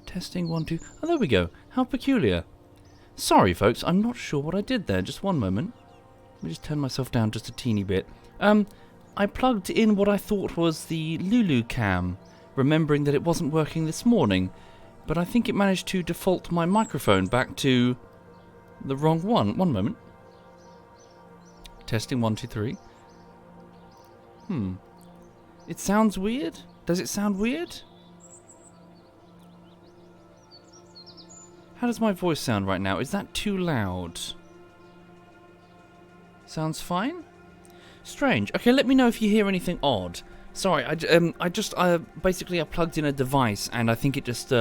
Testing 1, 2. Oh, there we go. How peculiar. Sorry, folks. I'm not sure what I did there. Just one moment. Let me just turn myself down just a teeny bit. I plugged in what I thought was the Lulu cam, remembering that it wasn't working this morning. But I think it managed to default my microphone back to the wrong one. One moment. Testing 1, 2, 3. It sounds weird? Does it sound weird? How does my voice sound right now? Is that too loud? Sounds fine? Strange. Okay, let me know if you hear anything odd. Sorry, I basically plugged in a device and I think it just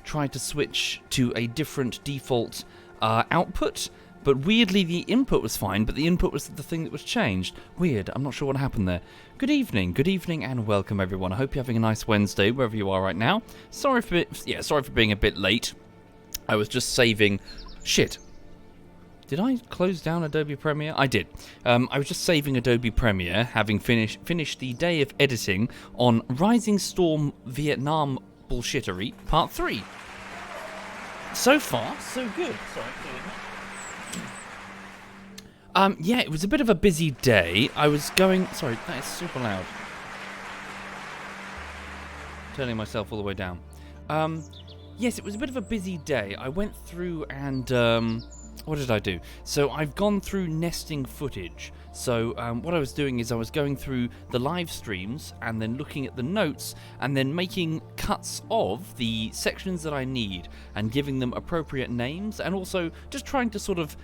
tried to switch to a different default output. But weirdly, the input was fine, but the input was the thing that was changed. Weird. I'm not sure what happened there. Good evening, and welcome everyone. I hope you're having a nice Wednesday wherever you are right now. Sorry for being a bit late. I was just saving. Shit. Did I close down Adobe Premiere? I did. I was just saving Adobe Premiere, having finished the day of editing on Rising Storm Vietnam Bullshittery Part 3. So far, so good. Sorry. Yeah, it was a bit of a busy day. I was going... Sorry, that is super loud. Turning myself all the way down. Yes, it was a bit of a busy day. I went through and... what did I do? So I've gone through nesting footage. So what I was doing is I was going through the live streams and then looking at the notes and then making cuts of the sections that I need and giving them appropriate names and also just trying to sort of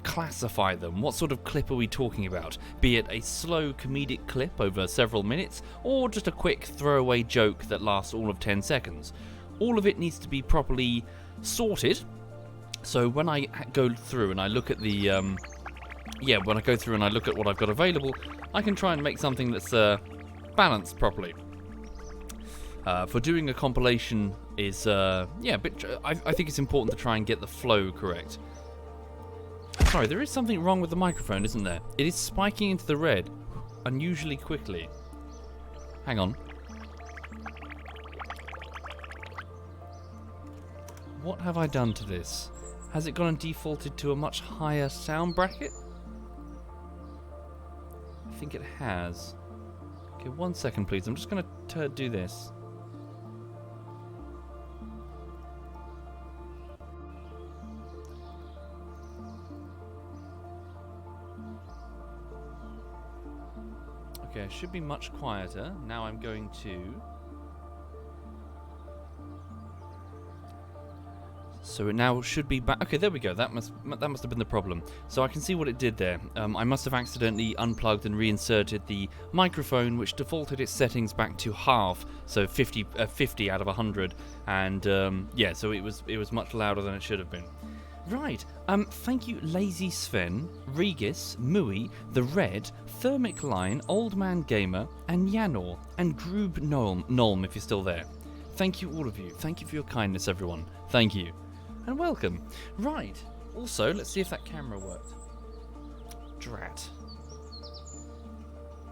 classify them. What sort of clip are we talking about? Be it a slow comedic clip over several minutes or just a quick throwaway joke that lasts all of 10 seconds. All of it needs to be properly sorted. So when I go through and I look at the when I go through and I look at what I've got available, I can try and make something that's balanced properly. For doing a compilation is I think it's important to try and get the flow correct. Sorry, there is something wrong with the microphone, isn't there? It is spiking into the red unusually quickly. Hang on. What have I done to this? Has it gone and defaulted to a much higher sound bracket? I think it has. Okay, 1 second please. I'm just going to do this. Okay, it should be much quieter. Now I'm going to... So it now should be back. Okay, there we go. That must have been the problem. So I can see what it did there. I must have accidentally unplugged and reinserted the microphone, which defaulted its settings back to half, so 50 out of 100. And so it was much louder than it should have been. Right. Thank you, Lazy Sven, Regis, Mui, The Red, Thermic Line, Old Man Gamer, and Yanor, and Groob Nolm, if you're still there. Thank you, all of you. Thank you for your kindness, everyone. Thank you. And welcome. Right. Also, let's see if that camera worked. Drat.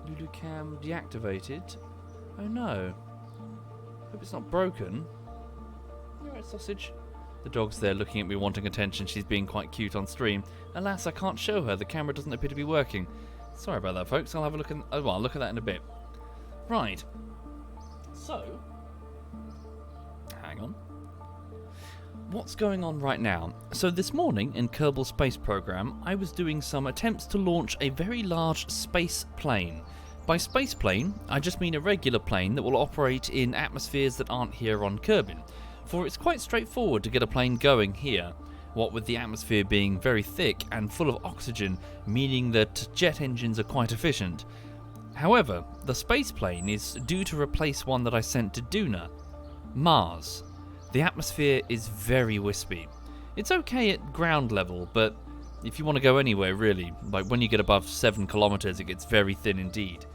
Lulu cam deactivated. Oh no. Hope it's not broken. You alright, sausage? The dog's there looking at me wanting attention. She's being quite cute on stream. Alas, I can't show her. The camera doesn't appear to be working. Sorry about that, folks. I'll have a look I'll look at that in a bit. Right. So, hang on. What's going on right now? So this morning in Kerbal Space Program, I was doing some attempts to launch a very large space plane. By space plane, I just mean a regular plane that will operate in atmospheres that aren't here on Kerbin. For it's quite straightforward to get a plane going here, what with the atmosphere being very thick and full of oxygen, meaning that jet engines are quite efficient. However, the space plane is due to replace one that I sent to Duna, Mars. The atmosphere is very wispy. It's okay at ground level, but if you want to go anywhere really, like when you get above 7 kilometers, it gets very thin indeed.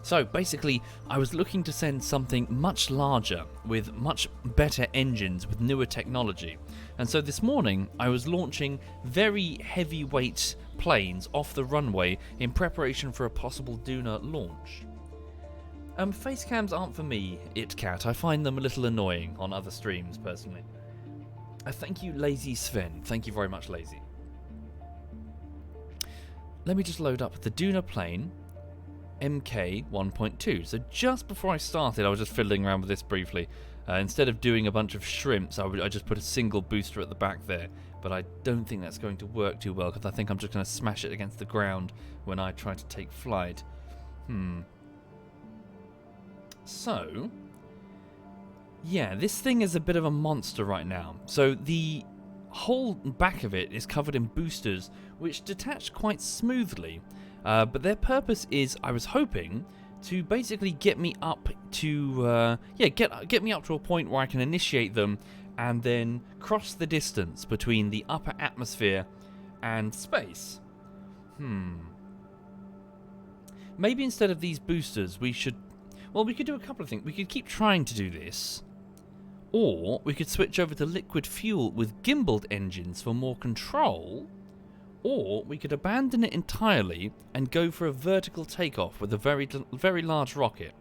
So basically, I was looking to send something much larger, with much better engines, with newer technology. And so this morning, I was launching very heavyweight planes off the runway in preparation for a possible Duna launch. Face cams aren't for me, ItCat. I find them a little annoying on other streams, personally. Thank you, Lazy Sven. Thank you very much, Lazy. Let me just load up the Duna plane MK 1.2. So just before I started, I was just fiddling around with this briefly. Instead of doing a bunch of shrimps, I just put a single booster at the back there. But I don't think that's going to work too well, because I think I'm just going to smash it against the ground when I try to take flight. So, yeah, this thing is a bit of a monster right now. So the whole back of it is covered in boosters, which detach quite smoothly. But their purpose is, I was hoping, to basically get me up to, get me up to a point where I can initiate them and then cross the distance between the upper atmosphere and space. Maybe instead of these boosters, we should... Well, we could do a couple of things. We could keep trying to do this. Or we could switch over to liquid fuel with gimbaled engines for more control. Or we could abandon it entirely and go for a vertical takeoff with a very large rocket.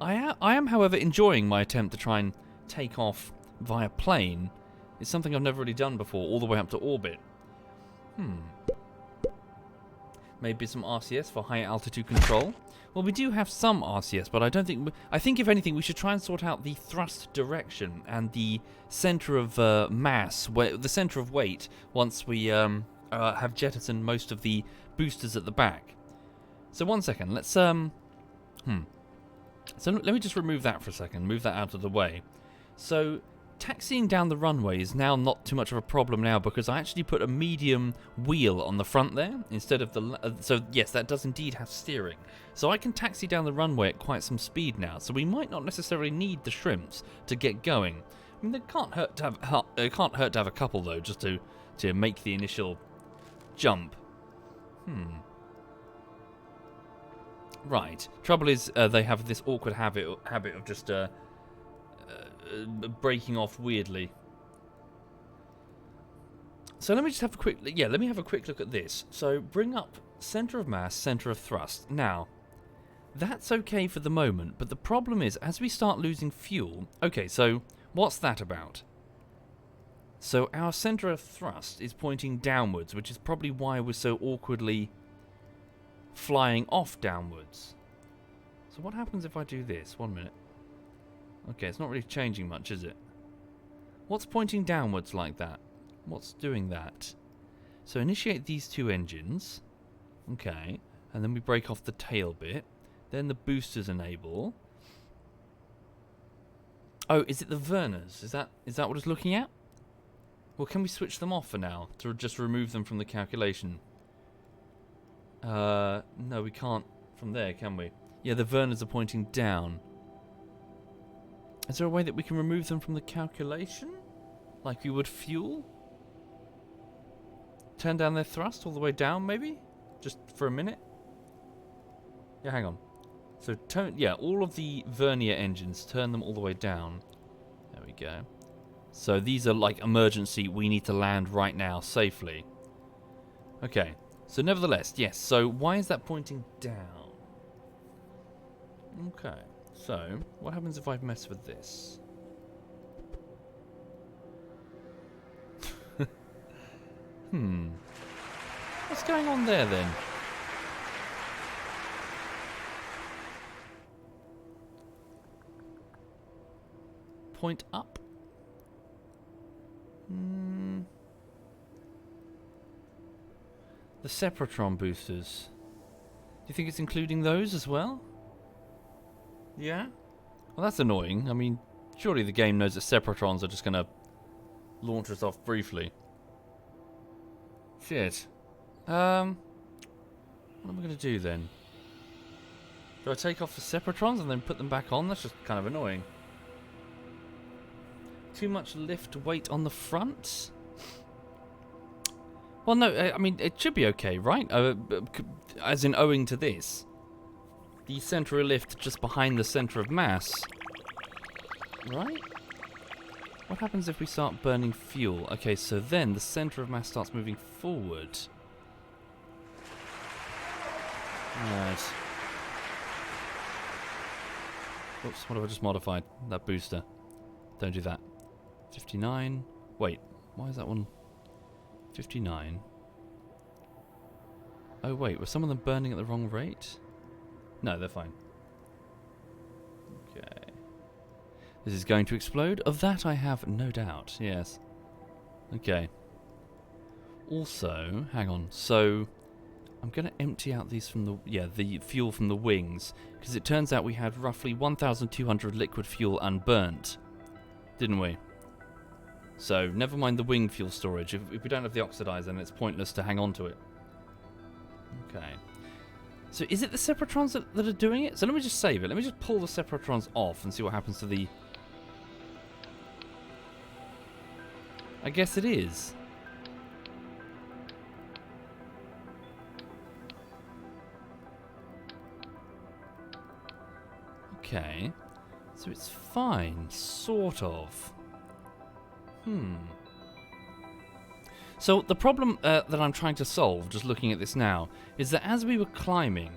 I am, however, enjoying my attempt to try and take off via plane. It's something I've never really done before, all the way up to orbit. Maybe some RCS for high altitude control. Well, we do have some RCS, but I don't think... I think, if anything, we should try and sort out the thrust direction and the center of mass, the center of weight, once we have jettisoned most of the boosters at the back. So, one second. Let's... So, let me just remove that for a second. Move that out of the way. So... Taxiing down the runway is now not too much of a problem now, because I actually put a medium wheel on the front there instead of the... so yes, that does indeed have steering. So I can taxi down the runway at quite some speed now, so we might not necessarily need the shrimps to get going. I mean, it can't hurt to have a couple, though, just to make the initial jump. Right. Trouble is, they have this awkward habit of just... breaking off weirdly. So let me just have a quick... Yeah, let me have a quick look at this. So bring up center of mass, center of thrust. Now, that's okay for the moment, but the problem is, as we start losing fuel... Okay, so what's that about? So our center of thrust is pointing downwards, which is probably why we're so awkwardly flying off downwards. So what happens if I do this? 1 minute. Okay, it's not really changing much, is it? What's pointing downwards like that? What's doing that? So initiate these two engines. Okay. And then we break off the tail bit. Then the boosters enable. Oh, is it the Verners? Is that what it's looking at? Well, can we switch them off for now? To just remove them from the calculation? No, we can't from there, can we? Yeah, the Verners are pointing down. Is there a way that we can remove them from the calculation? Like we would fuel? Turn down their thrust all the way down, maybe? Just for a minute? Yeah, hang on. So, all of the vernier engines, turn them all the way down. There we go. So these are like emergency, we need to land right now, safely. Okay. So nevertheless, yes. So why is that pointing down? Okay. So, what happens if I mess with this? What's going on there, then? Point up? The Separatron boosters. Do you think it's including those as well? Yeah? Well, that's annoying. I mean, surely the game knows that Separatrons are just going to launch us off briefly. Shit. What am I going to do then? Do I take off the Separatrons and then put them back on? That's just kind of annoying. Too much lift weight on the front? Well, no, I mean, it should be okay, right? As in, owing to this. The center of lift just behind the center of mass. Right? What happens if we start burning fuel? Okay, so then the center of mass starts moving forward. Right. Oops, what have I just modified? That booster. Don't do that. 59. Wait, why is that one 59? Oh wait, were some of them burning at the wrong rate? No, they're fine. Okay. This is going to explode. Of that I have no doubt, yes. Okay. Also, hang on, so I'm going to empty out these from the fuel from the wings, because it turns out we had roughly 1,200 liquid fuel unburnt, didn't we? So, never mind the wing fuel storage. If we don't have the oxidizer, then it's pointless to hang on to it. Okay. So, is it the Separatrons that are doing it? So, let me just save it. Let me just pull the Separatrons off and see what happens to the... I guess it is. Okay. So, it's fine. Sort of. So the problem that I'm trying to solve, just looking at this now, is that as we were climbing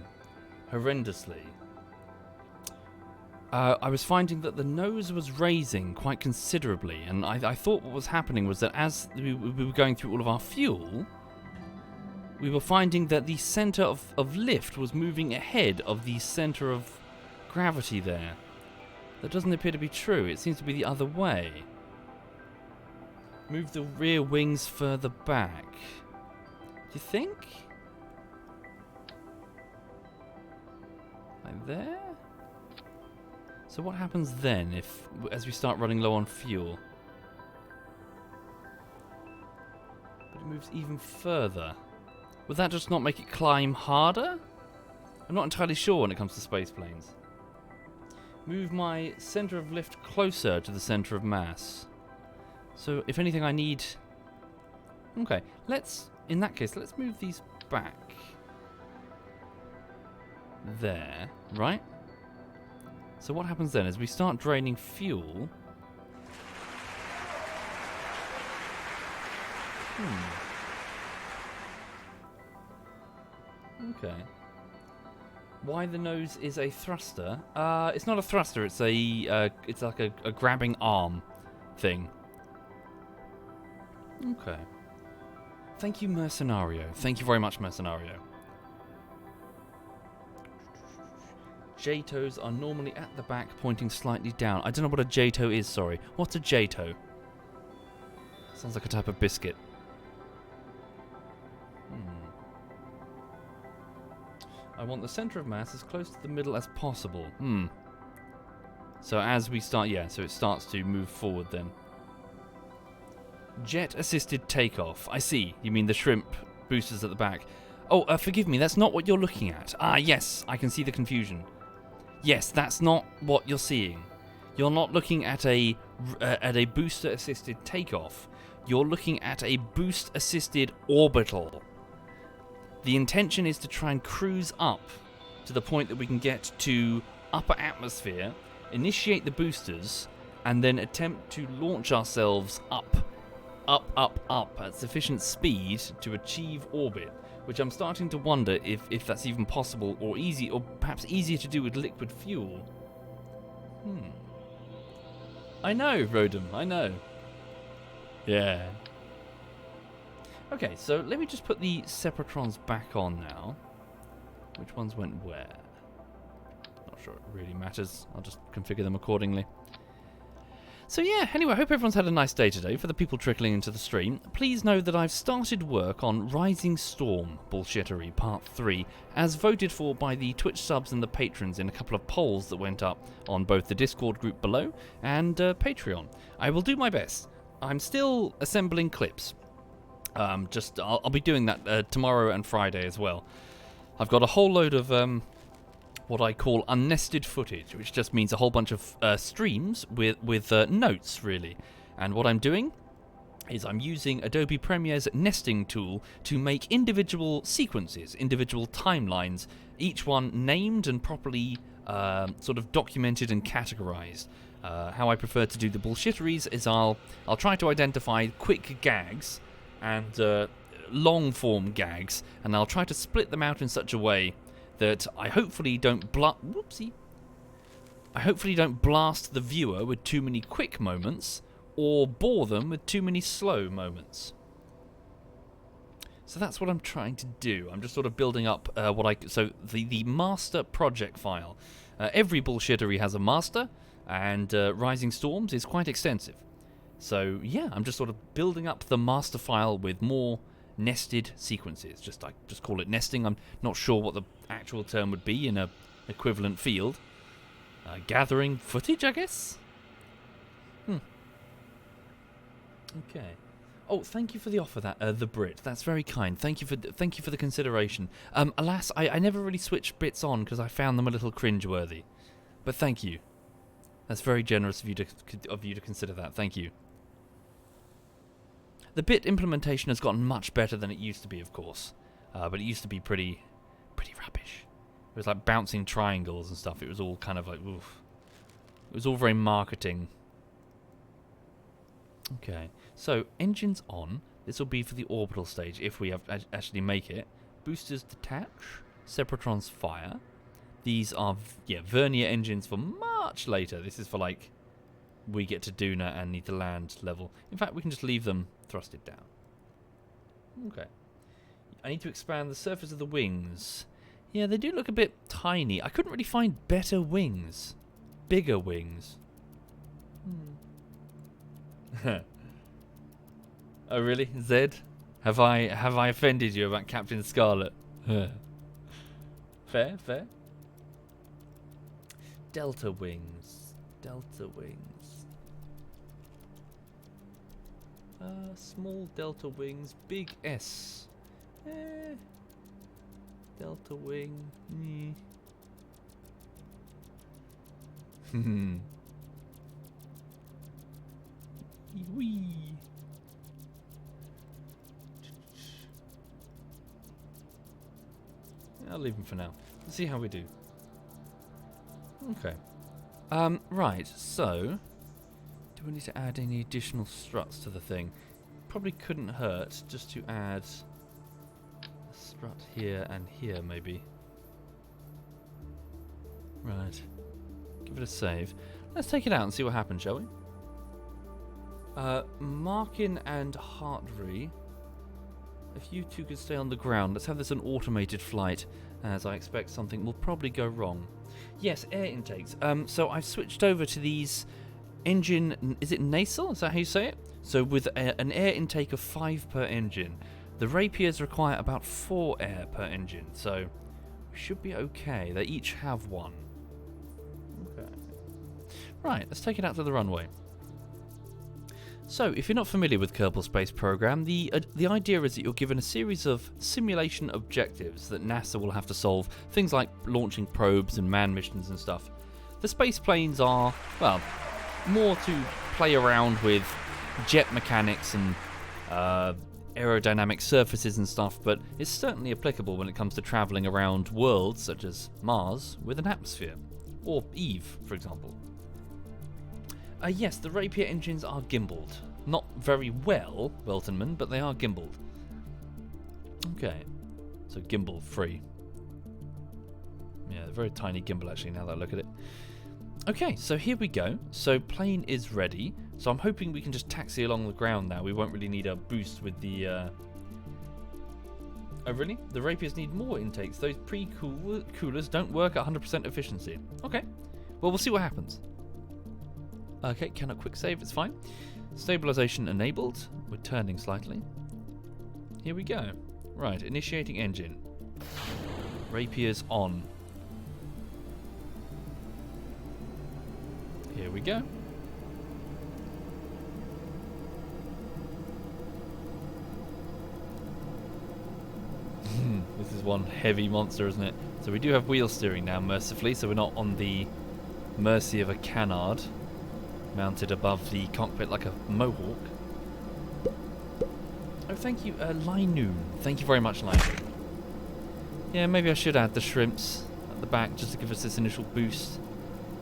horrendously, I was finding that the nose was raising quite considerably, and I thought what was happening was that as we were going through all of our fuel, we were finding that the center of lift was moving ahead of the center of gravity there. That doesn't appear to be true. It seems to be the other way. Move the rear wings further back. Do you think? Like there? So what happens then if, as we start running low on fuel? But it moves even further. Would that just not make it climb harder? I'm not entirely sure when it comes to space planes. Move my center of lift closer to the center of mass. So, if anything, I need... Okay, in that case, let's move these back. There, right? So what happens then is we start draining fuel. Okay. Why the nose is a thruster? It's not a thruster, it's it's like a grabbing arm thing. Okay. Thank you, Mercenario. Thank you very much, Mercenario. JTOs are normally at the back, pointing slightly down. I don't know what a JTO is, sorry. What's a JTO? Sounds like a type of biscuit. I want the center of mass as close to the middle as possible. So as we start, so it starts to move forward then. Jet-assisted takeoff. I see. You mean the shrimp boosters at the back. Oh, forgive me. That's not what you're looking at. Ah, yes. I can see the confusion. Yes, that's not what you're seeing. You're not looking at a booster-assisted takeoff. You're looking at a boost-assisted orbital. The intention is to try and cruise up to the point that we can get to upper atmosphere, initiate the boosters, and then attempt to launch ourselves up at sufficient speed to achieve orbit, which I'm starting to wonder if that's even possible or easy, or perhaps easier to do with liquid fuel. I know, Rodum, I know. Yeah. Okay, so let me just put the Separatrons back on now. Which ones went where? Not sure it really matters. I'll just configure them accordingly. So yeah, anyway, I hope everyone's had a nice day today. For the people trickling into the stream, please know that I've started work on Rising Storm Bullshittery Part 3, as voted for by the Twitch subs and the patrons in a couple of polls that went up on both the Discord group below and Patreon. I will do my best. I'm still assembling clips. I'll be doing that tomorrow and Friday as well. I've got a whole load of what I call unnested footage, which just means a whole bunch of streams with notes, really. And what I'm doing is I'm using Adobe Premiere's nesting tool to make individual sequences, individual timelines, each one named and properly sort of documented and categorized. How I prefer to do the bullshitteries is I'll try to identify quick gags and long-form gags, and I'll try to split them out in such a way that I hopefully don't I hopefully don't blast the viewer with too many quick moments or bore them with too many slow moments. So that's what I'm trying to do. I'm just sort of building up the master project file. Every bullshittery has a master, and Rising Storms is quite extensive. So yeah, I'm just sort of building up the master file with more nested sequences. I just call it nesting. I'm not sure what the actual term would be in a equivalent field. Gathering footage, I guess. Okay. Oh, thank you for the offer, the Brit. That's very kind. Thank you for the consideration. Alas, I never really switched bits on because I found them a little cringeworthy. But thank you. That's very generous of you to consider that. Thank you. The bit implementation has gotten much better than it used to be, of course. But it used to be pretty rubbish. It was like bouncing triangles and stuff. It was all kind of like, oof. It was all very marketing. Okay, so engines on. This will be for the orbital stage if we actually make it. Boosters detach. Separatrons fire. These are, vernier engines for much later. This is for like we get to Duna and need to land level. In fact, we can just leave them thrusted down. Okay. I need to expand the surface of the wings. Yeah, they do look a bit tiny. I couldn't really find better wings. Bigger wings. Oh really, Zed? Have I offended you about Captain Scarlet? Fair. Delta wings. Small delta wings, big S. Delta wing. Wee. I'll leave them for now. Let's see how we do. Okay. Right, so do we need to add any additional struts to the thing? Probably couldn't hurt just to add a strut here and here, maybe. Right. Give it a save. Let's take it out and see what happens, shall we? Markin and Hartree. If you two could stay on the ground, let's have this an automated flight, as I expect something will probably go wrong. Yes, air intakes. So I've switched over to these engine... Is it nasal? Is that how you say it? So with an air intake of 5 per engine. The Rapiers require about 4 air per engine, so we should be okay. They each have 1. Okay. Right, let's take it out to the runway. So, if you're not familiar with Kerbal Space Program, the idea is that you're given a series of simulation objectives that NASA will have to solve, things like launching probes and manned missions and stuff. The space planes are, well, more to play around with jet mechanics and aerodynamic surfaces and stuff, but it's certainly applicable when it comes to travelling around worlds such as Mars with an atmosphere, or Eve, for example. Yes, the Rapier engines are gimbaled. Not very well, Weltonman, but they are gimbaled. Okay, so gimbal free. Yeah, very tiny gimbal actually, now that I look at it. Okay, so here we go. So plane is ready. So I'm hoping we can just taxi along the ground now. We won't really need a boost with the... Oh really? The Rapiers need more intakes. Those pre-coolers don't work at 100% efficiency. Okay, well we'll see what happens. Okay, cannot quick save, it's fine. Stabilization enabled. We're turning slightly. Here we go. Right, initiating engine. Rapiers on. Here we go. This is one heavy monster, isn't it? So we do have wheel steering now, mercifully, so we're not on the mercy of a canard mounted above the cockpit like a mohawk. Oh, thank you, Linoon. Thank you very much, Linoon. Yeah, maybe I should add the shrimps at the back just to give us this initial boost.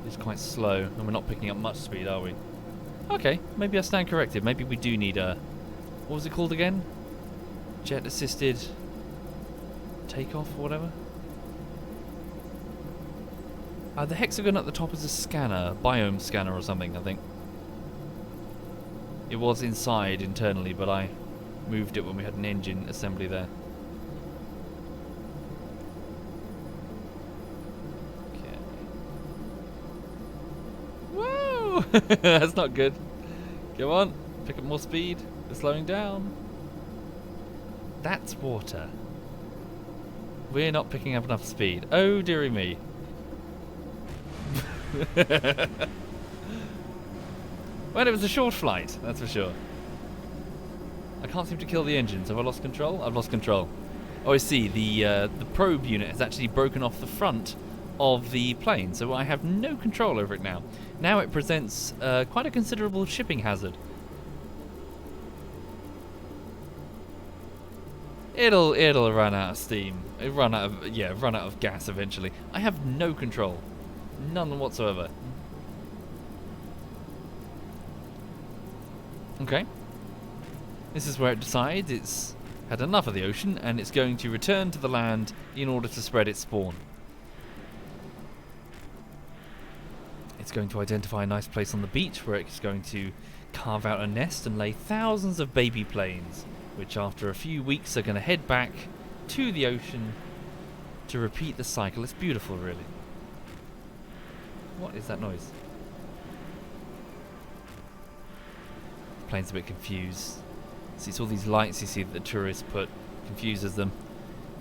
It's quite slow, and we're not picking up much speed, are we? Okay, maybe I stand corrected. Maybe we do need a... What was it called again? Jet-assisted takeoff or whatever? The hexagon at the top is a scanner, biome scanner or something, I think. It was inside internally, but I moved it when we had an engine assembly there. Okay. Whoa! That's not good. Come on, pick up more speed. We're slowing down. That's water. We're not picking up enough speed. Oh, dearie me. Well, it was a short flight, that's for sure. I can't seem to kill the engines. Have I lost control? I've lost control. Oh, I see. The probe unit has actually broken off the front of the plane, so I have no control over it now. Now it presents quite a considerable shipping hazard. It'll run out of steam. It'll run out of gas eventually. I have no control. None whatsoever. Okay. This is where it decides it's had enough of the ocean and it's going to return to the land in order to spread its spawn. It's going to identify a nice place on the beach where it's going to carve out a nest and lay thousands of baby planes, which after a few weeks are going to head back to the ocean to repeat the cycle. It's beautiful, really. What is that noise? The plane's a bit confused. See, it's all these lights you see that the tourists put, confuses them.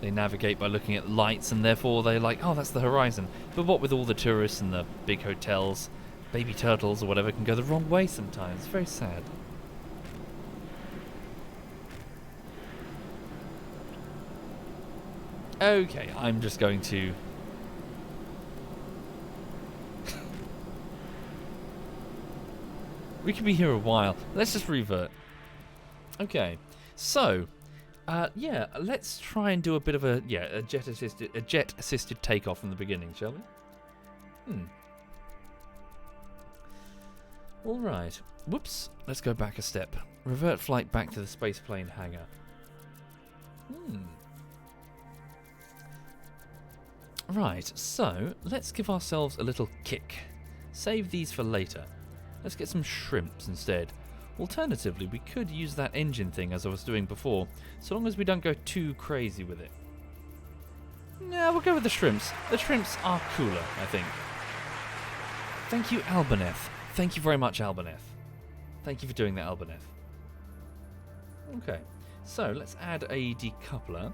They navigate by looking at lights and therefore they're like, oh, that's the horizon. But what with all the tourists and the big hotels, baby turtles or whatever can go the wrong way sometimes. It's very sad. Okay, I'm just going to... We could be here a while. Let's just revert. Okay, so... yeah, let's try and do a bit of a jet assisted takeoff from the beginning, shall we? All right. Whoops. Let's go back a step. Revert flight back to the spaceplane hangar. Right. So let's give ourselves a little kick. Save these for later. Let's get some shrimps instead. Alternatively, we could use that engine thing as I was doing before, so long as we don't go too crazy with it. No, we'll go with the shrimps. The shrimps are cooler, I think. Thank you, Albaneth. Thank you very much, Albaneth. Thank you for doing that, Albaneth. Okay, so let's add a decoupler.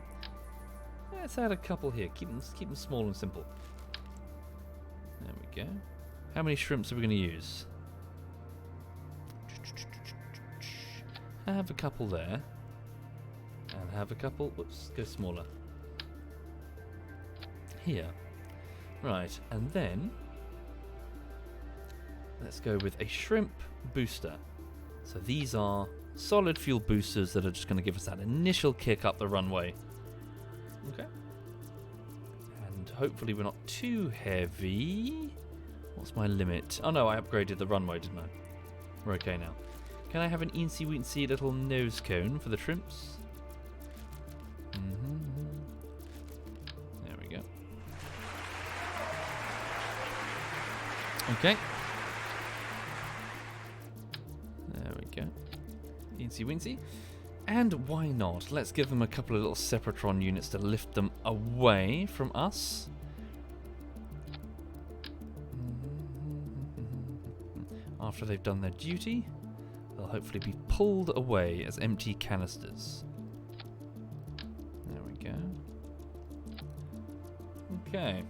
Let's add a couple here. Keep them small and simple. There we go. How many shrimps are we going to use? Have a couple there. And have a couple... Whoops, go smaller. Here. Right, and then... let's go with a shrimp booster. So these are solid fuel boosters that are just going to give us that initial kick up the runway. Okay. And hopefully we're not too heavy. What's my limit? Oh no, I upgraded the runway, didn't I? We're okay now. Can I have an eensy-weensy little nose cone for the shrimps? There we go. Okay. There we go. Eensy-weensy. And why not? Let's give them a couple of little Sepratron units to lift them away from us. After they've done their duty, they'll hopefully be pulled away as empty canisters. There we go. Okay.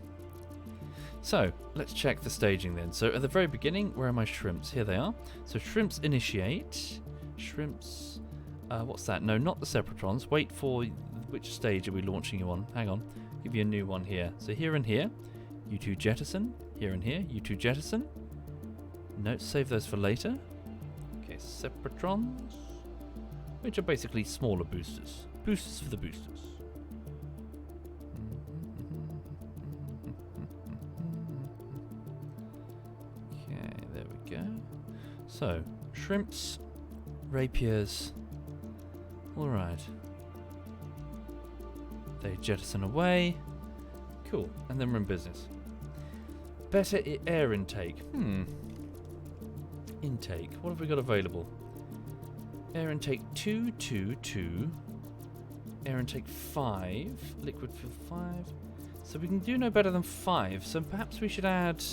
So, let's check the staging then. So, at the very beginning, where are my shrimps? Here they are. So, shrimps initiate. Shrimps... what's that? No, not the Separatrons. Wait for... which stage are we launching you on? Hang on. Give you a new one here. So, here and here. You two jettison. Here and here. You two jettison. No, save those for later. Okay, Separatrons, which are basically smaller boosters. Boosters for the boosters. Okay, there we go. So, shrimps, rapiers. Alright. They jettison away. Cool, and then we're in business. better air intake. Intake. What have we got available? Air intake 2, 2, 2. Air intake 5. Liquid fuel 5. So we can do no better than 5. So perhaps we should add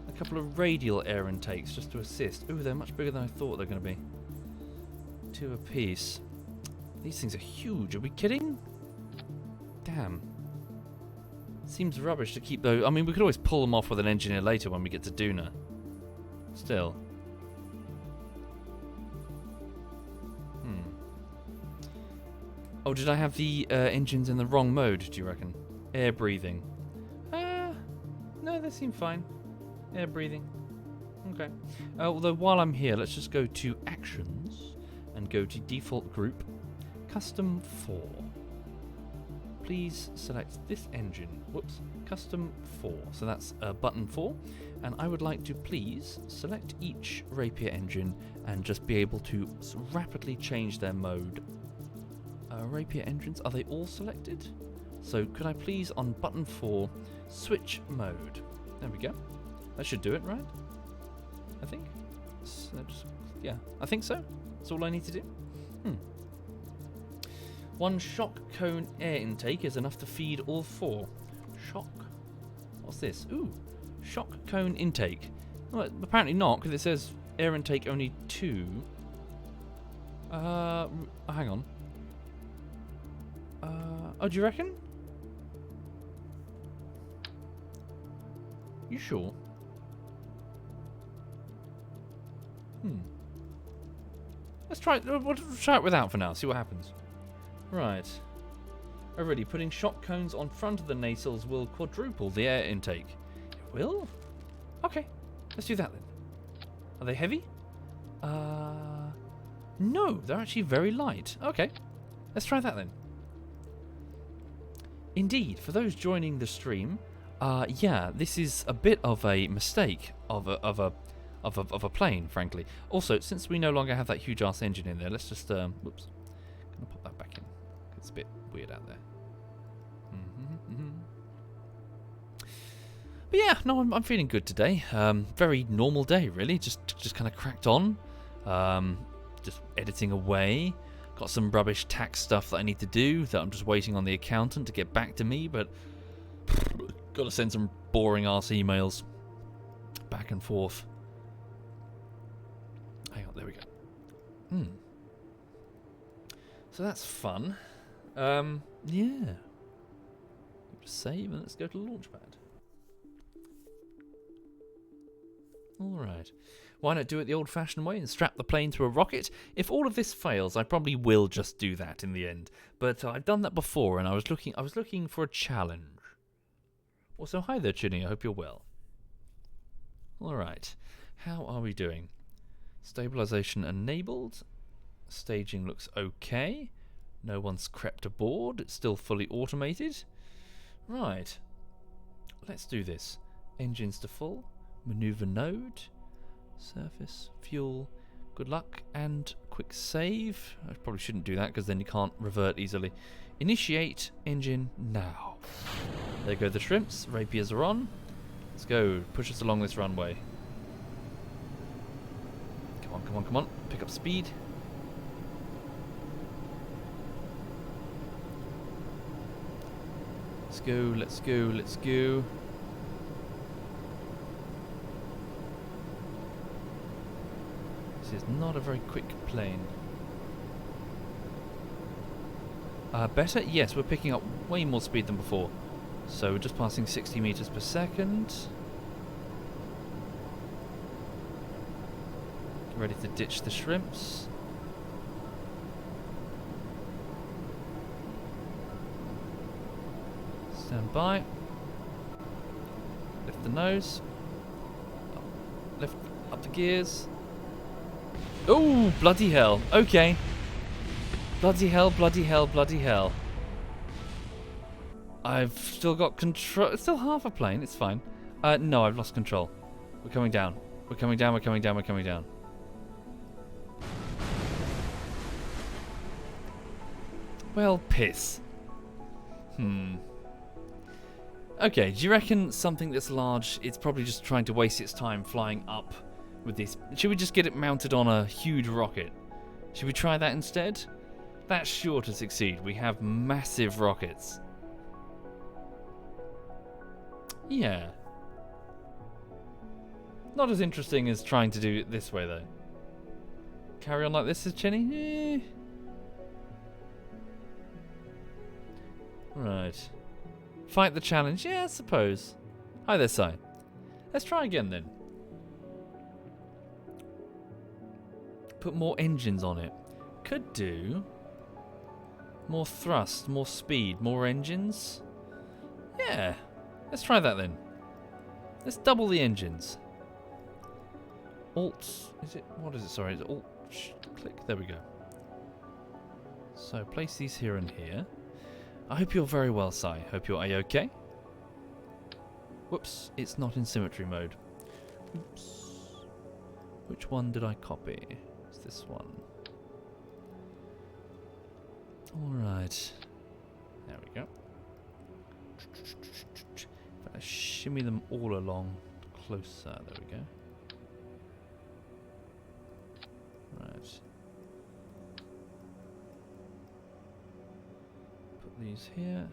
a couple of radial air intakes just to assist. Ooh, they're much bigger than I thought they're going to be. 2 apiece. These things are huge. Are we kidding? Damn. Seems rubbish to keep those. I mean, we could always pull them off with an engineer later when we get to Duna. Still. Oh, did I have the engines in the wrong mode, do you reckon? Air breathing. No, they seem fine. Air breathing. Okay. Although while I'm here, let's just go to Actions and go to Default Group. Custom 4. Please select this engine. Whoops. Custom 4. So that's button 4. And I would like to please select each Rapier engine and just be able to rapidly change their mode. Rapier engines, are they all selected? So could I please, on button 4, switch mode? There we go. That should do it, right? I think. So yeah, I think so. That's all I need to do. 1 shock cone air intake is enough to feed all 4. Shock. What's this? Ooh, shock cone intake. Well, apparently not, because it says air intake only 2. Hang on. Oh, do you reckon? You sure? Let's try it. We'll try it without for now. See what happens. Right. Already putting shock cones on front of the nacelles will quadruple the air intake. It will? Okay. Let's do that then. Are they heavy? No, they're actually very light. Okay. Let's try that then. Indeed, for those joining the stream, yeah, this is a bit of a mistake of a plane, frankly. Also, since we no longer have that huge ass engine in there, let's just whoops, gonna pop that back in. It's a bit weird out there. But yeah, no, I'm feeling good today. Very normal day, really. Just kind of cracked on. Just editing away. Got some rubbish tax stuff that I need to do that I'm just waiting on the accountant to get back to me, but got to send some boring ass emails back and forth. Hang on, there we go. So that's fun. Yeah. Just save and let's go to Launchpad. Alright. Why not do it the old-fashioned way and strap the plane to a rocket? If all of this fails, I probably will just do that in the end. But I've done that before, and I was looking for a challenge. Also, hi there, Chinny. I hope you're well. All right. How are we doing? Stabilization enabled. Staging looks okay. No one's crept aboard. It's still fully automated. Right. Let's do this. Engines to full. Maneuver node. Surface, fuel, good luck, and quick save. I probably shouldn't do that because then you can't revert easily. Initiate engine now. There go the shrimps. Rapiers are on. Let's go. Push us along this runway. Come on, come on, come on. Pick up speed. Let's go, let's go, let's go. This is not a very quick plane. Better? Yes, we're picking up way more speed than before. So we're just passing 60 meters per second. Get ready to ditch the shrimps. Stand by. Lift the nose. Lift up the gears. Oh, bloody hell. Okay. Bloody hell, bloody hell, bloody hell. I've still got control. It's still half a plane. It's fine. No, I've lost control. We're coming down. We're coming down, we're coming down, we're coming down. Well, piss. Okay, do you reckon something that's large, it's probably just trying to waste its time flying up with this? Should we just get it mounted on a huge rocket? Should we try that instead? That's sure to succeed. We have massive rockets. Yeah. Not as interesting as trying to do it this way, though. Carry on like this, is Chinny? Eh. Right. Fight the challenge? Yeah, I suppose. Hi there, Si. Let's try again, then. Put more engines on it. Could do. More thrust, more speed, more engines. Yeah. Let's try that, then. Let's double the engines. Alt. Is it? What is it? Sorry. Is it Alt? Click. There we go. So place these here and here. I hope you're very well, Si. Hope you're A-okay. Whoops. It's not in symmetry mode. Oops. Which one did I copy? It's this one. Alright. There we go. If I shimmy them all along closer. There we go. Right. Put these here.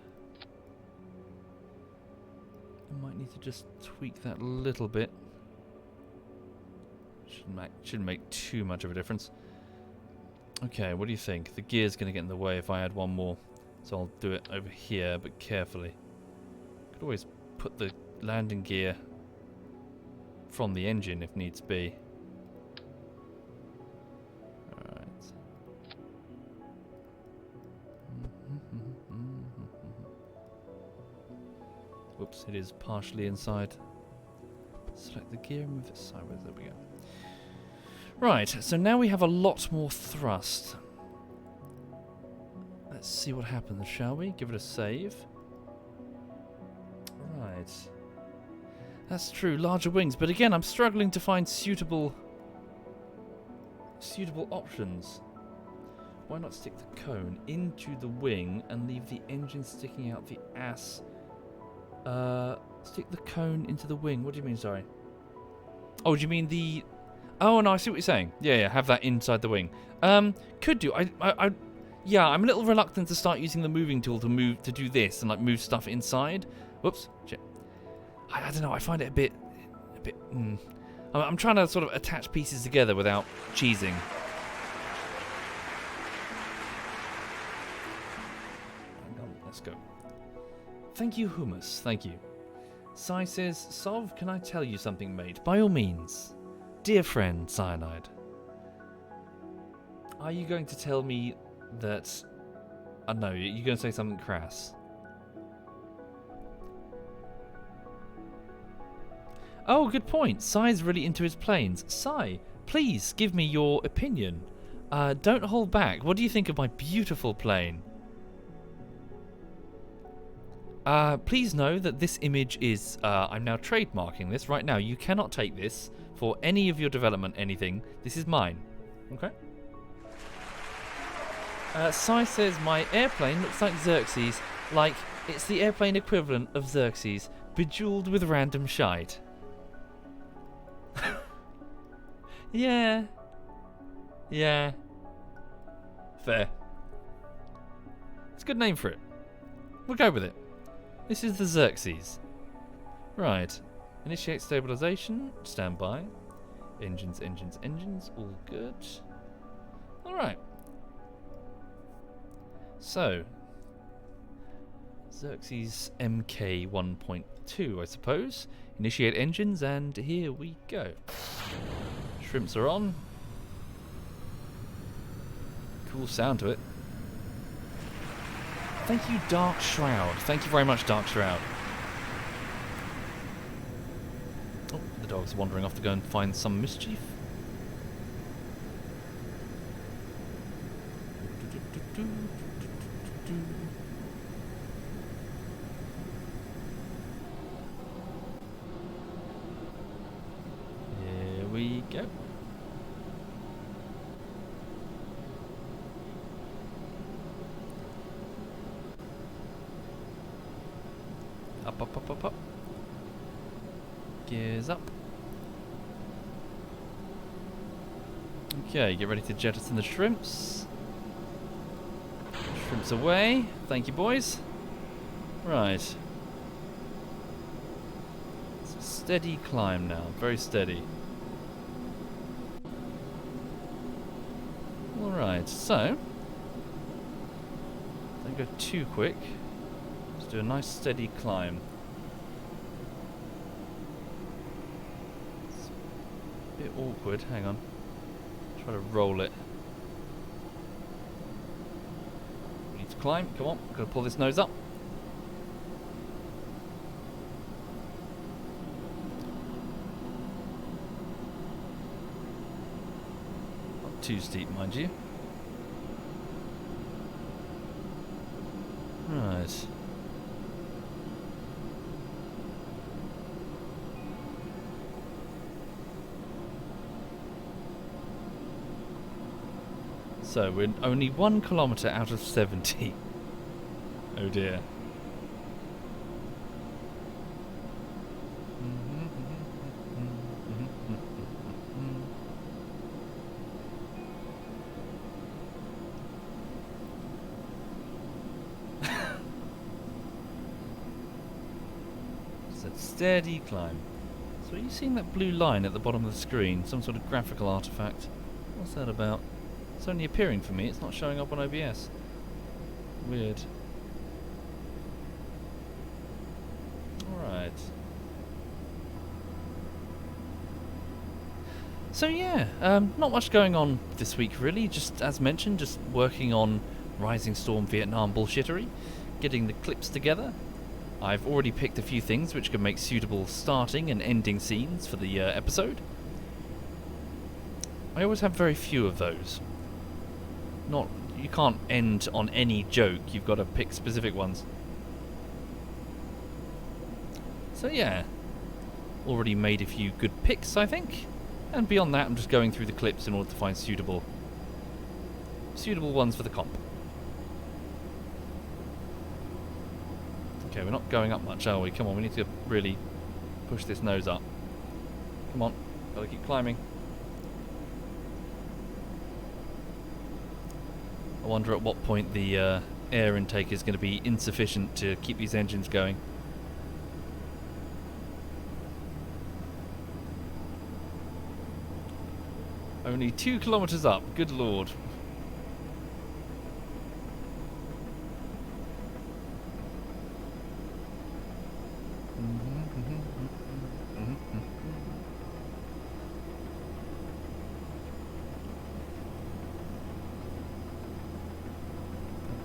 I might need to just tweak that a little bit. Shouldn't make too much of a difference. Okay, what do you think? The gear's going to get in the way if I add one more. So I'll do it over here, but carefully. Could always put the landing gear from the engine if needs be. Alright. Whoops, it is partially inside. Select the gear and move it sideways. There we go. Right, so now we have a lot more thrust. Let's see what happens, shall we? Give it a save. Right. That's true, larger wings. But again, I'm struggling to find suitable options. Why not stick the cone into the wing and leave the engine sticking out the ass? Stick the cone into the wing. What do you mean, sorry? Oh, do you mean the... Oh, no, I see what you're saying. Yeah, have that inside the wing. Could do. Yeah, I'm a little reluctant to start using the moving tool to do this and like move stuff inside. Whoops. Shit. I don't know. I find it a bit. I'm trying to sort of attach pieces together without cheesing. Hang on, let's go. Thank you, Hummus. Thank you. Sai says, Sov, can I tell you something, mate? By all means. Dear friend, Cyanide. Are you going to tell me that... no, you're going to say something crass. Oh, good point. Sai's really into his planes. Sai, please give me your opinion. Don't hold back. What do you think of my beautiful plane? Please know that this image is... I'm now trademarking this right now. You cannot take this for any of your development, anything. This is mine. Okay? Sai says, my airplane looks like Xerxes, like it's the airplane equivalent of Xerxes, bejeweled with random shite. Yeah. Yeah. Fair. It's a good name for it. We'll go with it. This is the Xerxes. Right. Initiate stabilization. Stand by. Engines, engines, engines. All good. Alright. So. Xerxes MK 1.2, I suppose. Initiate engines, and here we go. Shrimps are on. Cool sound to it. Thank you, Dark Shroud. Thank you very much, Dark Shroud. Oh, the dog's wandering off to go and find some mischief. Here we go. Up Up, up, up, up, up. Gears up. Okay, get ready to jettison the shrimps. Shrimps away. Thank you, boys. Right. It's a steady climb now. Very steady. Alright, so. Don't go too quick. Just do a nice steady climb. It's a bit awkward. Hang on. Try to roll it. We need to climb. Come on. Gotta pull this nose up. Not too steep, mind you. Right. So we're only 1 kilometre out of 70. Oh dear. It's a steady climb. So are you seeing that blue line at the bottom of the screen? Some sort of graphical artifact. What's that about? It's only appearing for me, it's not showing up on OBS. Weird. Alright. So yeah, not much going on this week really, just as mentioned, just working on Rising Storm Vietnam bullshittery, getting the clips together. I've already picked a few things which can make suitable starting and ending scenes for the episode. I always have very few of those. You can't end on any joke, you've got to pick specific ones. So yeah, already made a few good picks I think, and beyond that I'm just going through the clips in order to find suitable ones for the comp. Okay, we're not going up much, are we? Come on, we need to really push this nose up. Come on, gotta keep climbing. I wonder at what point the air intake is going to be insufficient to keep these engines going. Only 2 kilometres up, good lord.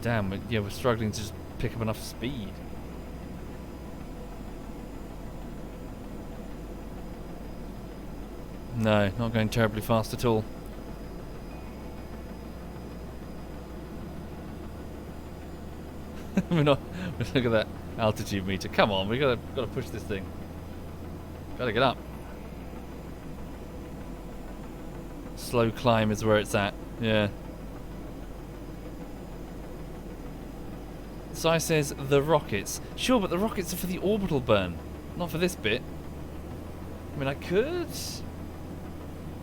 Damn, we're struggling to just pick up enough speed. No, not going terribly fast at all. We're not. Look at that altitude meter. Come on, we gotta push this thing. Gotta get up. Slow climb is where it's at. Yeah. Sai says the rockets. Sure, but the rockets are for the orbital burn, not for this bit. I mean, I could.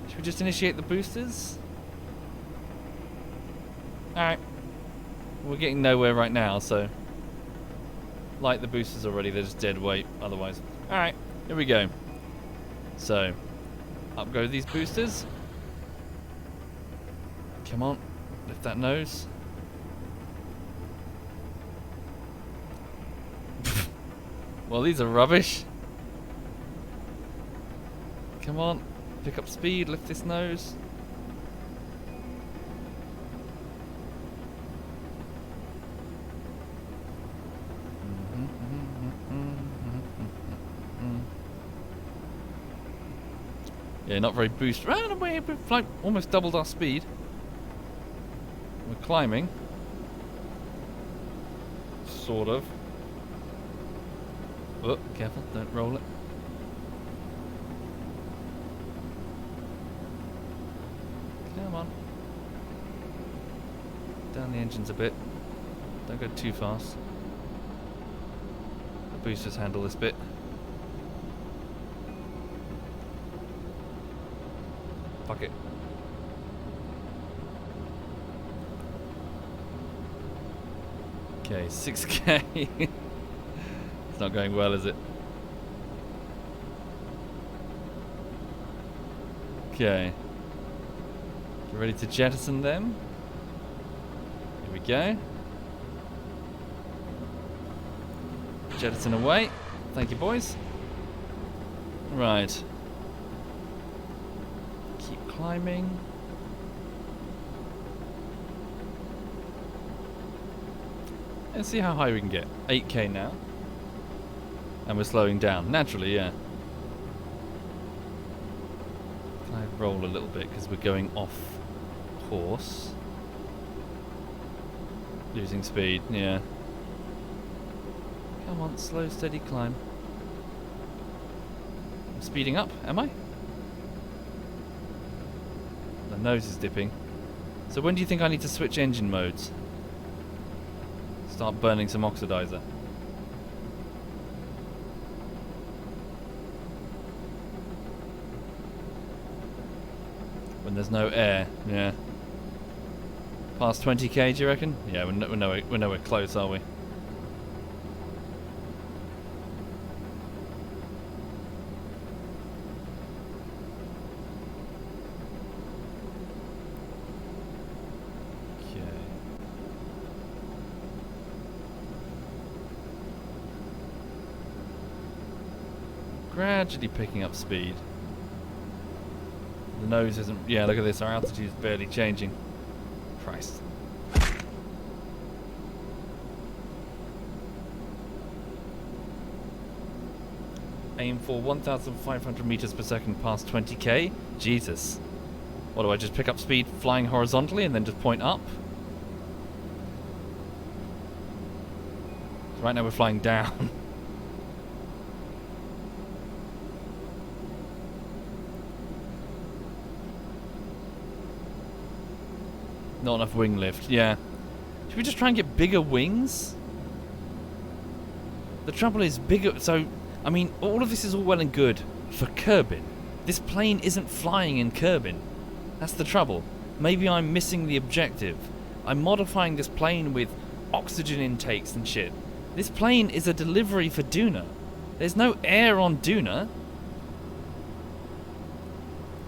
Should we just initiate the boosters? Alright. We're getting nowhere right now, so. Light the boosters already, they're just dead weight otherwise. Alright, here we go. So, up go these boosters. Come on, lift that nose. Well, these are rubbish. Come on, pick up speed, lift this nose. Yeah, not very boost. Right away, we've like almost doubled our speed. We're climbing. Sort of. Oh, careful, don't roll it. Come on. Down the engines a bit. Don't go too fast. boosters handle this bit. Fuck it. Okay, 6k. It's not going well, is it? Okay. You ready to jettison them? Here we go. Jettison away. Thank you, boys. Right. Keep climbing. Let's see how high we can get. 8k now. And we're slowing down. Naturally, yeah. Can I roll a little bit because we're going off course? Losing speed, yeah. Come on, slow, steady climb. I'm speeding up, am I? The nose is dipping. So when do you think I need to switch engine modes? Start burning some oxidizer. When there's no air, yeah. Past 20k, do you reckon? Yeah, we're nowhere close, are we? Gradually picking up speed. The nose isn't... Yeah, look at this. Our altitude's barely changing. Christ. Aim for 1,500 meters per second past 20k. Jesus. What do I just pick up speed flying horizontally and then just point up? Right now we're flying down. Not enough wing lift, yeah. Should we just try and get bigger wings? The trouble is bigger, so, I mean, all of this is all well and good for Kerbin. This plane isn't flying in Kerbin. That's the trouble. Maybe I'm missing the objective. I'm modifying this plane with oxygen intakes and shit. This plane is a delivery for Duna. There's no air on Duna.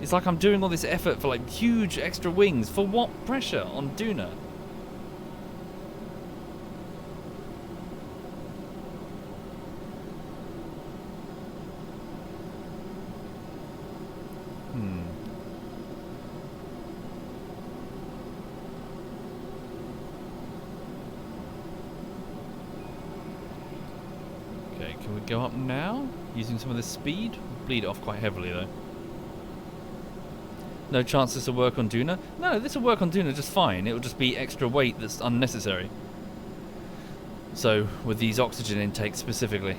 It's like I'm doing all this effort for like huge extra wings. For what pressure on Duna? Okay, can we go up now? Using some of this speed? Bleed it off quite heavily though. No chance this will work on Duna? No, this will work on Duna just fine. It will just be extra weight that's unnecessary. So, with these oxygen intakes specifically.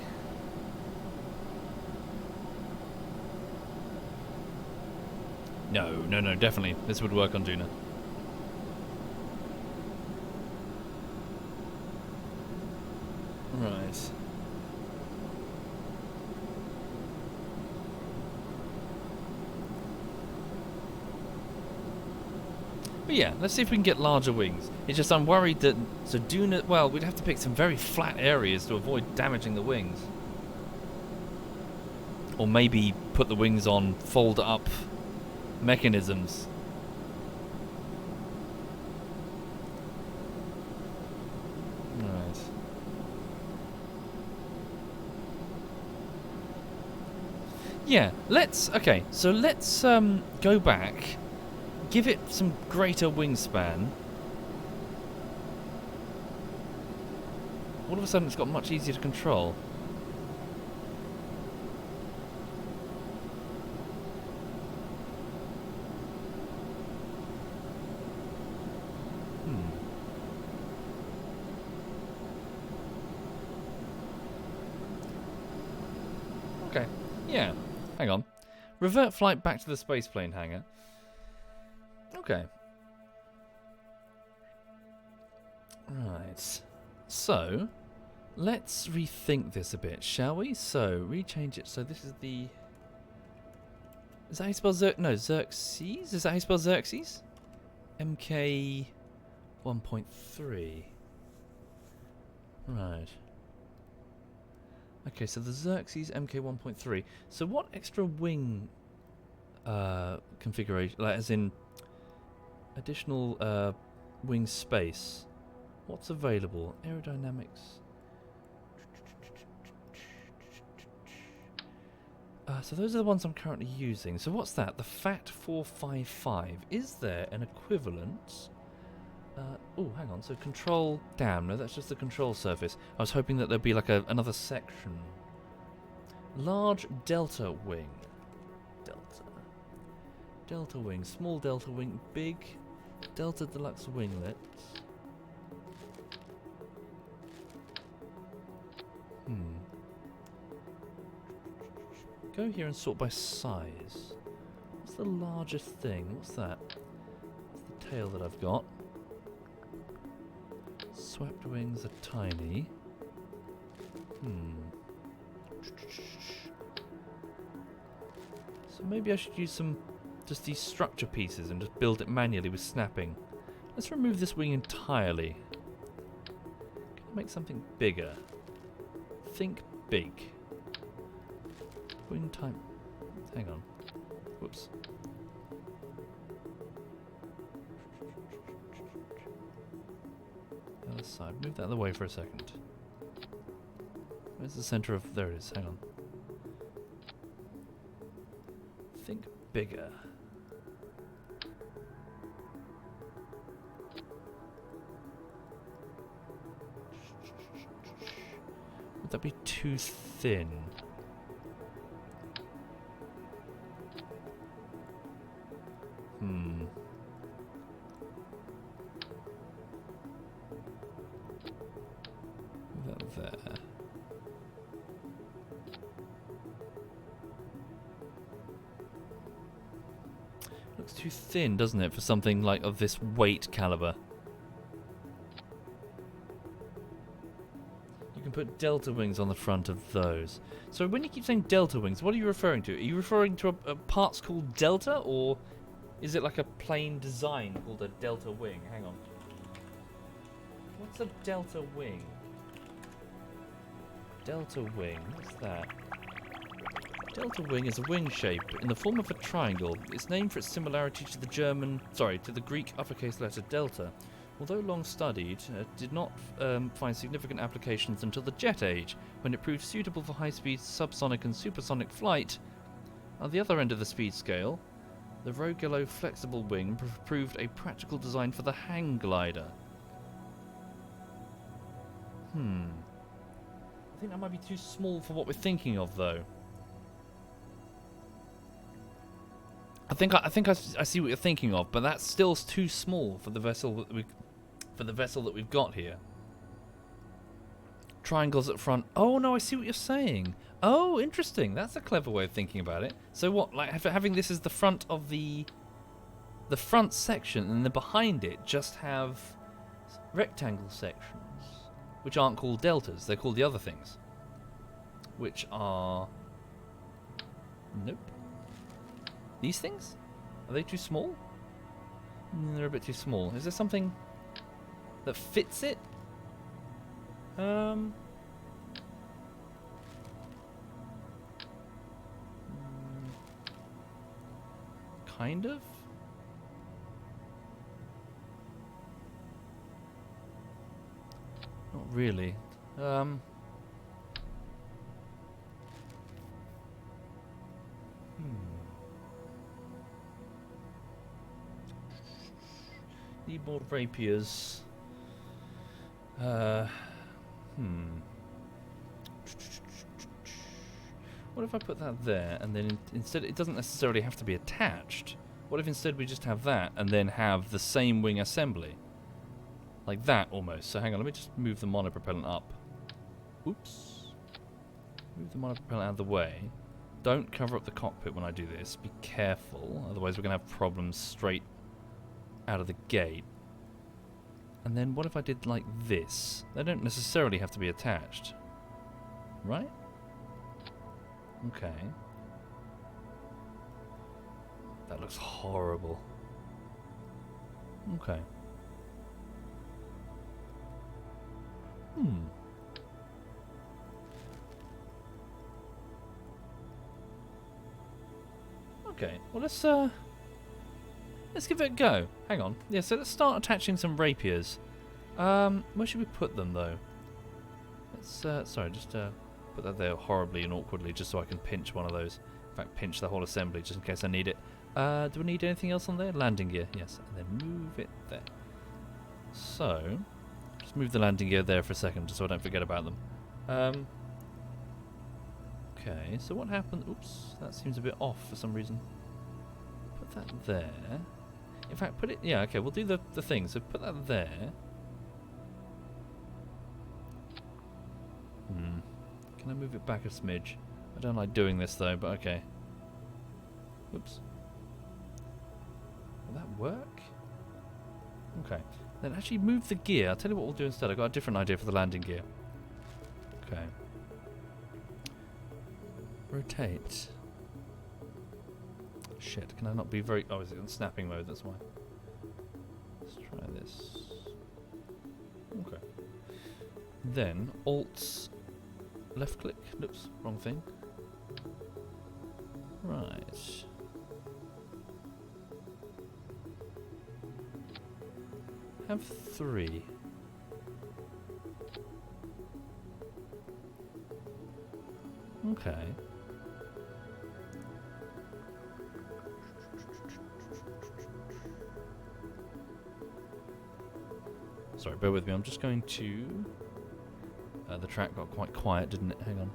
No, definitely. This would work on Duna. Right. But yeah, let's see if we can get larger wings. It's just I'm worried that... So Duna... Well, we'd have to pick some very flat areas to avoid damaging the wings. Or maybe put the wings on fold-up mechanisms. Right. Yeah, let's... Okay, so let's go back... Give it some greater wingspan. All of a sudden it's got much easier to control. Okay, yeah. Hang on. Revert flight back to the spaceplane hangar. Okay. Right. So, Let's rethink this a bit, shall we? So, rechange it. So this is the... Is that how you spell No, Xerxes? Is that how you spell Xerxes? MK 1.3. Right. Okay, so the Xerxes MK 1.3. So what extra wing configuration, like as in additional wing space, what's available? Aerodynamics. So those are the ones I'm currently using. So what's that? The FAT 455. Is there an equivalent? Oh, hang on. So control... Damn, no, that's just the control surface. I was hoping that there'd be like another section. Large delta wing. Delta. Delta wing. Small delta wing. Big delta deluxe winglet. Go here and sort by size. What's the largest thing? What's that? That's the tail that I've got. Swept wings are tiny. So maybe I should use just these structure pieces and just build it manually with snapping. Let's remove this wing entirely. Can I make something bigger? Think big. Wing type. Hang on. Whoops. The other side. Move that other way for a second. Where's the center of... There it is. Hang on. Think bigger. Would that be too thin? That there. Looks too thin, doesn't it, for something like of this weight caliber? You can put delta wings on the front of those. So when you keep saying delta wings, what are you referring to? Are you referring to a parts called delta, or is it like a plain design called a delta wing? Hang on. What's a delta wing? Delta wing, what's that? Delta wing is a wing shape in the form of a triangle. It's named for its similarity to the Greek uppercase letter delta. Although long studied, it did not find significant applications until the jet age, when it proved suitable for high-speed subsonic and supersonic flight. On the other end of the speed scale, the Rogello flexible wing proved a practical design for the hang glider. I think that might be too small for what we're thinking of, though. I think I see what you're thinking of, but that's still too small for the vessel that we've got here. Triangles at front. Oh no, I see what you're saying. Oh, interesting. That's a clever way of thinking about it. So what, like having this as the front of the front section, and then behind it just have rectangle sections, which aren't called deltas. They're called the other things, which are... Nope. These things? Are they too small? They're a bit too small. Is there something that fits it? Kind of? Not really. Kneeboard rapiers. What if I put that there, and then instead it doesn't necessarily have to be attached. What if instead we just have that, and then have the same wing assembly? Like that, almost. So hang on, let me just move the monopropellant up. Oops. Move the monopropellant out of the way. Don't cover up the cockpit when I do this. Be careful, otherwise we're going to have problems straight out of the gate. And then what if I did like this? They don't necessarily have to be attached. Right? Okay. That looks horrible. Okay. Okay, well let's give it a go. Hang on. Yeah, so let's start attaching some rapiers. Where should we put them though? Let's sorry, just put that there horribly and awkwardly just so I can pinch one of those. In fact, pinch the whole assembly just in case I need it. Do we need anything else on there? Landing gear, yes. And then move it there. So, just move the landing gear there for a second just so I don't forget about them. Okay, so what happened? Oops, that seems a bit off for some reason. Put that there. In fact, put it... Yeah, okay, we'll do the thing. So put that there. Can I move it back a smidge? I don't like doing this though, but okay. Whoops. Will that work? Okay. Then actually move the gear. I'll tell you what we'll do instead. I've got a different idea for the landing gear. Okay. Rotate. Shit, can I not be very... Oh, is it in snapping mode? That's why. Let's try this. Okay. Then, Alt... Left click. Oops, wrong thing. Right. Have 3. Okay. Sorry, bear with me. I'm just going to... the track got quite quiet, didn't it? Hang on.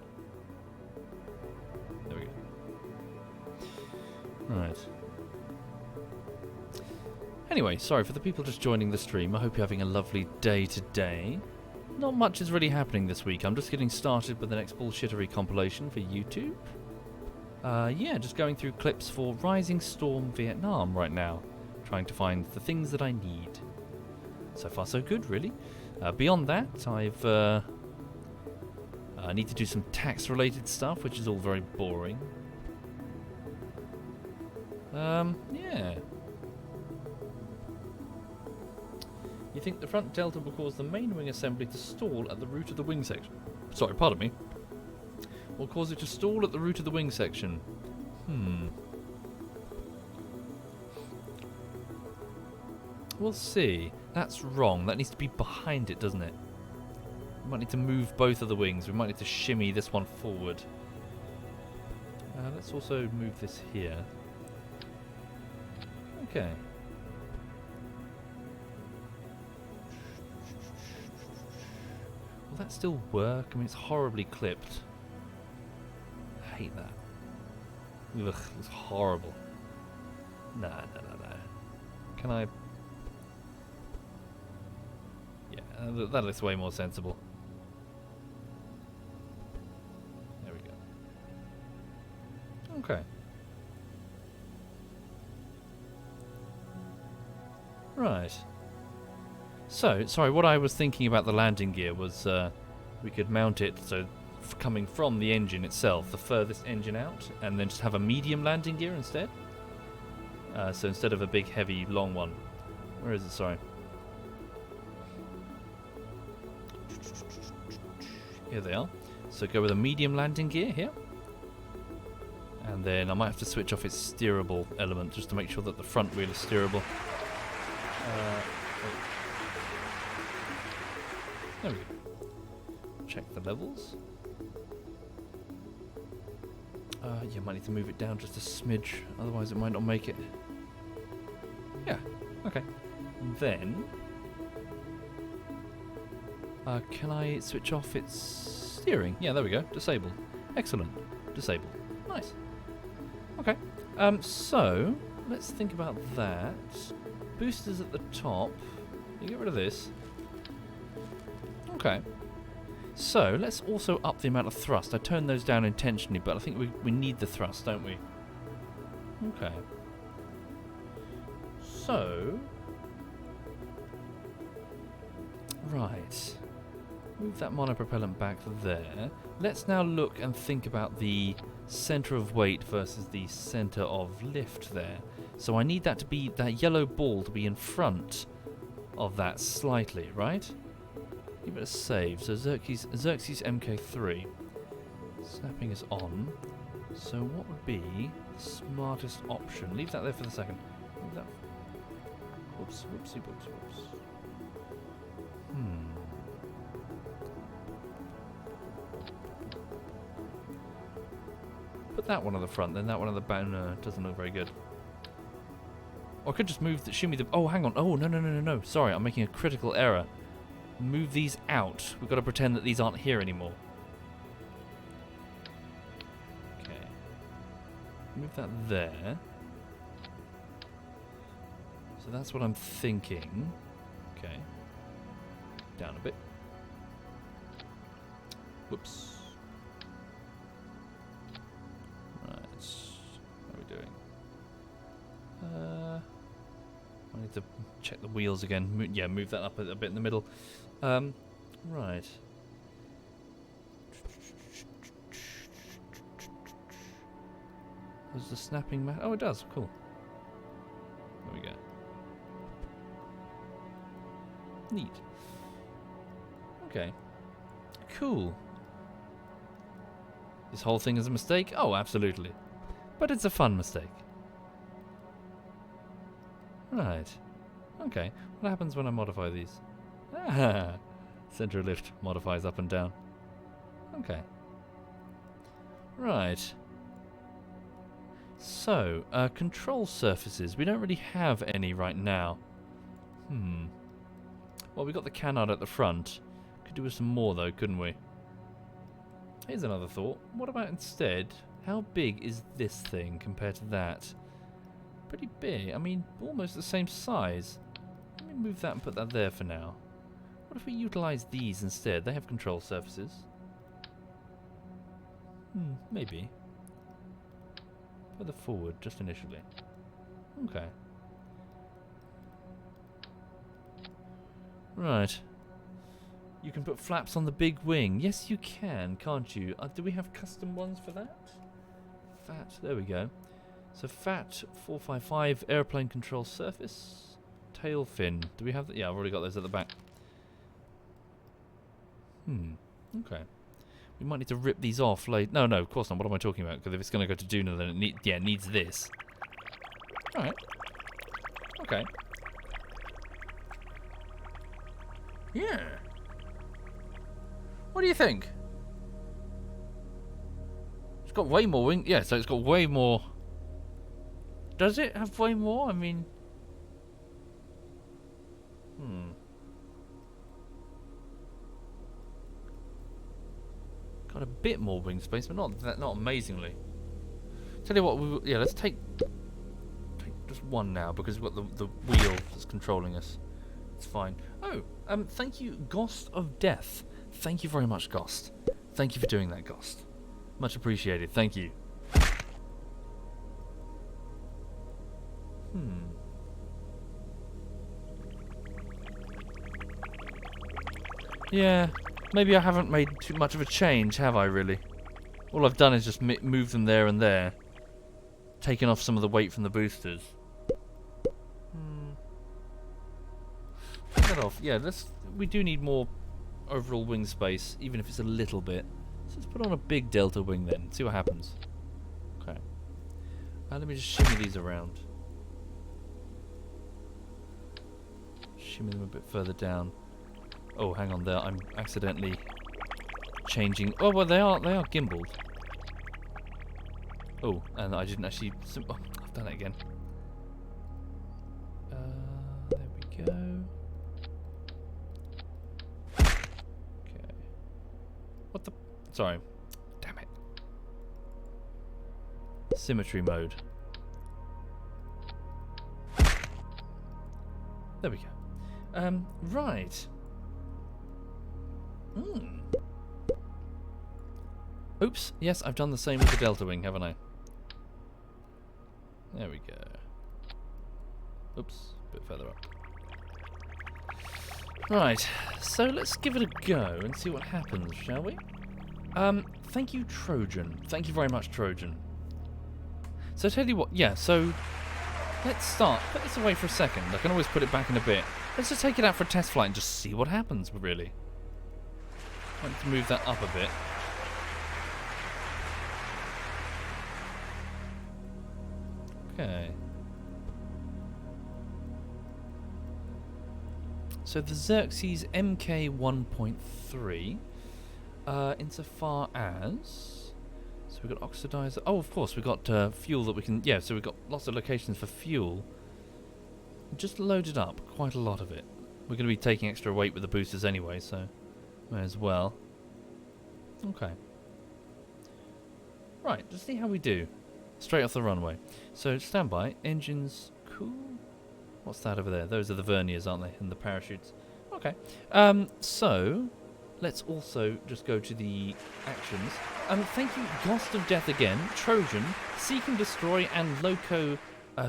There we go. Right. Anyway, sorry for the people just joining the stream. I hope you're having a lovely day today. Not much is really happening this week. I'm just getting started with the next bullshittery compilation for YouTube. Yeah, just going through clips for Rising Storm Vietnam right now. Trying to find the things that I need. So far so good, really. Beyond that, I need to do some tax-related stuff, which is all very boring. Yeah. You think the front delta will cause the main wing assembly to stall at the root of the wing section? Sorry, pardon me. Will cause it to stall at the root of the wing section. We'll see. That's wrong. That needs to be behind it, doesn't it? We might need to move both of the wings. We might need to shimmy this one forward. Let's also move this here. Okay. Will that still work? I mean, it's horribly clipped. I hate that. Ugh, it's horrible. Nah. Can I... Yeah, that looks way more sensible. There we go. Okay. Right. So, sorry, what I was thinking about the landing gear was we could mount it so coming from the engine itself, the furthest engine out, and then just have a medium landing gear instead. So instead of a big, heavy, long one. Where is it? Sorry. Here they are. So go with a medium landing gear here. And then I might have to switch off its steerable element just to make sure that the front wheel is steerable. There we go. Check the levels. You might need to move it down just a smidge, otherwise it might not make it. Yeah, okay. And then... can I switch off its steering? Yeah, there we go. Disabled. Excellent. Disabled. Nice. Okay. So, let's think about that. Boosters at the top. You get rid of this. Okay. So, let's also up the amount of thrust. I turned those down intentionally, but I think we need the thrust, don't we? Okay. So... Right. Move that monopropellant back there. Let's now look and think about the center of weight versus the center of lift there. So I need that to be, that yellow ball to be in front of that slightly, right? Give it a save. So Xerxes MK3. Snapping is on. So what would be the smartest option? Leave that there for the second. Leave that. Whoops, whoopsie, whoops, whoops. Put that one on the front, then that one on the back. No, it doesn't look very good. Or I could just move the, shimmy the. Oh, hang on. Oh, no. Sorry, I'm making a critical error. Move these out. We've got to pretend that these aren't here anymore. Okay. Move that there. So that's what I'm thinking. Okay. Down a bit. Whoops. Right. How are we doing? I need to check the wheels again. Yeah, move that up a bit in the middle. Right. Does the snapping matter? Oh, it does. Cool. There we go. Neat. Okay. Cool. This whole thing is a mistake? Oh, absolutely. But it's a fun mistake. Right. Okay. What happens when I modify these? Ah, center lift modifies up and down. Okay. Right. So, control surfaces. We don't really have any right now. Well, we got the canard at the front. Could do with some more though, couldn't we? Here's another thought. What about instead, how big is this thing compared to that? Pretty big. I mean, almost the same size. Let me move that and put that there for now. What if we utilize these instead? They have control surfaces. Maybe. Further forward, just initially. Okay. Right. You can put flaps on the big wing. Yes, you can, can't you? Do we have custom ones for that? Fat. There we go. So FAT 455 airplane control surface. Tail fin. Do we have that? Yeah, I've already got those at the back. Okay. We might need to rip these off later. No, of course not. What am I talking about? Because if it's going to go to Duna, then it needs this. Alright. Okay. Yeah. What do you think? It's got way more wing. Yeah, so it's got way more. Does it have way more? I mean. Got a bit more wing space, but not amazingly. Tell you what, let's take just one now because we've got the wheel that's controlling us. It's fine. Oh, thank you, Ghost of Death. Thank you very much, Ghost. Thank you for doing that, Ghost. Much appreciated. Thank you. Yeah, maybe I haven't made too much of a change, have I, really? All I've done is just move them there and there. Taken off some of the weight from the boosters. Take that off. Yeah, we do need more overall wing space, even if it's a little bit. So let's put on a big delta wing then, see what happens. Okay. Let me just shimmy these around. Shimmy them a bit further down. Oh, hang on there. I'm accidentally changing. Oh, well, they are gimbaled. Oh, and I didn't actually. Oh, I've done it again. There we go. Okay. What the? Sorry. Damn it. Symmetry mode. There we go. Right. Oops, yes, I've done the same with the Delta Wing, haven't I? There we go. Oops, a bit further up. Right, so let's give it a go and see what happens, shall we? Thank you, Trojan. Thank you very much, Trojan. So tell you what, yeah, so let's start. Put this away for a second. I can always put it back in a bit. Let's just take it out for a test flight and just see what happens, really. Let's move that up a bit. Okay. So the Xerxes MK 1.3, insofar as, so we've got oxidizer. Oh, of course, we've got fuel that we can. Yeah, so we've got lots of locations for fuel. Just loaded up quite a lot of it. We're going to be taking extra weight with the boosters anyway, so may as well. Okay. Right, let's see how we do. Straight off the runway. So standby, engines cool. What's that over there? Those are the verniers, aren't they? And the parachutes. Okay. So let's also just go to the actions. Thank you, Ghost of Death again, Trojan, Seek and Destroy, and Loco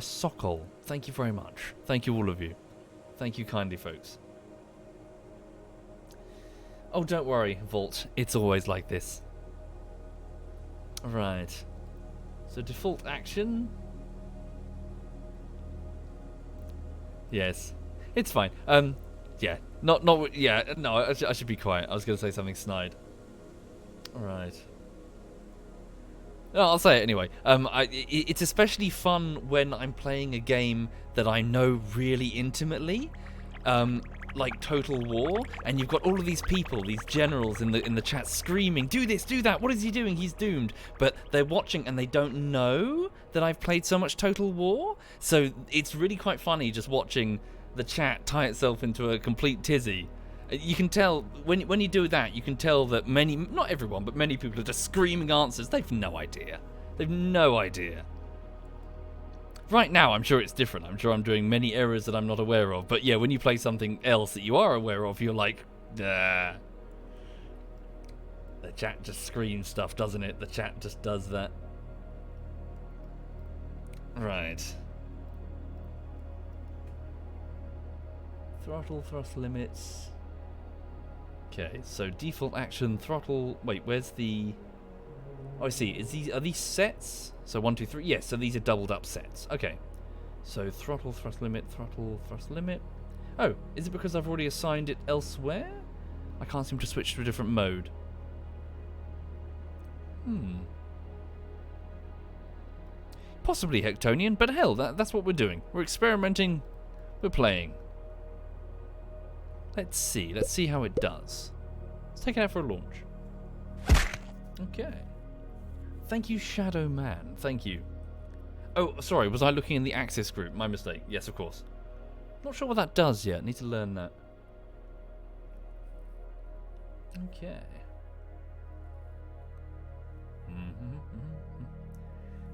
Sokol. Thank you very much. Thank you, all of you. Thank you kindly, folks. Oh, don't worry, Vault. It's always like this. Right. So default action. Yes, it's fine. Yeah, yeah. No, I should be quiet. I was going to say something snide. All right. No, I'll say it anyway. It's especially fun when I'm playing a game that I know really intimately, like Total War, and you've got all of these people, these generals in the chat screaming, "Do this, do that! What is he doing? He's doomed!" But they're watching and they don't know that I've played so much Total War, so it's really quite funny just watching the chat tie itself into a complete tizzy. You can tell when you do that, you can tell that many, not everyone, but many people are just screaming answers. They've no idea. They've no idea. Right now, I'm sure it's different. I'm sure I'm doing many errors that I'm not aware of. But yeah, when you play something else that you are aware of, you're like, duh. The chat just screams stuff, doesn't it? The chat just does that. Right. Throttle, thrust limits. Okay, so default action, throttle. Wait, where's the... Oh, I see. Are these sets? So 1, 2, 3. Yes, so these are doubled up sets. Okay. So throttle, thrust limit, throttle, thrust limit. Oh, is it because I've already assigned it elsewhere? I can't seem to switch to a different mode. Possibly Hectonian, but hell, that's what we're doing. We're experimenting. We're playing. Let's see how it does. Let's take it out for a launch. Okay. Thank you, Shadow Man. Thank you. Oh, sorry, was I looking in the Axis group? My mistake. Yes, of course. Not sure what that does yet. Need to learn that. Okay.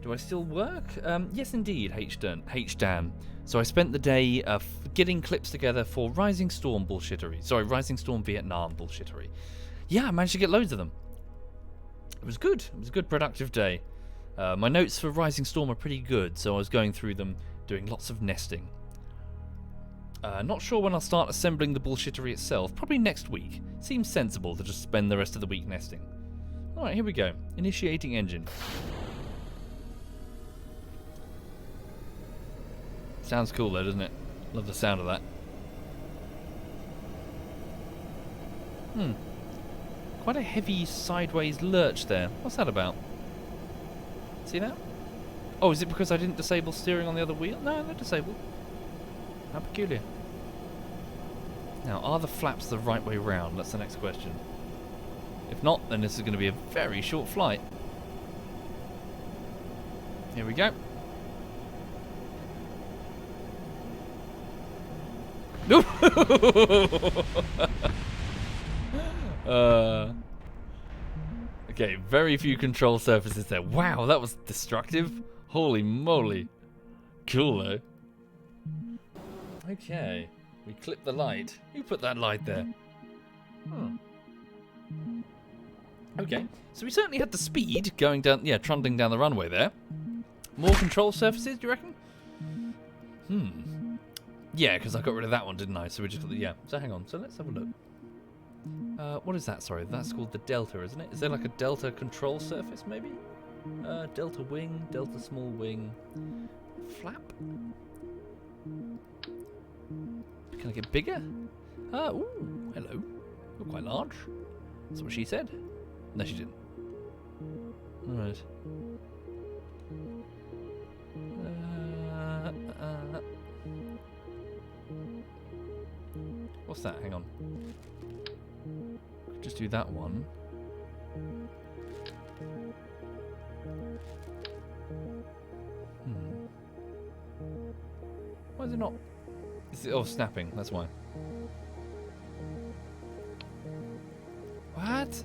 Do I still work? Yes, indeed, H-Dan. So I spent the day getting clips together for Rising Storm bullshittery. Sorry, Rising Storm Vietnam bullshittery. Yeah, I managed to get loads of them. It was good. It was a good, productive day. My notes for Rising Storm are pretty good, so I was going through them, doing lots of nesting. Not sure when I'll start assembling the bullshittery itself. Probably next week. Seems sensible to just spend the rest of the week nesting. Alright, here we go. Initiating engine. Sounds cool though, doesn't it? Love the sound of that. Quite a heavy sideways lurch there. What's that about? See that? Oh, is it because I didn't disable steering on the other wheel? No, they're disabled. How peculiar. Now, are the flaps the right way round? That's the next question. If not, then this is going to be a very short flight. Here we go. Okay, very few control surfaces there. Wow, that was destructive. Holy moly. Cool though. Okay, we clip the light. Who put that light there? Okay, so we certainly had the speed going down, yeah, trundling down the runway there. More control surfaces, do you reckon? Yeah, because I got rid of that one, didn't I? So we just got the... Yeah. So hang on. So let's have a look. What is that? Sorry, that's called the Delta, isn't it? Is there like a Delta control surface, maybe? Delta wing, Delta small wing. Flap? Can I get bigger? Ooh, hello. You're quite large. That's what she said. No, she didn't. Alright. What's that? Hang on. Just do that one. Why is it not? Is it, oh, snapping. That's why. What?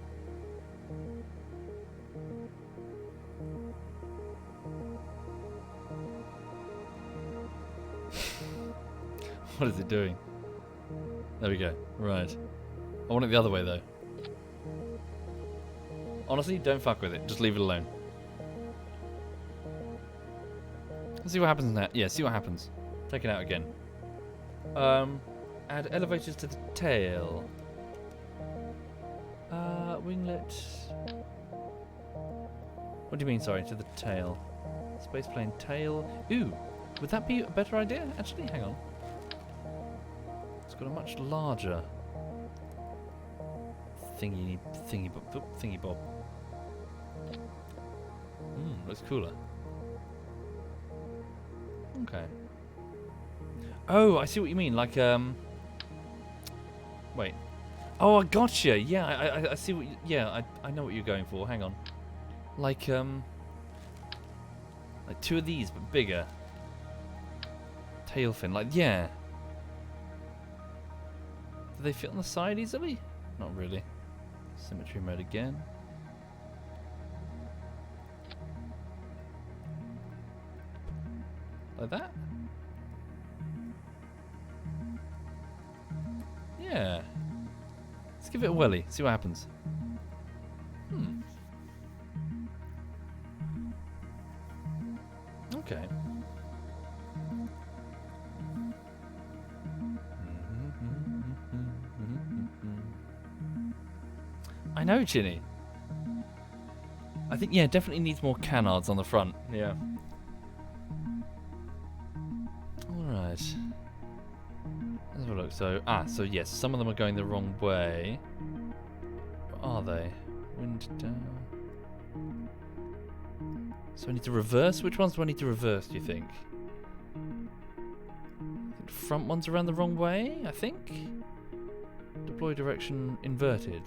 What is it doing? There we go. Right. I want it the other way, though. Honestly, don't fuck with it. Just leave it alone. Let's see what happens now. Yeah, see what happens. Take it out again. Add elevators to the tail. Winglet. What do you mean, sorry, to the tail? Spaceplane tail. Ooh, would that be a better idea? Actually, hang on. It's got a much larger thingy bob. Looks cooler. Okay. Oh, I see what you mean. Like, wait. Oh, I gotcha. Yeah, I see what. Yeah, I know what you're going for. Hang on. Like two of these, but bigger. Tail fin. Like, yeah. Do they fit on the side easily? Not really. Symmetry mode again. Like that? Yeah. Let's give it a whirly, see what happens. Okay. I know, Chinny. I think, yeah, definitely needs more canards on the front. Yeah. Alright. Let's have a look. So yes, some of them are going the wrong way. What are they? Wind down. So I need to reverse? Which ones do I need to reverse, do you think? The front one's around the wrong way, I think? Deploy direction inverted.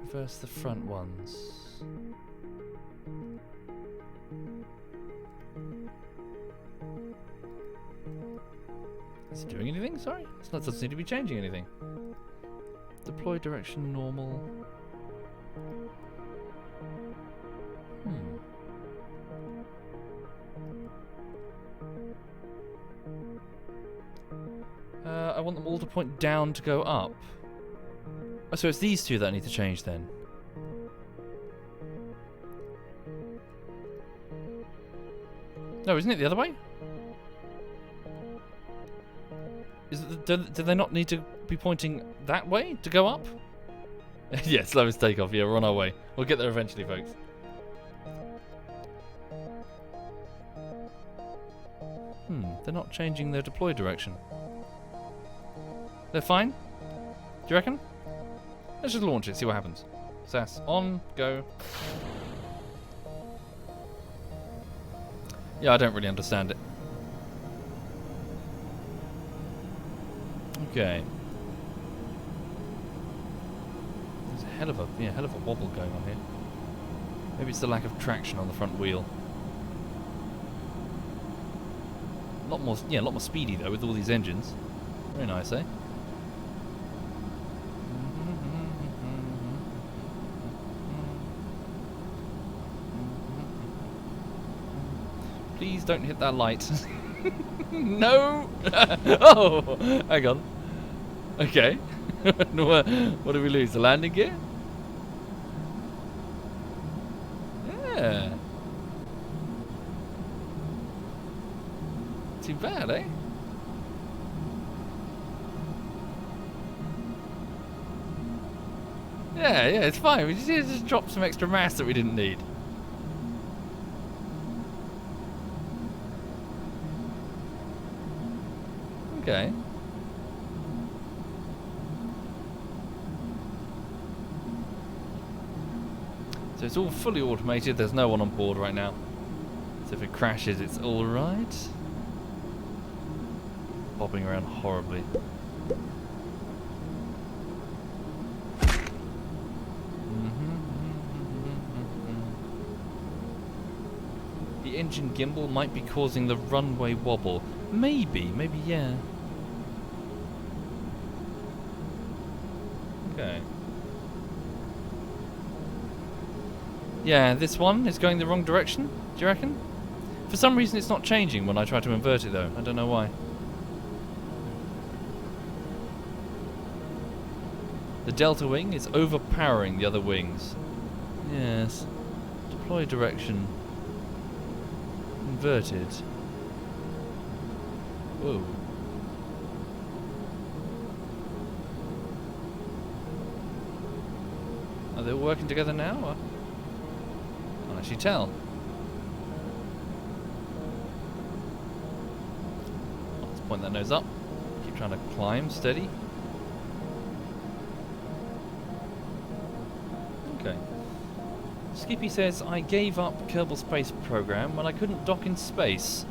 Reverse the front ones. Is it doing anything? Sorry? It doesn't seem to be changing anything. Deploy direction normal. I want them all to point down to go up. Oh, so it's these two that I need to change then. No, isn't it the other way? Do they not need to be pointing that way to go up? Yeah, slowest takeoff. Yeah, we're on our way. We'll get there eventually, folks. They're not changing their deploy direction. They're fine? Do you reckon? Let's just launch it, see what happens. SAS, on, go. Yeah, I don't really understand it. Okay. There's a hell of a wobble going on here. Maybe it's the lack of traction on the front wheel. A lot more speedy though with all these engines. Very nice, eh? Please don't hit that light. No! Oh! Hang on. Okay. What did we lose? The landing gear? Yeah. too bad, eh? Yeah, it's fine. We just dropped some extra mass that we didn't need. Okay. So it's all fully automated. There's no one on board right now. So if it crashes, it's all right. Bobbing around horribly. The engine gimbal might be causing the runway wobble. Maybe, yeah. Okay. Yeah, this one is going the wrong direction, do you reckon? For some reason it's not changing when I try to invert it though. I don't know why. The delta wing is overpowering the other wings. Yes. Deploy direction. Inverted. Whoa. Are they all working together now? Or? Can't actually tell. Let's point that nose up. Keep trying to climb steady. Okay. Skippy says, I gave up Kerbal Space Program when I couldn't dock in space.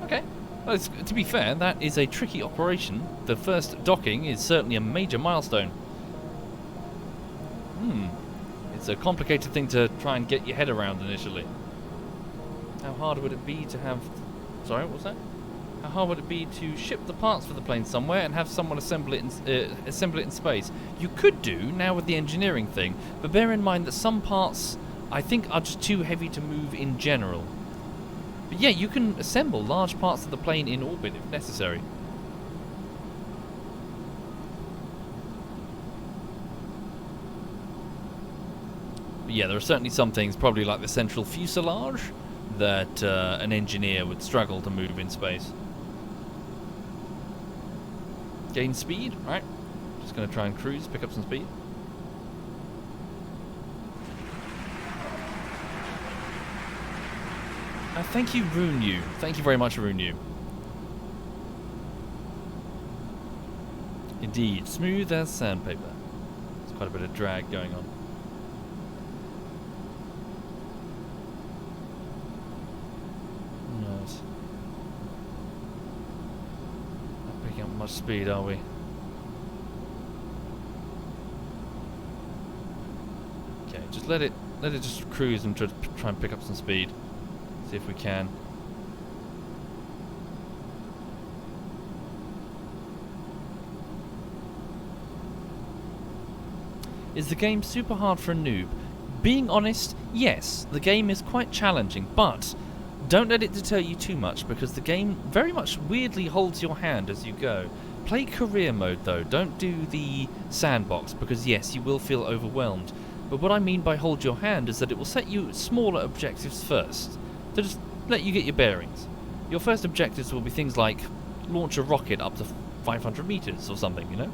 Okay. Well, to be fair, that is a tricky operation. The first docking is certainly a major milestone. It's a complicated thing to try and get your head around initially. How hard would it be to have... Sorry, what was that? How hard would it be to ship the parts for the plane somewhere and have someone assemble it in space? You could do now with the engineering thing, but bear in mind that some parts I think are just too heavy to move in general. But yeah, you can assemble large parts of the plane in orbit if necessary. But yeah, there are certainly some things, probably like the central fuselage, that an engineer would struggle to move in space. Gain speed, right? Just going to try and cruise, pick up some speed. Thank you, Rune You. Thank you very much, Rune You. Indeed, smooth as sandpaper. There's quite a bit of drag going on. Right. Not picking up much speed, are we? Okay, just let it just cruise and try and pick up some speed. See if we can. Is the game super hard for a noob? Being honest, yes, the game is quite challenging, but don't let it deter you too much because the game very much weirdly holds your hand as you go. Play career mode though, don't do the sandbox because yes, you will feel overwhelmed. But what I mean by hold your hand is that it will set you smaller objectives first, to just let you get your bearings. Your first objectives will be things like launch a rocket up to 500 meters or something, you know?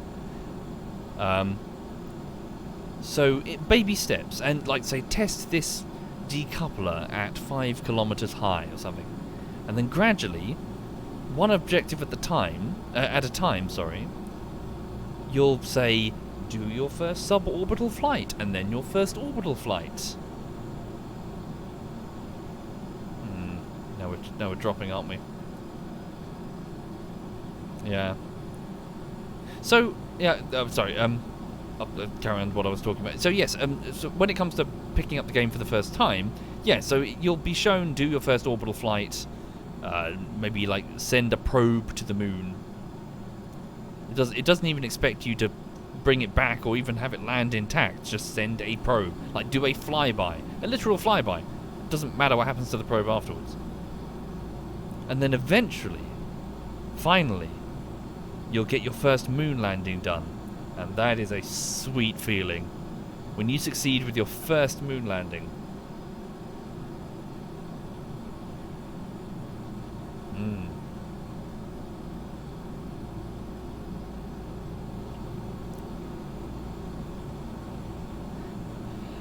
So, baby steps, and like say, test this decoupler at 5 kilometers high or something. And then gradually, one objective at a time, you'll say, do your first suborbital flight, and then your first orbital flight. Now we're dropping, aren't we? Yeah. So, yeah, sorry, I'll carry on with what I was talking about. So yes, so when it comes to picking up the game for the first time, yeah, so you'll be shown do your first orbital flight, maybe like send a probe to the moon. It doesn't even expect you to bring it back or even have it land intact. Just send a probe, like do a flyby, a literal flyby. Doesn't matter what happens to the probe afterwards. And then eventually, finally, you'll get your first moon landing done. And that is a sweet feeling. When you succeed with your first moon landing.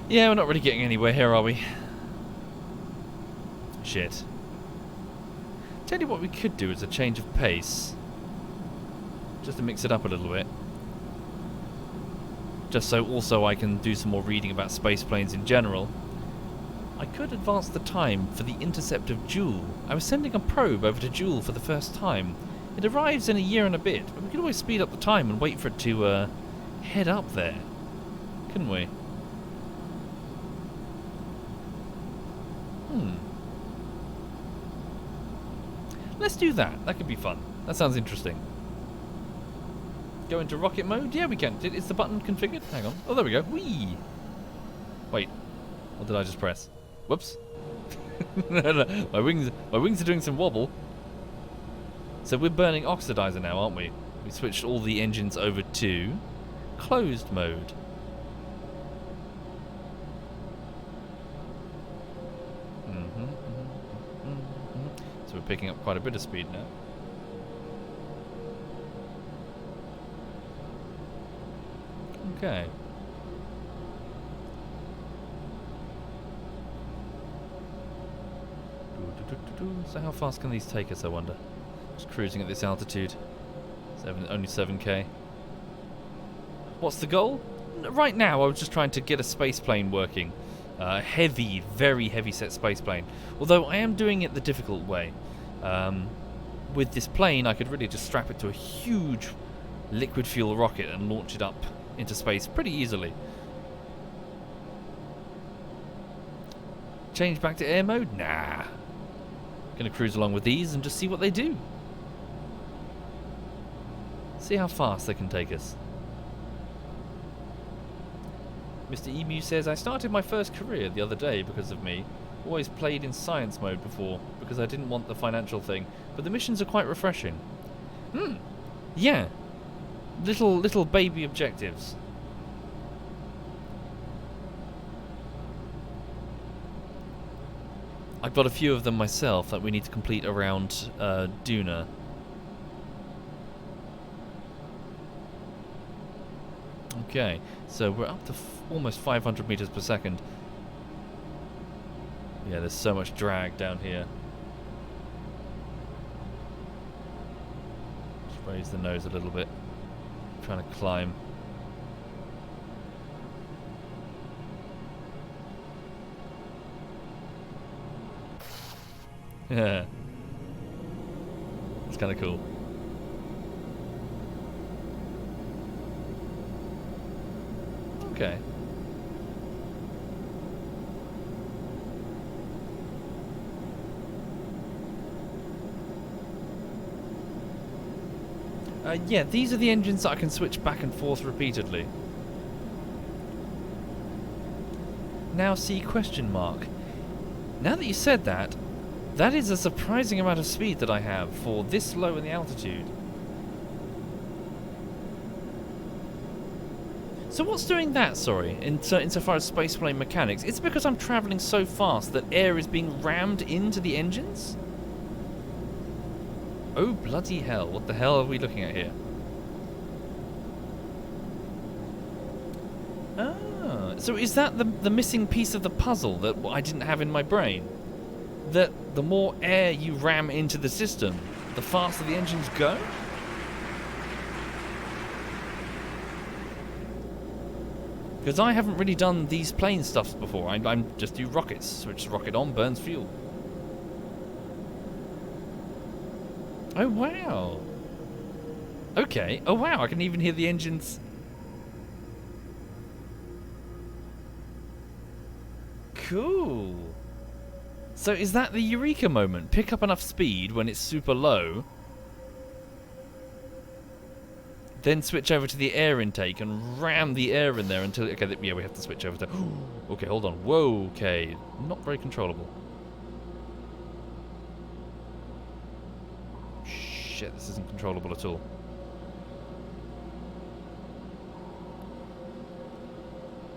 Yeah, we're not really getting anywhere here, are we? Shit. Tell you what we could do is a change of pace. Just to mix it up a little bit. Just so also I can do some more reading about space planes in general. I could advance the time for the intercept of Joule. I was sending a probe over to Joule for the first time. It arrives in a year and a bit, but we could always speed up the time and wait for it to head up there. Couldn't we? Let's do that. That could be fun. That sounds interesting. Go into rocket mode? Yeah, we can. Is the button configured? Hang on. Oh, there we go. Whee! Wait. What did I just press? Whoops. No. My wings are doing some wobble. So we're burning oxidizer now, aren't we? We switched all the engines over to closed mode. So we're picking up quite a bit of speed now. Okay. So how fast can these take us, I wonder? Just cruising at this altitude. Only 7k. What's the goal? Right now I was just trying to get a space plane working. Heavy, very heavy set space plane. Although I am doing it the difficult way. With this plane I could really just strap it to a huge liquid fuel rocket and launch it up into space pretty easily. Change back to air mode? Nah. Gonna cruise along with these and just see what they do. See how fast they can take us. Mr. Emu says, I started my first career the other day because of me. Always played in science mode before because I didn't want the financial thing, but the missions are quite refreshing. Yeah. Little baby objectives. I've got a few of them myself that we need to complete around Duna. Okay, so we're up to almost 500 meters per second. Yeah, there's so much drag down here. Just raise the nose a little bit. Trying to climb. Yeah. It's kind of cool. Okay. Yeah, these are the engines that I can switch back and forth repeatedly. Now see question mark. Now that you said that, that is a surprising amount of speed that I have for this low in the altitude. So what's doing that, sorry, insofar as spaceplane mechanics? It's because I'm travelling so fast that air is being rammed into the engines? Oh bloody hell, what the hell are we looking at here? Ah, so is that the missing piece of the puzzle that I didn't have in my brain? That the more air you ram into the system, the faster the engines go? Because I haven't really done these plane stuffs before. I'm just do rockets. Switch the rocket on, burns fuel. Oh wow. Okay. Oh wow, I can even hear the engines. Cool. So is that the eureka moment? Pick up enough speed when it's super low, then switch over to the air intake and ram the air in there until... Okay, yeah, we have to switch over to... Okay, hold on. Whoa, okay. Not very controllable. Shit, this isn't controllable at all.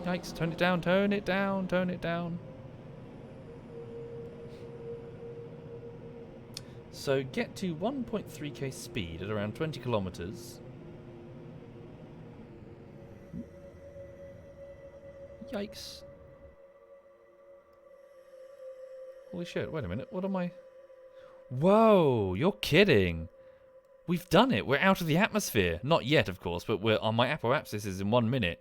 Yikes, tone it down, tone it down, tone it down. So get to 1.3k speed at around 20 kilometers. Yikes. Holy shit, wait a minute. What am I... Whoa, you're kidding. We've done it. We're out of the atmosphere. Not yet, of course, but we're on my apoapsis is in 1 minute.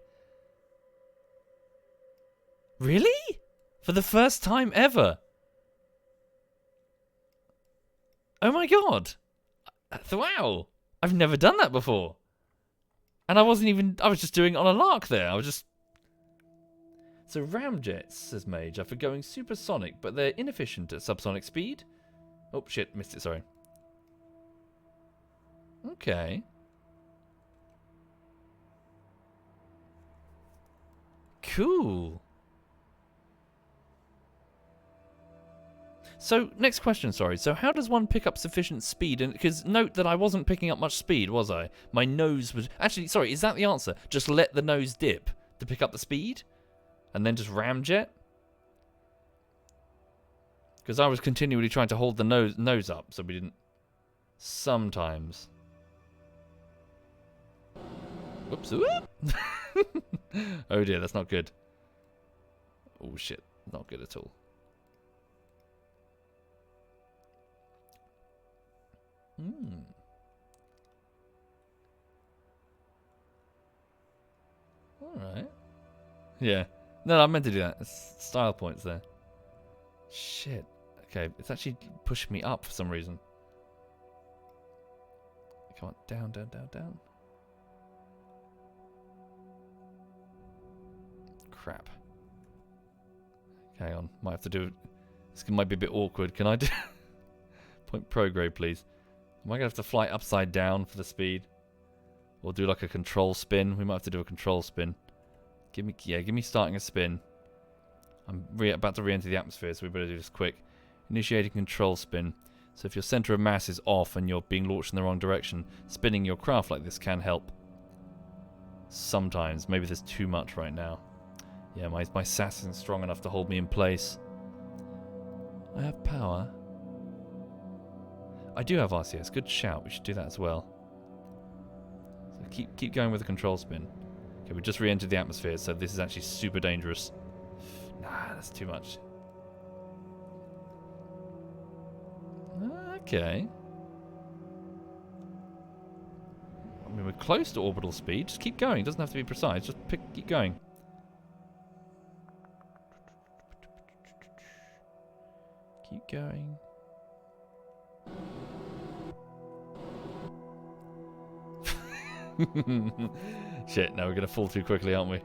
Really? For the first time ever? Oh my god. Wow. I've never done that before. And I was just doing it on a lark there. I was just... So ramjets, says Mage, are for going supersonic, but they're inefficient at subsonic speed. Oh shit, missed it, sorry. Okay. Cool. So, next question, sorry. So how does one pick up sufficient speed? And because note that I wasn't picking up much speed, was I? My nose was... Actually, sorry, is that the answer? Just let the nose dip to pick up the speed? And then just ramjet? Because I was continually trying to hold the nose up, so we didn't... Sometimes. Whoops. Oh dear, that's not good. Oh shit, not good at all. Alright. Yeah. No, I meant to do that. It's style points there. Shit. Okay, it's actually pushing me up for some reason. Come on, down, down, down, down. Crap. Hang on, might have to do... This might be a bit awkward. Can I do... Point prograde, please. Am I going to have to fly upside down for the speed? Or do like a control spin? We might have to do a control spin. Give me starting a spin. I'm about to re-enter the atmosphere, so we better do this quick. Initiating control spin. So if your center of mass is off and you're being launched in the wrong direction, spinning your craft like this can help. Sometimes. Maybe there's too much right now. Yeah, my sass isn't strong enough to hold me in place. I have power. I do have RCS. Good shout. We should do that as well. So keep going with the control spin. Okay, we just re-entered the atmosphere, so this is actually super dangerous. Nah, that's too much. Okay. I mean, we're close to orbital speed. Just keep going. It doesn't have to be precise. Just keep going. Keep going. Shit, now we're going to fall too quickly, aren't we?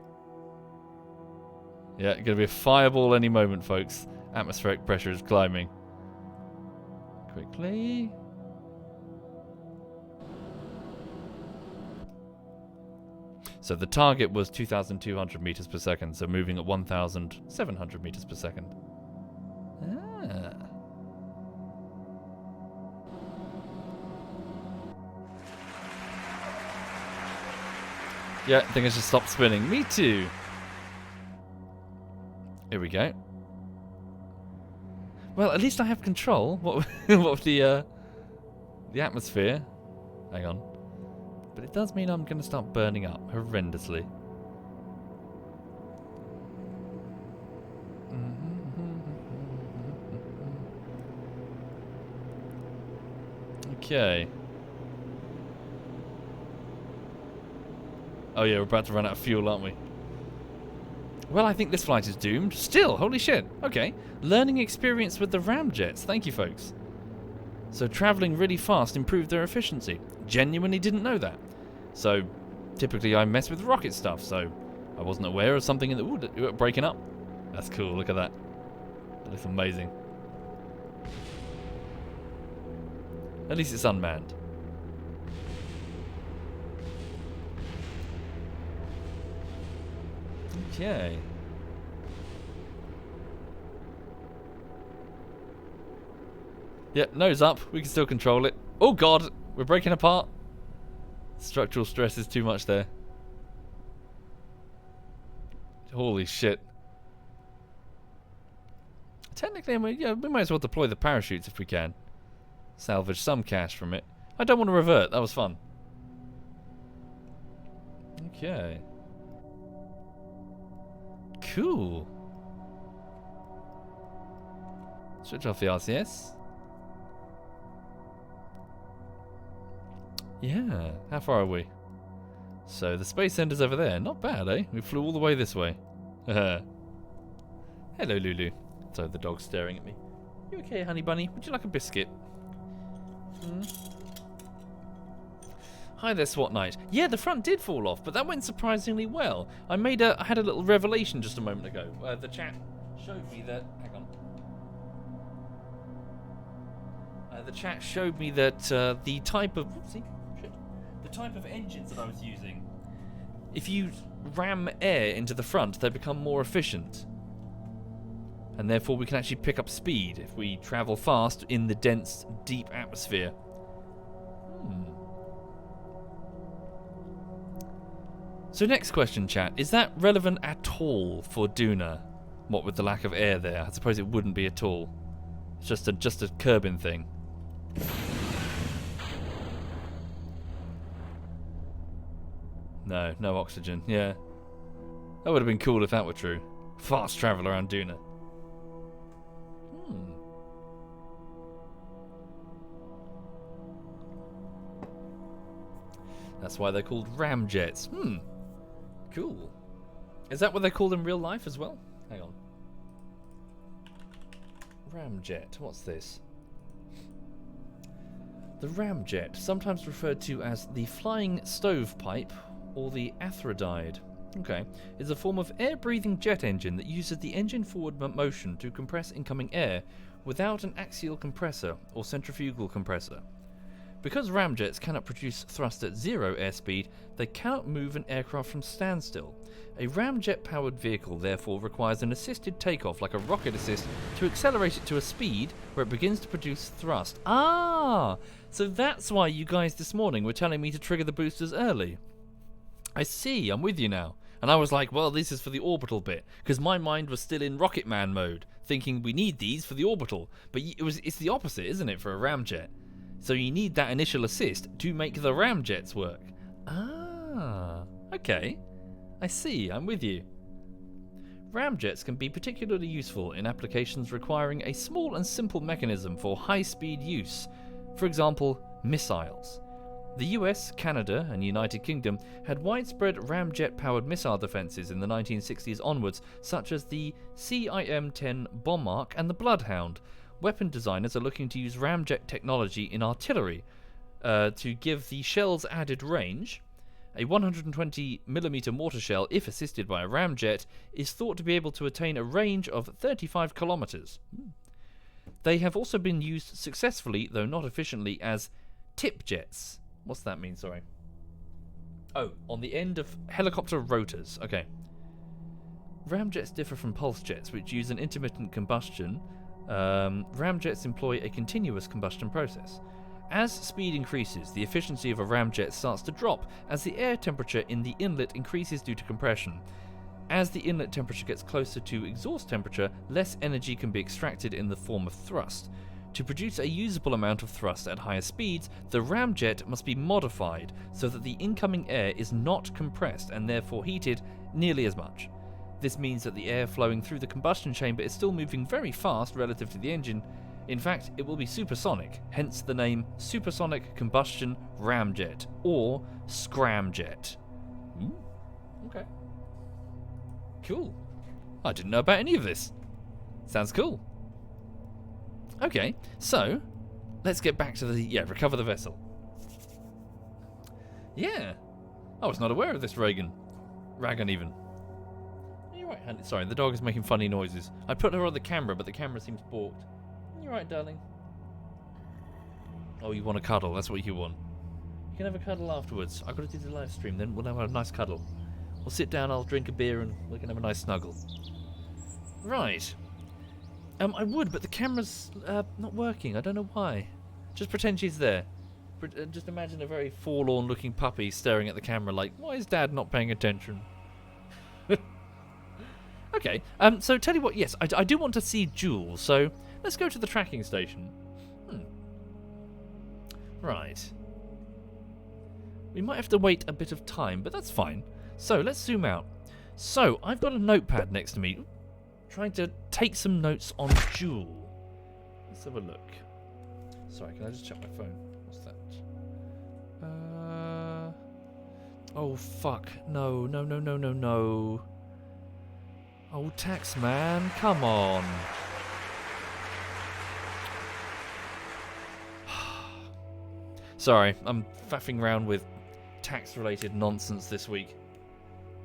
Yeah, going to be a fireball any moment, folks. Atmospheric pressure is climbing. Quickly. So the target was 2,200 meters per second, so moving at 1,700 meters per second. Ah. Yeah, I think I should stop spinning. Me too. Here we go. Well, at least I have control. What of the atmosphere? Hang on. But it does mean I'm going to start burning up horrendously. Okay. Oh yeah, we're about to run out of fuel, aren't we? Well, I think this flight is doomed. Still, holy shit. Okay. Learning experience with the ramjets. Thank you, folks. So traveling really fast improved their efficiency. Genuinely didn't know that. So, typically I mess with rocket stuff, so I wasn't aware of something in the... Ooh, breaking up. That's cool, look at that. That looks amazing. At least it's unmanned. Okay. Yeah, nose up. We can still control it. Oh god, we're breaking apart. Structural stress is too much there. Holy shit. Technically, we might as well deploy the parachutes if we can. Salvage some cash from it. I don't want to revert. That was fun. Okay. Cool. Switch off the RCS. Yeah, how far are we? So the space center's over there. Not bad, eh? We flew all the way this way. Hello, Lulu. So the dog's staring at me. You okay, honey bunny? Would you like a biscuit? Hi there, SWAT Knight. Yeah, the front did fall off, but that went surprisingly well. I had a little revelation just a moment ago. The chat showed me that. Hang on. The chat showed me that the type of engines that I was using, if you ram air into the front, they become more efficient. And therefore we can actually pick up speed if we travel fast in the dense, deep atmosphere. So next question, chat. Is that relevant at all for Duna? What with the lack of air there? I suppose it wouldn't be at all. It's just a Kerbin thing. No oxygen. Yeah. That would have been cool if that were true. Fast travel around Duna. That's why they're called ramjets. Cool. Is that what they're called in real life as well? Hang on. Ramjet. What's this? The ramjet, sometimes referred to as the flying stovepipe or the athrodide. Okay. Is a form of air-breathing jet engine that uses the engine forward motion to compress incoming air without an axial compressor or centrifugal compressor. Because ramjets cannot produce thrust at zero airspeed, they cannot move an aircraft from standstill. A ramjet-powered vehicle therefore requires an assisted takeoff like a rocket assist to accelerate it to a speed where it begins to produce thrust. Ah! So that's why you guys this morning were telling me to trigger the boosters early. I see, I'm with you now. And I was like, well, this is for the orbital bit, because my mind was still in Rocket Man mode, thinking we need these for the orbital. But it's the opposite, isn't it, for a ramjet? So you need that initial assist to make the ramjets work. Ah, okay. I see, I'm with you. Ramjets can be particularly useful in applications requiring a small and simple mechanism for high-speed use. For example, missiles. The US, Canada, and United Kingdom had widespread ramjet-powered missile defences in the 1960s onwards, such as the CIM-10 Bombark and the Bloodhound. Weapon designers are looking to use ramjet technology in artillery to give the shells added range. A 120mm mortar shell, if assisted by a ramjet, is thought to be able to attain a range of 35 kilometers. They have also been used successfully, though not efficiently, as tip jets. What's that mean, sorry? Oh, on the end of helicopter rotors. Okay. Ramjets differ from pulse jets, which use an intermittent combustion. Ramjets employ a continuous combustion process. As speed increases, the efficiency of a ramjet starts to drop as the air temperature in the inlet increases due to compression. As the inlet temperature gets closer to exhaust temperature, less energy can be extracted in the form of thrust. To produce a usable amount of thrust at higher speeds, the ramjet must be modified so that the incoming air is not compressed and therefore heated nearly as much. This means that the air flowing through the combustion chamber is still moving very fast relative to the engine. In fact, it will be supersonic, hence the name Supersonic Combustion Ramjet, or Scramjet. Okay. Cool. I didn't know about any of this. Sounds cool. Okay, so, let's get back to recover the vessel. Yeah. I was not aware of this, Reagan even. You're right, honey. Sorry, the dog is making funny noises. I put her on the camera, but the camera seems balked. You're right, darling. Oh, you want a cuddle? That's what you want. You can have a cuddle afterwards. I've got to do the live stream, then we'll have a nice cuddle. We'll sit down, I'll drink a beer, and we can have a nice snuggle. Right. I would, but the camera's not working. I don't know why. Just pretend she's there. Just imagine a very forlorn-looking puppy staring at the camera like, why is Dad not paying attention? Okay, so tell you what, yes, I do want to see Jules, so let's go to the tracking station. Right. We might have to wait a bit of time, but that's fine. So, let's zoom out. So, I've got a notepad next to me, trying to take some notes on Jules. Let's have a look. Sorry, can I just check my phone? What's that? Oh, fuck. No. Oh, tax man, come on. Sorry, I'm faffing around with tax-related nonsense this week.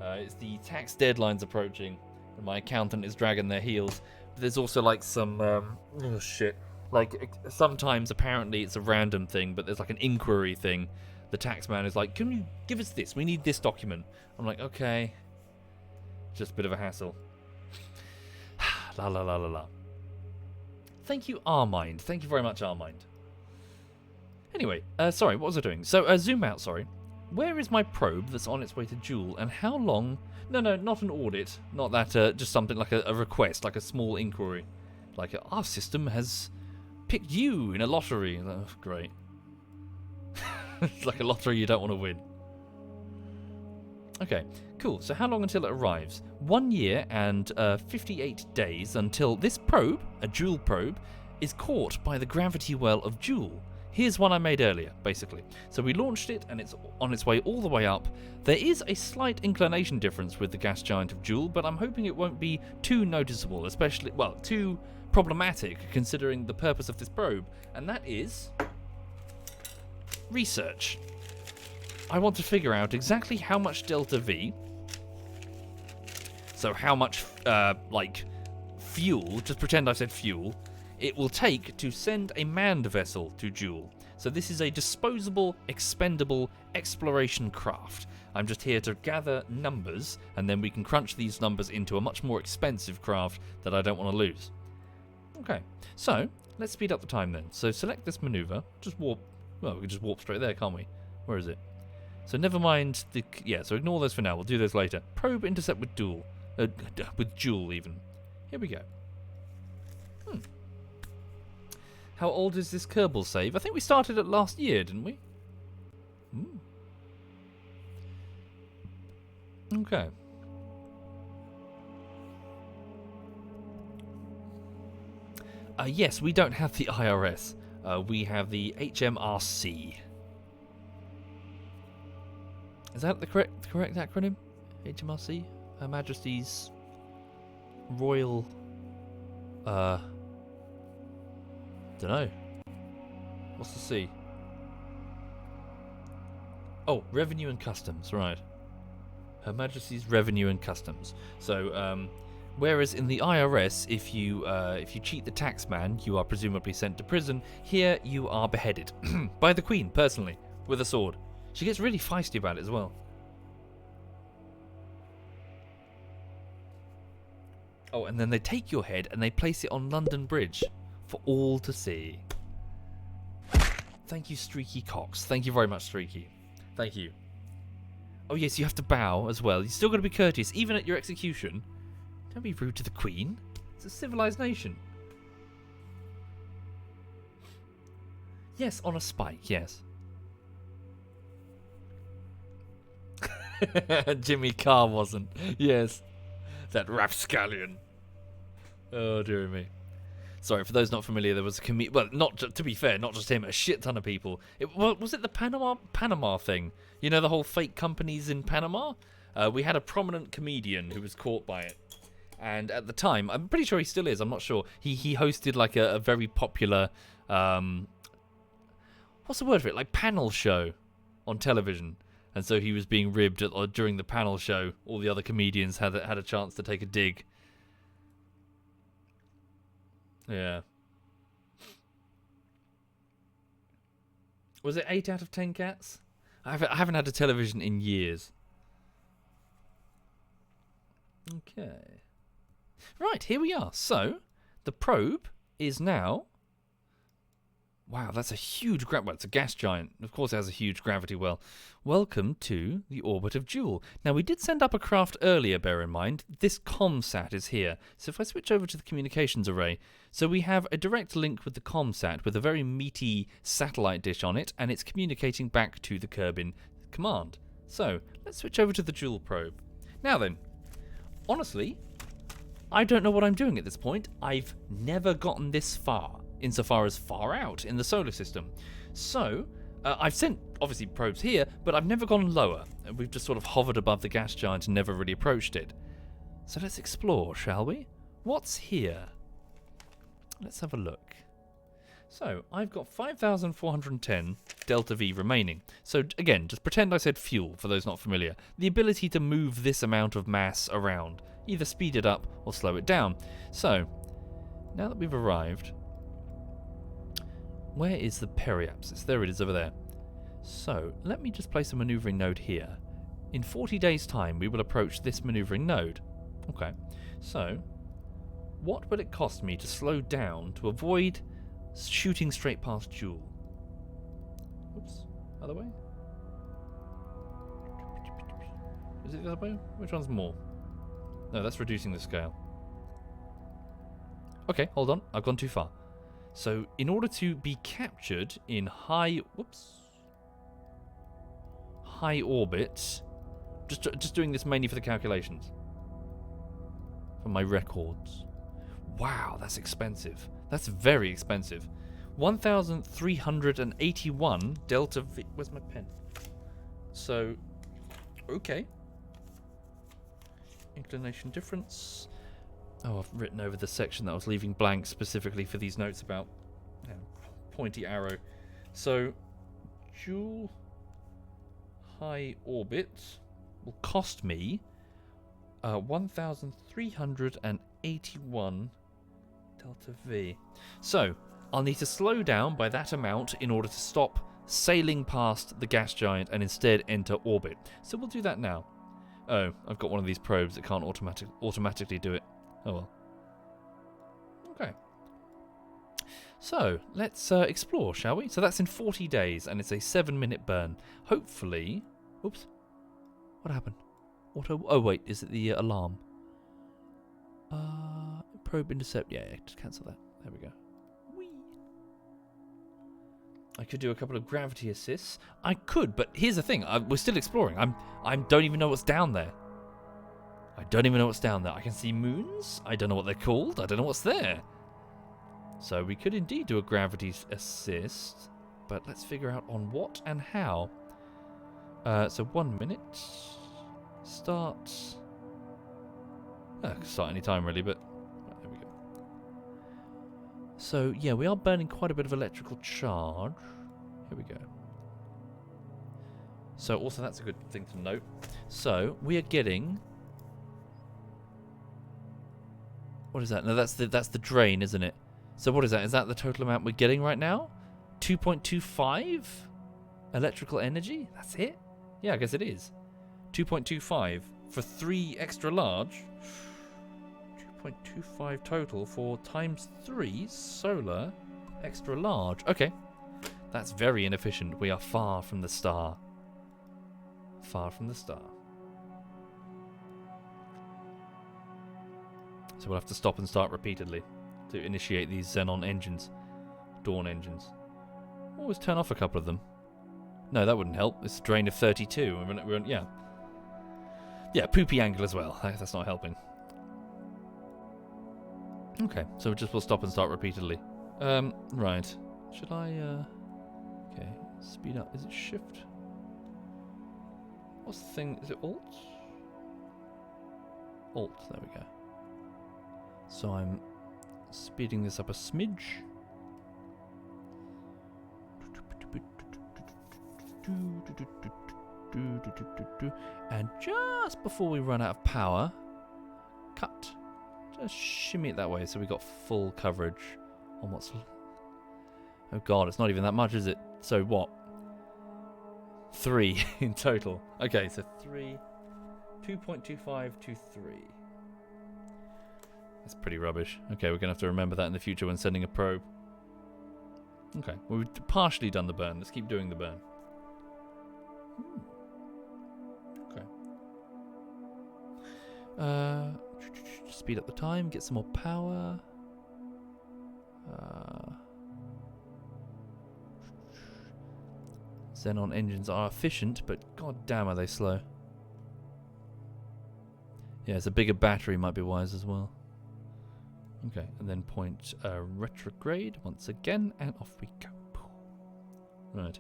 It's the tax deadline's approaching, and my accountant is dragging their heels. But there's also like some oh shit. Like sometimes apparently it's a random thing, but there's like an inquiry thing. The tax man is like, "Can you give us this? We need this document." I'm like, "Okay." Just a bit of a hassle. La la la la la. Thank you, Armind. Thank you very much, Armind. Anyway, sorry, what was I doing? So, zoom out, sorry. Where is my probe that's on its way to Joule, and how long... No, not an audit. Not that, just something like a request, like a small inquiry. Like, our system has picked you in a lottery. Oh, great. It's like a lottery you don't want to win. Okay, cool. So how long until it arrives? 1 year and 58 days until this probe, a Joule probe, is caught by the gravity well of Joule. Here's one I made earlier, basically. So we launched it, and it's on its way all the way up. There is a slight inclination difference with the gas giant of Joule, but I'm hoping it won't be too noticeable, especially, well, too problematic, considering the purpose of this probe, and that is research. I want to figure out exactly how much delta V, so how much, like, fuel, just pretend I said fuel, it will take to send a manned vessel to Joule. So this is a disposable, expendable exploration craft. I'm just here to gather numbers, and then we can crunch these numbers into a much more expensive craft that I don't want to lose. Okay, so let's speed up the time then. So select this maneuver, just warp, well, we can just warp straight there, can't we? Where is it? So never mind the, yeah, so ignore those for now, we'll do those later. Probe intercept with Joule even. Here we go. How old is this Kerbal save? I think we started it last year, didn't we? Okay. Yes, we don't have the IRS. We have the HMRC. Is that the correct acronym? HMRC? Her Majesty's Royal... Dunno. What's the C? Oh, Revenue and Customs, right. Her Majesty's Revenue and Customs. So, whereas in the IRS, if you cheat the tax man, you are presumably sent to prison. Here, you are beheaded by the Queen personally with a sword. She gets really feisty about it as well. Oh, and then they take your head and they place it on London Bridge for all to see. Thank you, Streaky Cox. Thank you very much, Streaky. Thank you. Oh yes, you have to bow as well. You still got to be courteous, even at your execution. Don't be rude to the Queen. It's a civilized nation. Yes, on a spike, yes. Jimmy Carr wasn't. Yes. That rapscallion. Oh, dear me. Sorry, for those not familiar, there was a well, to be fair, not just him, a shit ton of people. Was it the Panama thing? You know, the whole fake companies in Panama? We had a prominent comedian who was caught by it. And at the time, I'm pretty sure he still is, I'm not sure. He hosted like a very popular, what's the word for it? Like panel show on television. And so he was being ribbed during the panel show. All the other comedians had a chance to take a dig. Yeah. Was it 8 out of 10 cats? I haven't had a television in years. Okay. Right, here we are. So, the probe is now... Wow, that's a huge... well, it's a gas giant. Of course it has a huge gravity well. Welcome to the orbit of Joule. Now, we did send up a craft earlier, bear in mind. This ComSat is here. So if I switch over to the communications array... So we have a direct link with the ComSat with a very meaty satellite dish on it, and it's communicating back to the Kerbin command. So, let's switch over to the Joule probe. Now then, honestly, I don't know what I'm doing at this point. I've never gotten this far. insofar as far out in the solar system. So, I've sent, obviously, probes here, but I've never gone lower. We've just sort of hovered above the gas giant and never really approached it. So let's explore, shall we? What's here? Let's have a look. So, I've got 5,410 delta V remaining. So, again, just pretend I said fuel, for those not familiar. The ability to move this amount of mass around. Either speed it up or slow it down. So, now that we've arrived, where is the periapsis? There it is over there. So, let me just place a maneuvering node here. In 40 days' time, we will approach this maneuvering node. Okay, so, what will it cost me to slow down to avoid shooting straight past Joule? Oops, other way? Is it the other way? Which one's more? No, that's reducing the scale. Okay, hold on, I've gone too far. So, in order to be captured in high orbit, just doing this mainly for the calculations, for my records. Wow, that's expensive. That's very expensive. 1,381 delta V. Where's my pen? So, okay. Inclination difference. Oh, I've written over the section that I was leaving blank specifically for these notes about pointy arrow. So, Joule high orbit will cost me 1,381 delta V. So, I'll need to slow down by that amount in order to stop sailing past the gas giant and instead enter orbit. So we'll do that now. Oh, I've got one of these probes that can't automatically do it. Oh well. Okay. So, let's explore, shall we? So that's in 40 days, and it's a 7-minute burn. Hopefully... Oops. What happened? Oh, wait, is it the alarm? Probe intercept. Yeah, just cancel that. There we go. Whee! I could do a couple of gravity assists. I could, but here's the thing. We're still exploring. I don't even know what's down there. I don't even know what's down there. I can see moons. I don't know what they're called. I don't know what's there. So we could indeed do a gravity assist, but let's figure out on what and how. So 1 minute. Start. Start any time really, but there we go. So yeah, we are burning quite a bit of electrical charge. Here we go. So also that's a good thing to note. So we are getting. What is that? No, that's the drain, isn't it? So what is that? Is that the total amount we're getting right now? 2.25 electrical energy? That's it? Yeah, I guess it is. 2.25 for 3 extra large. 2.25 total for times 3 solar extra large. Okay. That's very inefficient. We are far from the star. Far from the star. So we'll have to stop and start repeatedly to initiate these Xenon engines. Dawn engines. Always turn off a couple of them. No, that wouldn't help. It's a drain of 32. Yeah. Yeah, poopy angle as well. That's not helping. Okay, so we'll stop and start repeatedly. Right. Should I, okay, speed up. Is it shift? What's the thing? Is it alt? Alt, there we go. So I'm speeding this up a smidge. And just before we run out of power, cut. Just shimmy it that way so we got full coverage on what's... Oh god, it's not even that much, is it? So what? 3 in total. Okay, so 3... 2.25 to 3. That's pretty rubbish. Okay, we're going to have to remember that in the future when sending a probe. Okay, well, we've partially done the burn. Let's keep doing the burn. Okay. Speed up the time, get some more power. Xenon engines are efficient, but god damn are they slow. Yeah, it's a bigger battery might be wise as well. Okay, and then point retrograde once again, and off we go. Right.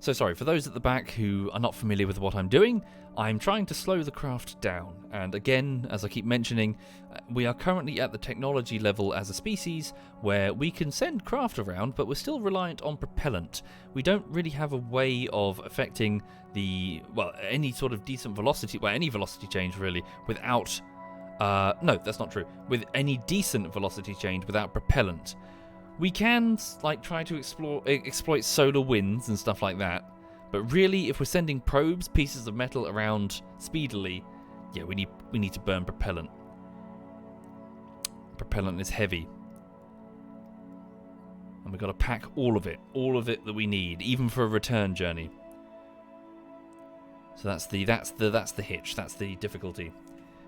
So sorry, for those at the back who are not familiar with what I'm doing, I'm trying to slow the craft down. And again, as I keep mentioning, we are currently at the technology level as a species where we can send craft around, but we're still reliant on propellant. We don't really have a way of affecting any sort of decent velocity, any velocity change really, without... no, that's not true. With any decent velocity change without propellant. We can try to exploit solar winds and stuff like that, but really, if we're sending probes, pieces of metal around speedily, yeah, we need to burn propellant. Propellant is heavy, and we've got to pack all of it that we need, even for a return journey. So that's the hitch. That's the difficulty,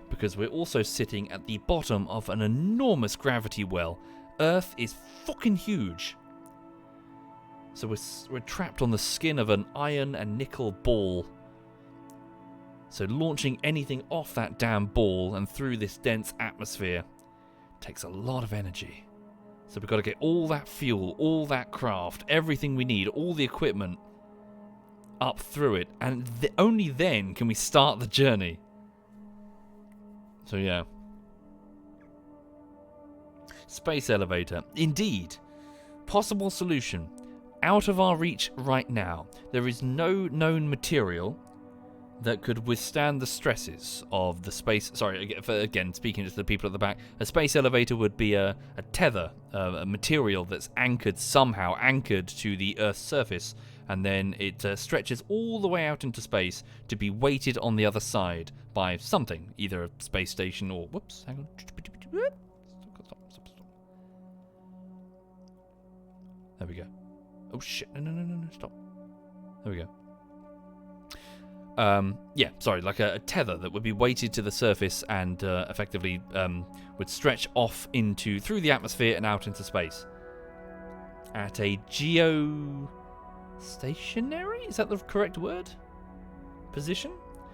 because we're also sitting at the bottom of an enormous gravity well. Earth is fucking huge. So we're trapped on the skin of an iron and nickel ball. So launching anything off that damn ball and through this dense atmosphere takes a lot of energy. So we've got to get all that fuel, all that craft, everything we need, all the equipment up through it, and only then can we start the journey. So yeah. Space elevator. Indeed. Possible solution. Out of our reach right now. There is no known material that could withstand the stresses of the space... Sorry, again, speaking to the people at the back, a space elevator would be a tether, a material that's somehow anchored to the Earth's surface, and then it stretches all the way out into space to be weighted on the other side by something, either a space station or... Whoops, hang on. There we go. Oh shit! No! Stop. There we go. Yeah, sorry, like a tether that would be weighted to the surface and effectively would stretch off through the atmosphere and out into space. At a geostationary? Is that the correct word? Position?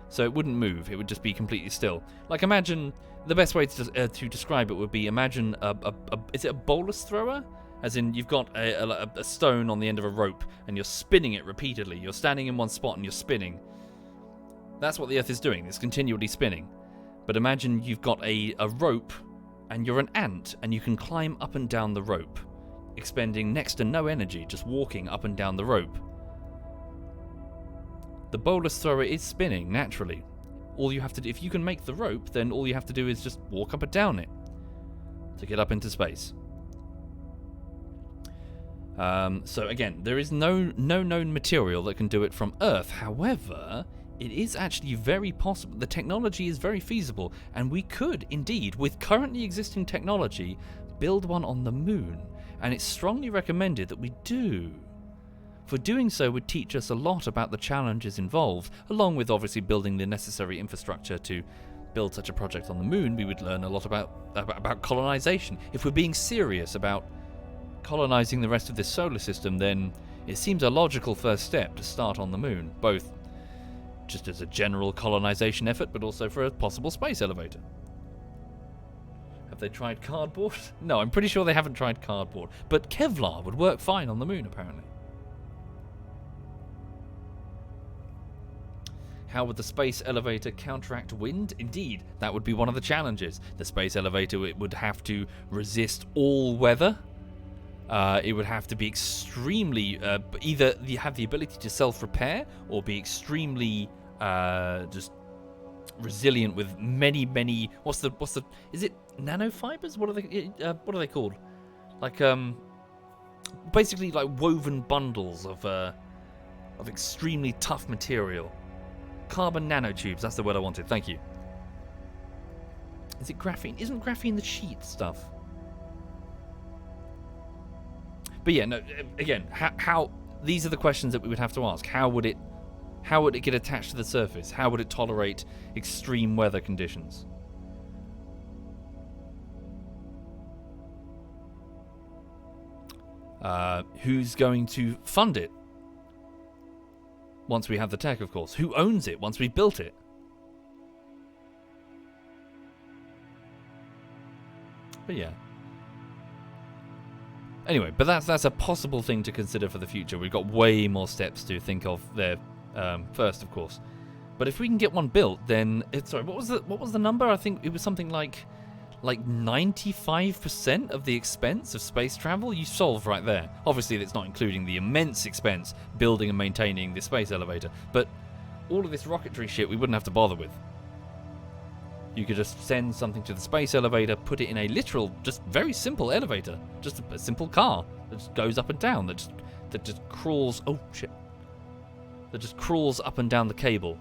So it wouldn't move. It would just be completely still. Like imagine the best way to describe it would be imagine is it a bolus thrower? As in, you've got a stone on the end of a rope, and you're spinning it repeatedly. You're standing in one spot and you're spinning. That's what the Earth is doing. It's continually spinning. But imagine you've got a rope, and you're an ant, and you can climb up and down the rope, expending next to no energy, just walking up and down the rope. The bolus thrower is spinning, naturally. All you have to do, if you can make the rope, then all you have to do is just walk up and down it to get up into space. So again, there is no known material that can do it from Earth. However, it is actually very possible. The technology is very feasible, and we could indeed, with currently existing technology, build one on the moon. And it's strongly recommended that we do. For doing so would teach us a lot about the challenges involved, along with obviously building the necessary infrastructure to build such a project on the moon. We would learn a lot about colonization. If we're being serious about colonizing the rest of this solar system, then it seems a logical first step to start on the moon, both just as a general colonization effort, but also for a possible space elevator. Have they tried cardboard? No, I'm pretty sure they haven't tried cardboard, but Kevlar would work fine on the moon, apparently. How would the space elevator counteract wind? Indeed, that would be one of the challenges. The space elevator, it would have to resist all weather. It would have to be extremely either have the ability to self-repair or be extremely just resilient with many. What's the? Is it nanofibers? What are they called? Like basically like woven bundles of extremely tough material. Carbon nanotubes. That's the word I wanted. Thank you. Is it graphene? Isn't graphene the sheet stuff? But yeah, no. Again, how these are the questions that we would have to ask. How would it get attached to the surface? How would it tolerate extreme weather conditions? Who's going to fund it? Once we have the tech, of course. Who owns it once we've built it? But yeah. Anyway, but that's a possible thing to consider for the future. We've got way more steps to think of there first, of course. But if we can get one built, then sorry, what was the number? I think it was something like 95% of the expense of space travel you solve right there. Obviously, that's not including the immense expense building and maintaining the space elevator. But all of this rocketry shit we wouldn't have to bother with. You could just send something to the space elevator, put it in a literal, just very simple elevator. Just a simple car that just goes up and down, that just crawls, oh shit. That just crawls up and down the cable.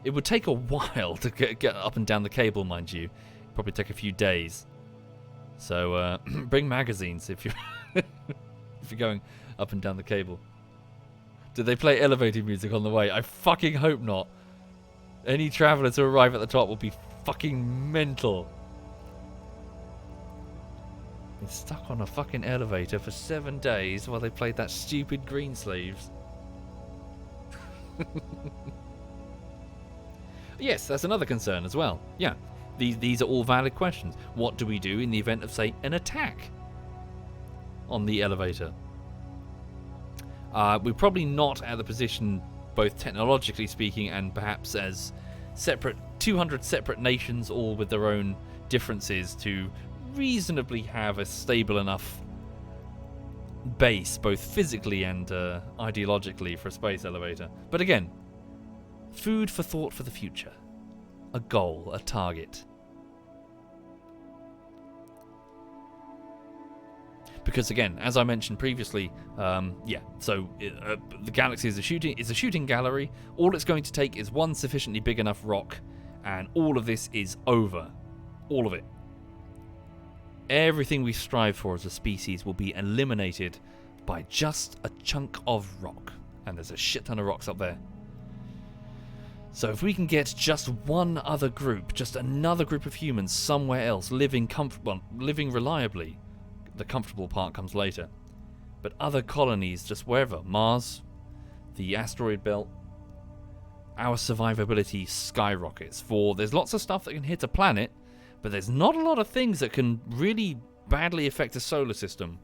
It would take a while to get up and down the cable, mind you. Probably take a few days. So bring magazines if you're if you're going up and down the cable. Did they play elevator music on the way? I fucking hope not. Any traveller to arrive at the top will be fucking mental. Been stuck on a fucking elevator for 7 days while they played that stupid Greensleeves. Yes, that's another concern as well. Yeah, these are all valid questions. What do we do in the event of, say, an attack on the elevator? We're probably not at the position, both technologically speaking and perhaps as 200 separate nations, all with their own differences, to reasonably have a stable enough base, both physically and ideologically, for a space elevator. But again, food for thought for the future. A goal, a target. Because again, as I mentioned previously, the galaxy is a shooting gallery. All it's going to take is one sufficiently big enough rock, and all of this is over. All of it. Everything we strive for as a species will be eliminated by just a chunk of rock. And there's a shit ton of rocks up there. So if we can get just one other group, just another group of humans somewhere else, living reliably, the comfortable part comes later, but other colonies just wherever, Mars, the asteroid belt, our survivability skyrockets. For there's lots of stuff that can hit a planet, but there's not a lot of things that can really badly affect a solar system.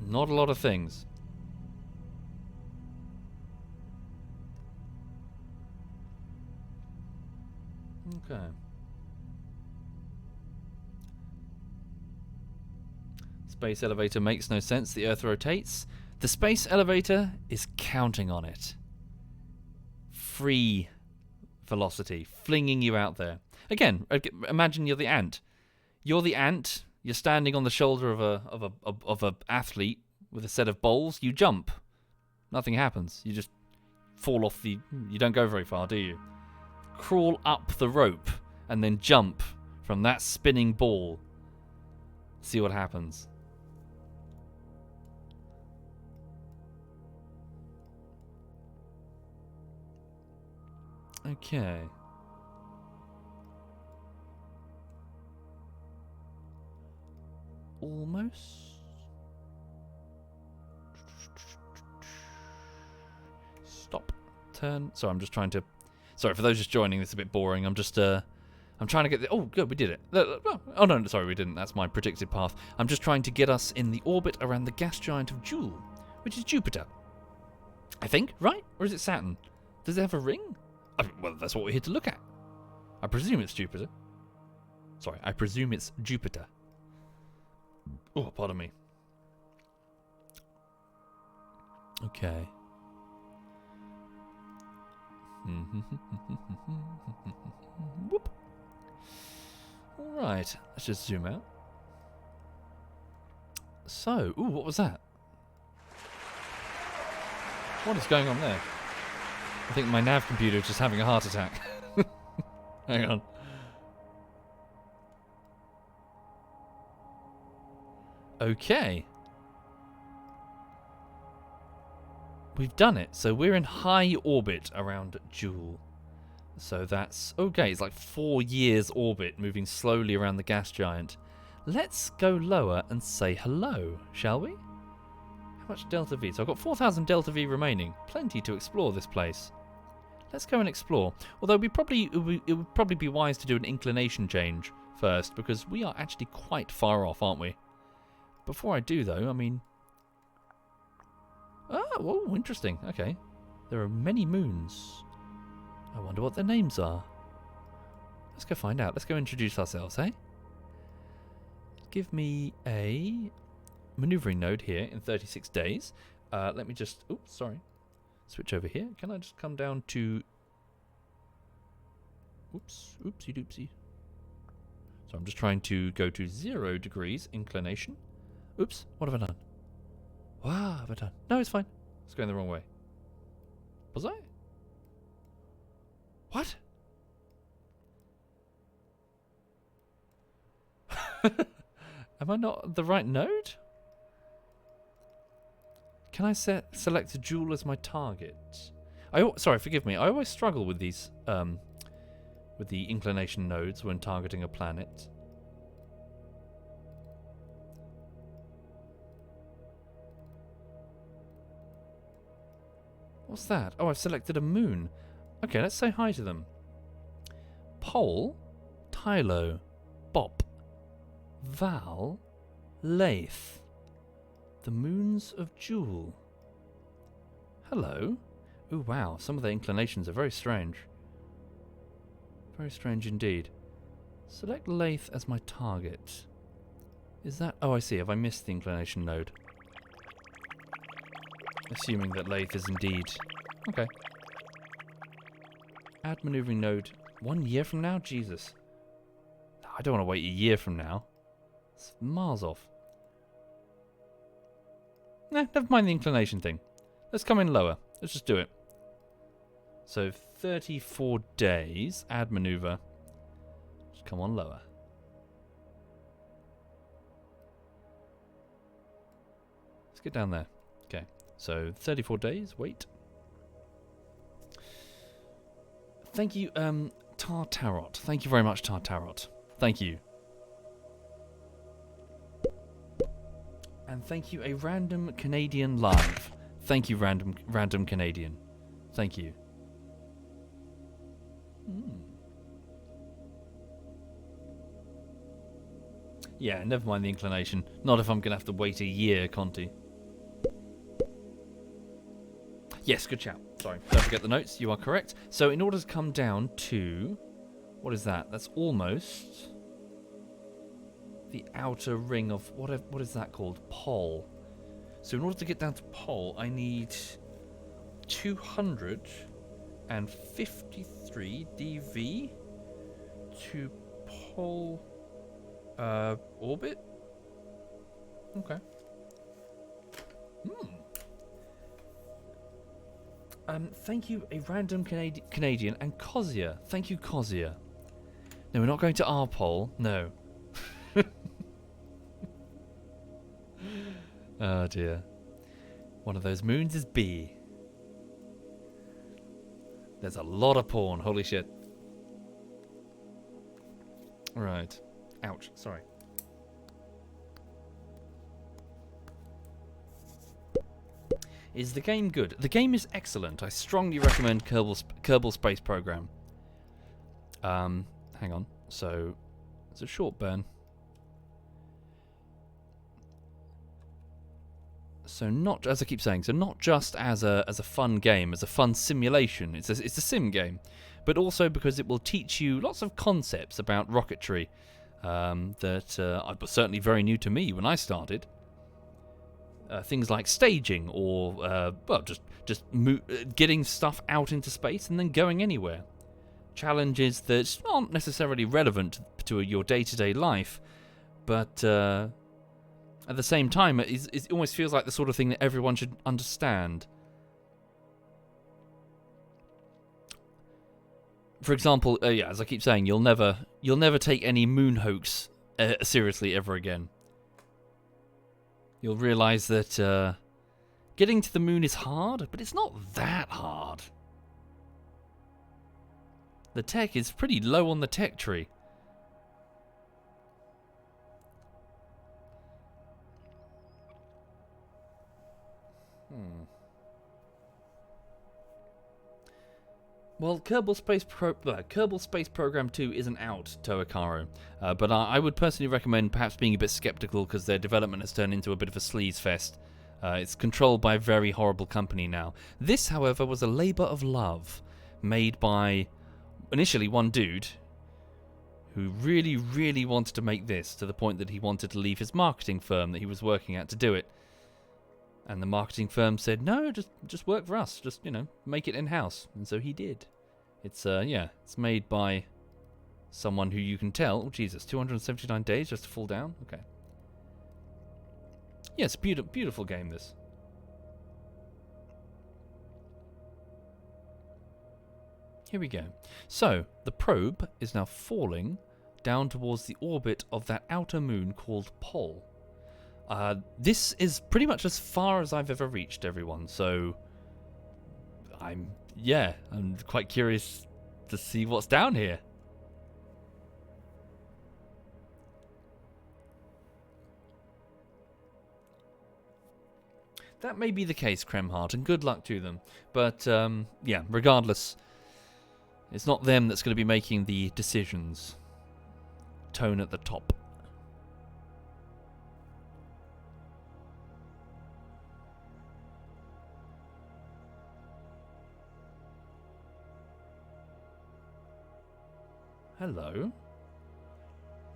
Not a lot of things. Okay. Space elevator makes no sense. The Earth rotates. The space elevator is counting on it. Free velocity, flinging you out there. Again, imagine you're the ant. You're the ant. You're standing on the shoulder of a athlete with a set of bowls. You jump. Nothing happens. You just fall off the. You don't go very far, do you? Crawl up the rope and then jump from that spinning ball. See what happens. Okay. Almost. Stop. Turn. Sorry, I'm just trying to. Sorry for those just joining. This is a bit boring. I'm just. I'm trying to get. Oh, good, we did it. Oh no, sorry, we didn't. That's my predicted path. I'm just trying to get us in the orbit around the gas giant of Joule, which is Jupiter. I think, right? Or is it Saturn? Does it have a ring? Well, that's what we're here to look at. I presume it's Jupiter. Sorry, I presume it's Jupiter. Oh, pardon me. Okay. Whoop. Alright, let's just zoom out. So, ooh, what was that? What is going on there? I think my nav computer is just having a heart attack. Hang on. Okay. We've done it. So we're in high orbit around Joule. So that's... Okay, it's like 4 years orbit, moving slowly around the gas giant. Let's go lower and say hello, shall we? How much Delta V? So I've got 4,000 Delta V remaining. Plenty to explore this place. Let's go and explore. Although it would probably be wise to do an inclination change first, because we are actually quite far off, aren't we? Before I do, though, I mean... Oh, interesting. Okay. There are many moons. I wonder what their names are. Let's go find out. Let's go introduce ourselves, eh? Give me a maneuvering node here in 36 days. Let me just... Oops, sorry. Switch over here. Can I just come down to... Oops, oopsie doopsie. So I'm just trying to go to 0 degrees inclination. Oops, what have I done? What have I done? No, it's fine. It's going the wrong way. Was I? What? Am I not the right node? Can I select a jewel as my target? Sorry, forgive me. I always struggle with these, with the inclination nodes when targeting a planet. What's that? Oh, I've selected a moon. Okay, let's say hi to them. Pole, Tylo, Bop, Val, Lath. The moons of Jewel. Hello. Ooh, wow. Some of their inclinations are very strange. Very strange indeed. Select Lath as my target. Is that... Oh, I see. Have I missed the inclination node? Assuming that Lath is indeed... Okay. Add maneuvering node 1 year from now? Jesus. No, I don't want to wait a year from now. It's miles off. Nah, never mind the inclination thing. Let's come in lower. Let's just do it. So 34 days. Add maneuver. Just come on lower. Let's get down there. Okay. So 34 days. Wait. Thank you, Tartarot. Thank you very much, Tartarot. Thank you. And thank you, a random Canadian live. Thank you, random Canadian. Thank you. Yeah, never mind the inclination. Not if I'm going to have to wait a year, Conti. Yes, good shout. Sorry, don't forget the notes. You are correct. So in order to come down to... What is that? That's almost... the outer ring of... What is that called? Pole. So in order to get down to Pole, I need 253 dV to Pole orbit? Okay. Thank you, a random Canadian, and Kozia. Thank you, Kozia. No, we're not going to our pole. No. Oh dear. One of those moons is B. There's a lot of porn. Holy shit. Right. Ouch. Sorry. Is the game good? The game is excellent. I strongly recommend Kerbal Space Program. Hang on. So, it's a short burn. So not, as I keep saying, so not just as a fun game, as a fun simulation. It's a sim game, but also because it will teach you lots of concepts about rocketry that was certainly very new to me when I started. Things like staging, or well, just getting stuff out into space and then going anywhere. Challenges that aren't necessarily relevant to your day-to-day life, but at the same time, it almost feels like the sort of thing that everyone should understand. For example, yeah, as I keep saying, you'll never take any moon hoax seriously ever again. You'll realise that getting to the moon is hard, but it's not that hard. The tech is pretty low on the tech tree. Well, Kerbal Space Program 2 isn't out, Toakaro, but I would personally recommend perhaps being a bit skeptical because their development has turned into a bit of a sleaze fest. It's controlled by a very horrible company now. This, however, was a labour of love made by, initially, one dude who really, really wanted to make this to the point that he wanted to leave his marketing firm that he was working at to do it. And the marketing firm said, no, just work for us. Just, make it in-house. And so he did. It's, it's made by someone who you can tell... Oh, Jesus, 279 days just to fall down? Okay. Yeah, it's a beautiful game, this. Here we go. So, the probe is now falling down towards the orbit of that outer moon called Pol. This is pretty much as far as I've ever reached, everyone, so I'm quite curious to see what's down here. That may be the case, Kremhart, and good luck to them. But, regardless, it's not them that's going to be making the decisions. Tone at the top. Hello.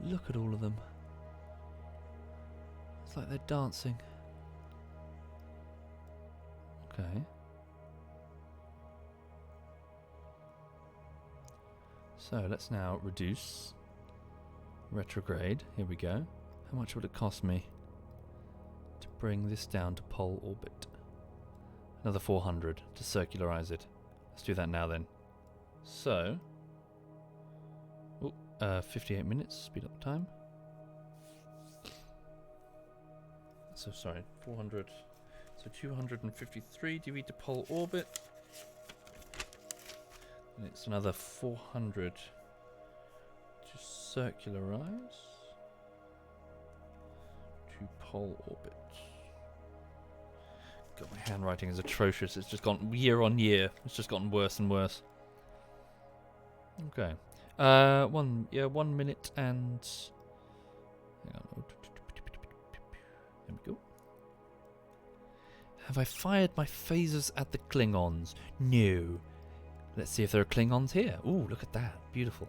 Look at all of them. It's like they're dancing. Okay. So let's now reduce. Retrograde. Here we go. How much would it cost me to bring this down to pole orbit? Another 400 to circularize it. Let's do that now then. So... 58 minutes, speed up time. So sorry, 400. So 253 dB to pole orbit. And it's another 400 to circularize to pole orbit. God, my handwriting is atrocious. It's just gone year on year. It's just gotten worse and worse. Okay. 1 minute and... Hang on. There we go. Have I fired my phasers at the Klingons? No. Let's see if there are Klingons here. Ooh, look at that. Beautiful.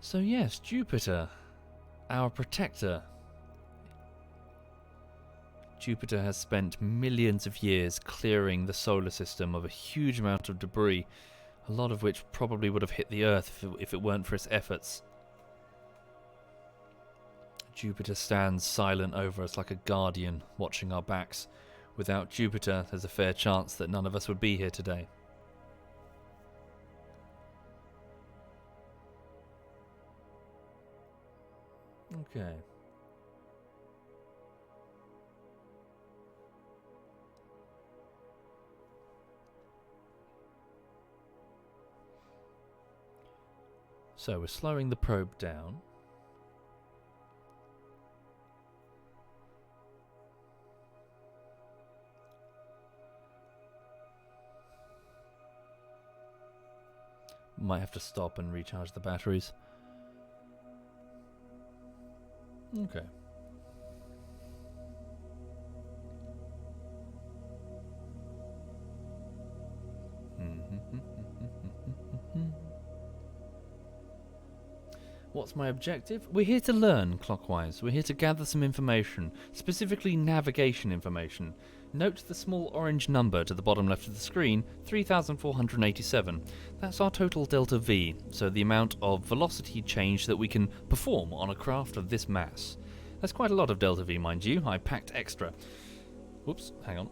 So yes, Jupiter, our protector. Jupiter has spent millions of years clearing the solar system of a huge amount of debris, a lot of which probably would have hit the Earth if it weren't for its efforts. Jupiter stands silent over us like a guardian, watching our backs. Without Jupiter, there's a fair chance that none of us would be here today. Okay. So we're slowing the probe down. Might have to stop and recharge the batteries. Okay. What's my objective? We're here to learn, Clockwise. We're here to gather some information, specifically navigation information. Note the small orange number to the bottom left of the screen, 3,487. That's our total delta V, so the amount of velocity change that we can perform on a craft of this mass. That's quite a lot of delta V, mind you. I packed extra. Whoops, hang on.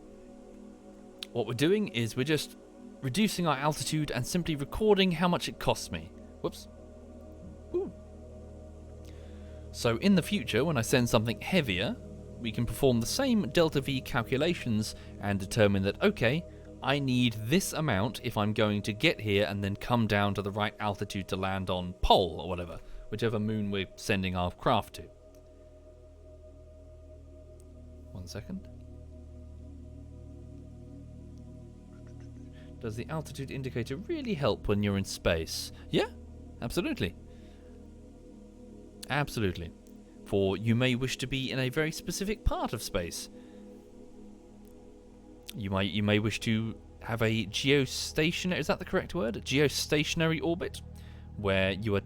What we're doing is we're just reducing our altitude and simply recording how much it costs me. Whoops. Ooh. So in the future, when I send something heavier, we can perform the same delta V calculations and determine that, okay, I need this amount if I'm going to get here and then come down to the right altitude to land on Pole or whatever, whichever moon we're sending our craft to. 1 second. Does the altitude indicator really help when you're in space? Yeah, absolutely. Absolutely. For you may wish to be in a very specific part of space. You may wish to have a geostationary, is that the correct word? Geostationary orbit, where you are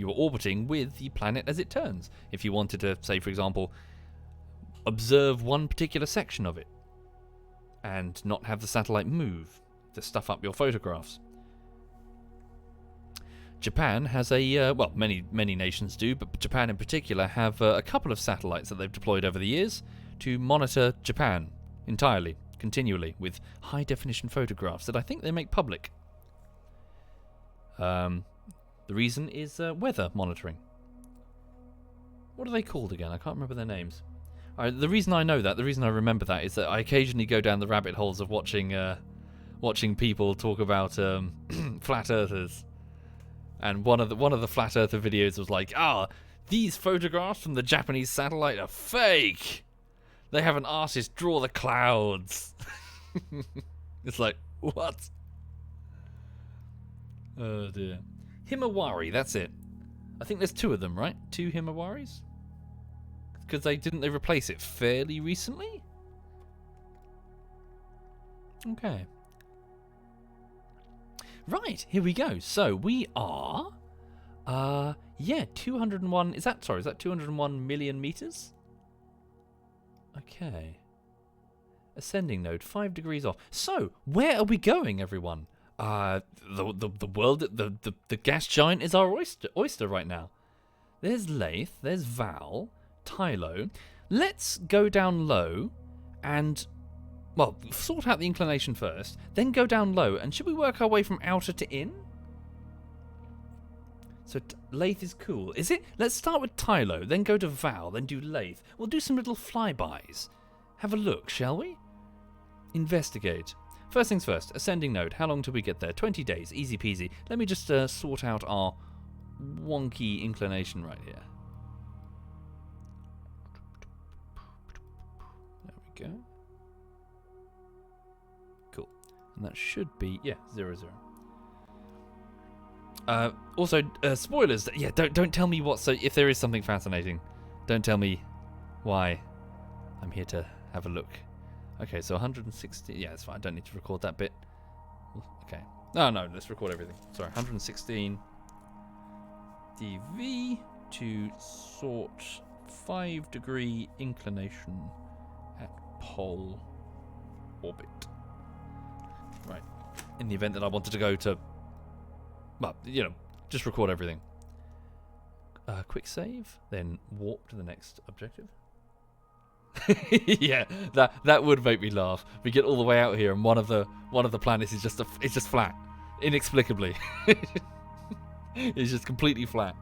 orbiting with the planet as it turns. If you wanted to, say for example, observe one particular section of it and not have the satellite move to stuff up your photographs. Japan has a, well, many nations do, but Japan in particular have a couple of satellites that they've deployed over the years to monitor Japan entirely, continually, with high-definition photographs that I think they make public. The reason is weather monitoring. What are they called again? I can't remember their names. The reason I know that, the reason I remember that, is that I occasionally go down the rabbit holes of watching people talk about flat earthers. And one of the flat earther videos was like, these photographs from the Japanese satellite are fake. They have an artist draw the clouds. It's like, what? Oh dear. Himawari, that's it. I think there's 2 of them, right? 2 Himawaris? Because didn't they replace it fairly recently? Okay. Right, here we go. So we are, 201. Is that 201 million meters? Okay. Ascending node, 5 degrees off. So where are we going, everyone? The world, the gas giant is our oyster right now. There's Lathe, there's Val, Tylo. Let's go down low and, well, sort out the inclination first, then go down low, and should we work our way from outer to in? So Lathe is cool. Is it? Let's start with Tylo, then go to Val, then do Lathe. We'll do some little flybys. Have a look, shall we? Investigate. First things first, ascending node. How long till we get there? 20 days, easy peasy. Let me just sort out our wonky inclination right here. There we go. Cool. And that should be, 0, 0. Also, spoilers. Yeah, don't tell me what. So if there is something fascinating, don't tell me why. I'm here to have a look. Okay, so 160. Yeah, it's fine. I don't need to record that bit. Okay. No, let's record everything. Sorry, 116 dV to sort 5-degree inclination at pole orbit. Right. In the event that I wanted to go to, well, just record everything. Quick save, then warp to the next objective. Yeah, that would make me laugh. We get all the way out here, and one of the planets is just flat, inexplicably. It's just completely flat.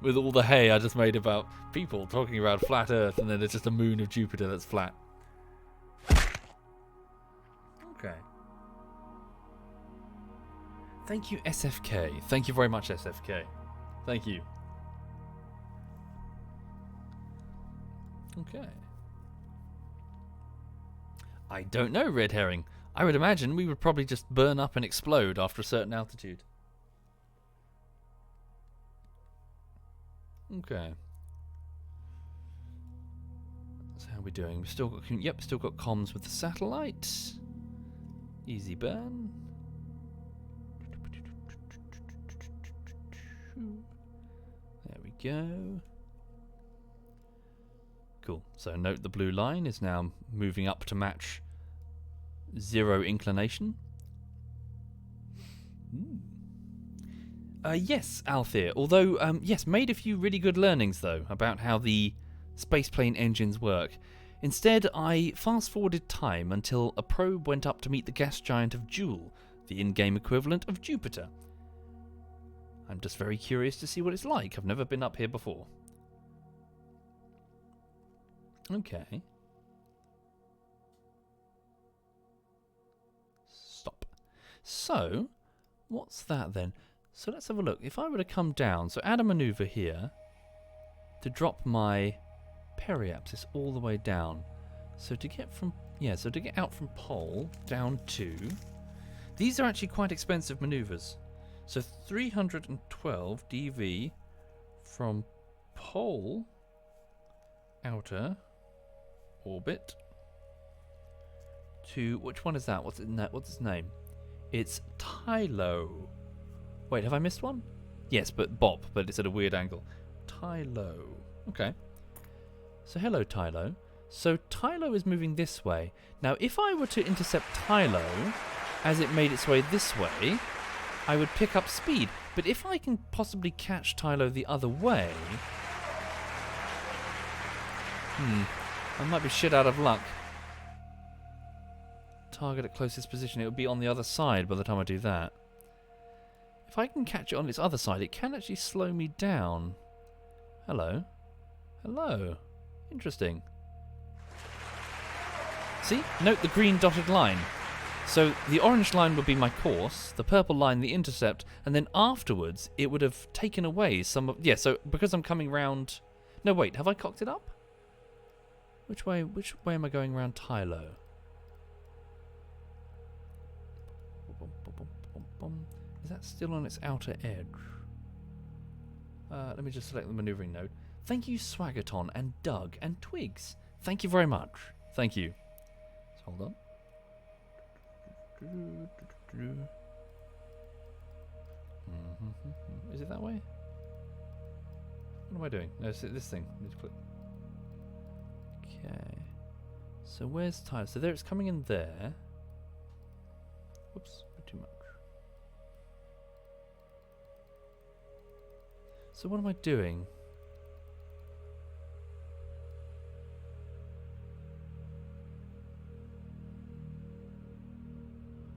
With all the hay I just made about people talking about flat Earth, and then there's just a moon of Jupiter that's flat. Okay. Thank you, SFK. Thank you very much, SFK. Thank you. Okay. I don't know, Red Herring. I would imagine we would probably just burn up and explode after a certain altitude. Okay. So how are we doing? We've still got comms with the satellite. Easy burn. There we go. Cool. So note the blue line is now moving up to match 0 inclination. Yes, Althea. Although, yes, made a few really good learnings, though, about how the spaceplane engines work. Instead, I fast-forwarded time until a probe went up to meet the gas giant of Joule, the in-game equivalent of Jupiter. I'm just very curious to see what it's like. I've never been up here before. Okay. Stop. So, what's that then? So let's have a look. If I were to come down, so add a maneuver here to drop my periapsis all the way down. So to get from Yeah, so to get out from pole down to... These are actually quite expensive maneuvers. So 312 dV from pole outer orbit to... Which one is that? What's its name? It's Tylo. Wait, have I missed one? Yes, but Bop, but it's at a weird angle. Tylo. Okay. So hello, Tylo. So Tylo is moving this way. Now, if I were to intercept Tylo as it made its way this way, I would pick up speed. But if I can possibly catch Tylo the other way... I might be shit out of luck. Target at closest position. It would be on the other side by the time I do that. If I can catch it on its other side, it can actually slow me down. Hello. Hello. Interesting. See? Note the green dotted line. So the orange line would be my course, the purple line the intercept, and then afterwards it would have taken away some of... Yeah, so because I'm coming round... No, wait, have I cocked it up? Which way am I going around Tylo? Is that still on its outer edge? Let me just select the maneuvering node. Thank you, Swaggerton and Doug and Twigs. Thank you very much. Thank you. So hold on. Is it that way? What am I doing? No, it's this thing. I need to click. Okay. So where's Tyler? So there, it's coming in there. Whoops, too much. So what am I doing?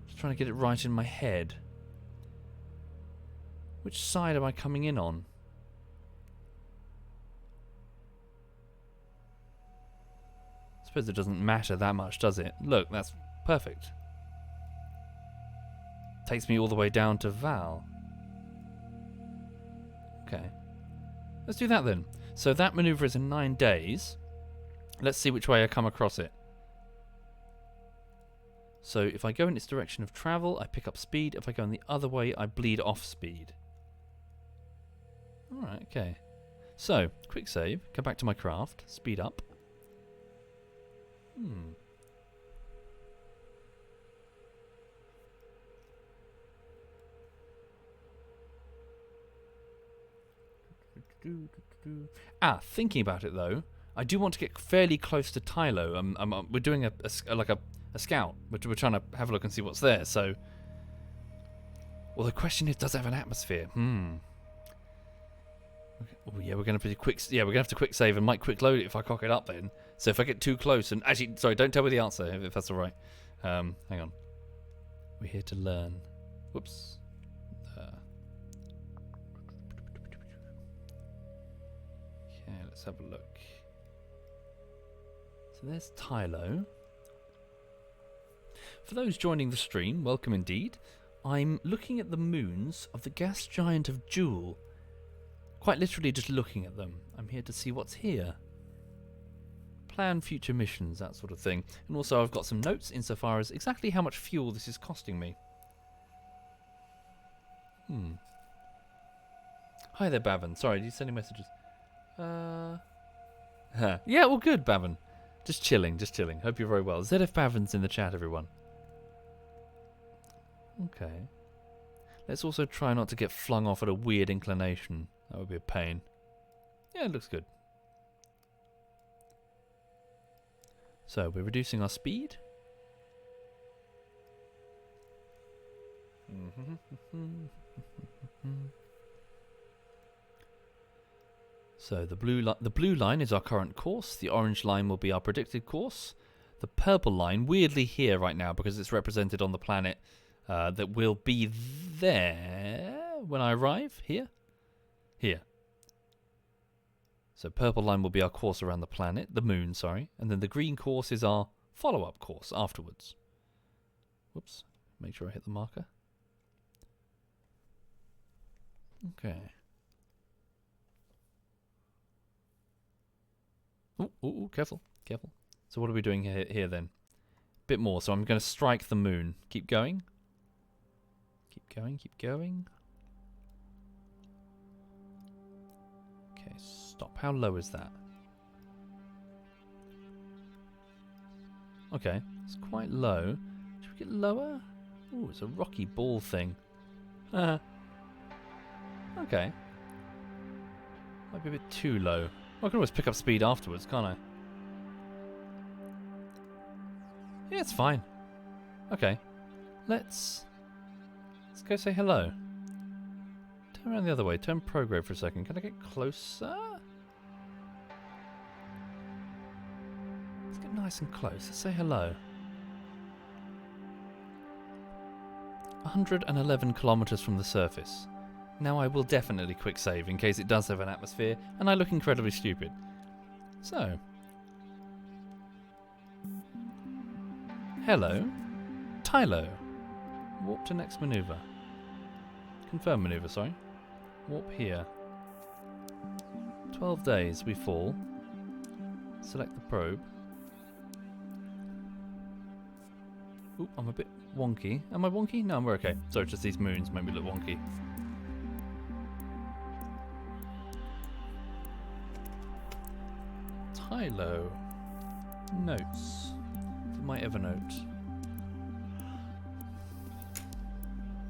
Just trying to get it right in my head. Which side am I coming in on? I suppose it doesn't matter that much, does it? Look, that's perfect. Takes me all the way down to Val. Okay. Let's do that then. So that maneuver is in 9 days. Let's see which way I come across it. So if I go in its direction of travel, I pick up speed. If I go in the other way, I bleed off speed. Alright, okay. So, quick save. Go back to my craft. Speed up. Thinking about it though, I do want to get fairly close to Tylo. We're doing a scout. We're trying to have a look and see what's there. So, well, the question is, does it have an atmosphere? Oh yeah, we're gonna have to quick. Yeah, we're gonna have to quick save and might quick load it if I cock it up then. So if I get too close and actually, sorry, don't tell me the answer if that's all right. Hang on. We're here to learn. Whoops. Okay, let's have a look. So there's Tylo. For those joining the stream, welcome indeed. I'm looking at the moons of the gas giant of Joule. Quite literally just looking at them. I'm here to see what's here. Plan future missions, that sort of thing. And also I've got some notes insofar as exactly how much fuel this is costing me. Hi there, Bavin. Sorry, did you send any messages? Yeah, well, good, Bavin. Just chilling, just chilling. Hope you're very well. ZF Bavin's in the chat, everyone. Okay. Let's also try not to get flung off at a weird inclination. That would be a pain. Yeah, it looks good. So, we're reducing our speed. So the blue line is our current course. The orange line will be our predicted course. The purple line, weirdly here right now because it's represented on the planet, that will be there when I arrive. Here. So purple line will be our course around the planet, the moon, sorry. And then the green course is our follow-up course afterwards. Whoops. Make sure I hit the marker. Okay. Oh, careful. So what are we doing here then? bit more, so I'm going to strike the moon. Keep going. Keep going, keep going. Okay, stop. How low is that? Okay, it's quite low. Should we get lower? Ooh, it's a rocky ball thing. Okay. Might be a bit too low. I can always pick up speed afterwards, can't I? Yeah, it's fine. Okay. Let's go say hello. Turn around the other way. Turn prograde for a second. Can I get closer? Let's get nice and close. Let's say hello. 111 kilometers from the surface. Now I will definitely quick save in case it does have an atmosphere and I look incredibly stupid. So. Hello. Tylo. Warp to next maneuver. Confirm maneuver, sorry. Warp here. 12 days, we fall. Select the probe. Oop, I'm a bit wonky. Am I wonky? No, we're okay. Sorry, just these moons make me look wonky. Tylo. Notes. My Evernote.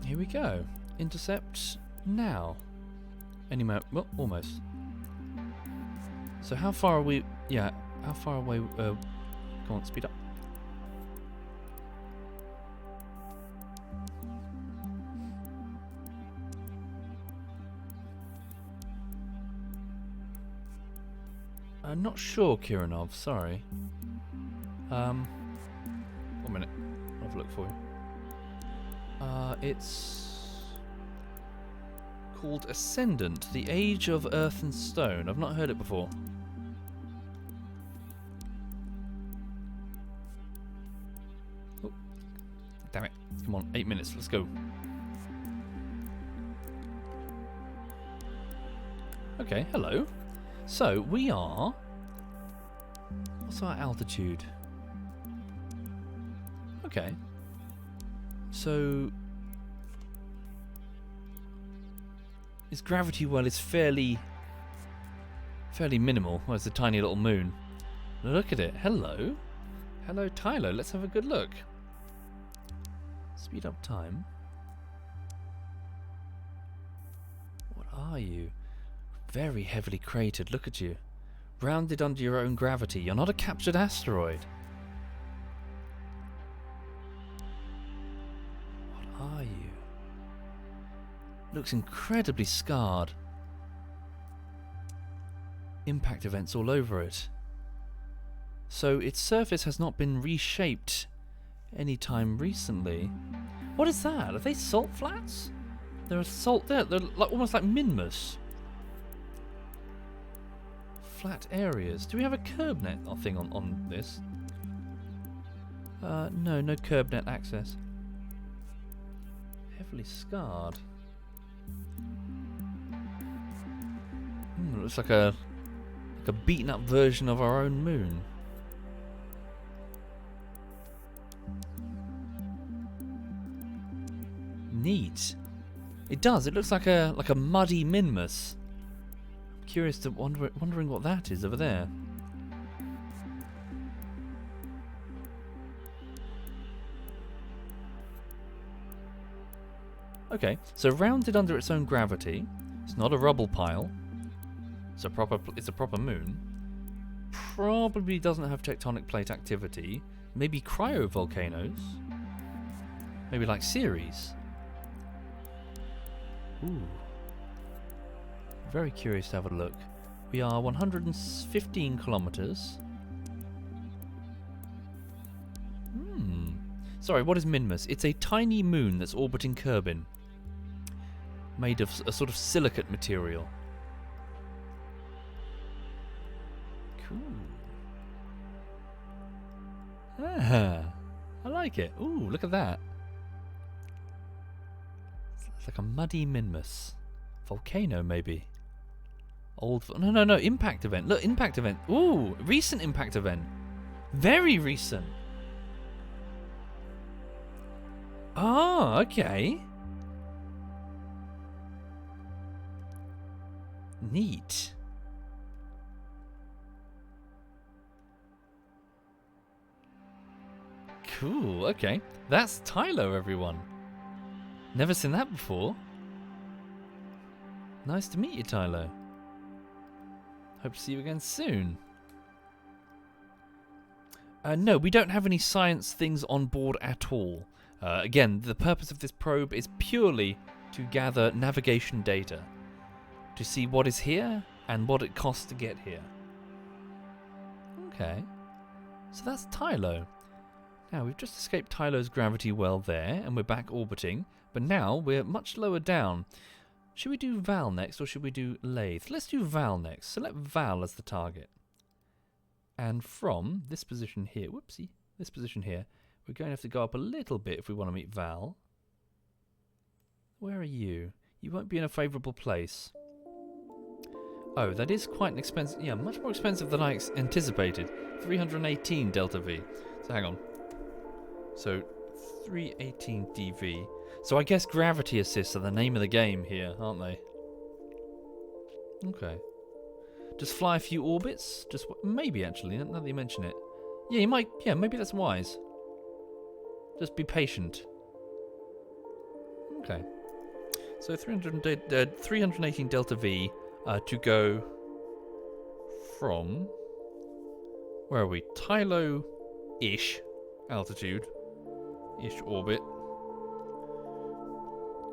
Here we go. Intercept now. Any moment. Well, almost. So how far are we? Yeah, how far away? Come on, speed up. I'm not sure, Kiranov. Sorry. 1 minute. I'll have a look for you. It's called Ascendant, the Age of Earth and Stone. I've not heard it before. Oh, damn it. Come on, 8 minutes. Let's go. Okay, hello. So, we are... What's our altitude? Okay. So... Its gravity well is fairly minimal. Well, it's a tiny little moon. Look at it. Hello. Hello, Tylo. Let's have a good look. Speed up time. What are you? Very heavily cratered. Look at you. Rounded under your own gravity. You're not a captured asteroid. What are you? Looks incredibly scarred. Impact events all over it. So its surface has not been reshaped anytime recently. What is that? Are they salt flats? There are salt there. They're like, almost like minmus. Flat areas. Do we have a curb net thing on this? No curb net access. Heavily scarred. Looks like a beaten up version of our own moon. Neat. It does. It looks like a muddy minmus. Curious to wondering what that is over there. Okay, so rounded under its own gravity. It's not a rubble pile. It's a proper moon. Probably doesn't have tectonic plate activity. Maybe cryovolcanoes. Maybe like Ceres. Ooh. Very curious to have a look. We are 115 kilometers. Sorry, what is Minmus? It's a tiny moon that's orbiting Kerbal. Made of a sort of silicate material. Cool. Ah, I like it. Ooh, look at that. It's like a muddy Minmus. Volcano, maybe. No, impact event. Look, impact event. Ooh, recent impact event. Very recent. Oh, okay. Neat. Cool, okay. That's Tylo, everyone. Never seen that before. Nice to meet you, Tylo. Hope to see you again soon. No, we don't have any science things on board at all. Again, the purpose of this probe is purely to gather navigation data. To see what is here and what it costs to get here. Okay. So that's Tylo. Now, we've just escaped Tylo's gravity well there, and we're back orbiting. But now, we're much lower down. Should we do Val next, or should we do Lathe? Let's do Val next. Select Val as the target. And from this position here, whoopsie, this position here, we're going to have to go up a little bit if we want to meet Val. Where are you? You won't be in a favourable place. Oh, that is quite an expensive... Yeah, much more expensive than I anticipated. 318 delta V. So hang on. So 318 dV. So I guess gravity assists are the name of the game here, aren't they? Okay. Just fly a few orbits? Just maybe, actually, now that you mention it. Yeah, you might... Yeah, maybe that's wise. Just be patient. Okay. So 318 delta V to go from... Where are we? Tylo-ish altitude. Ish orbit.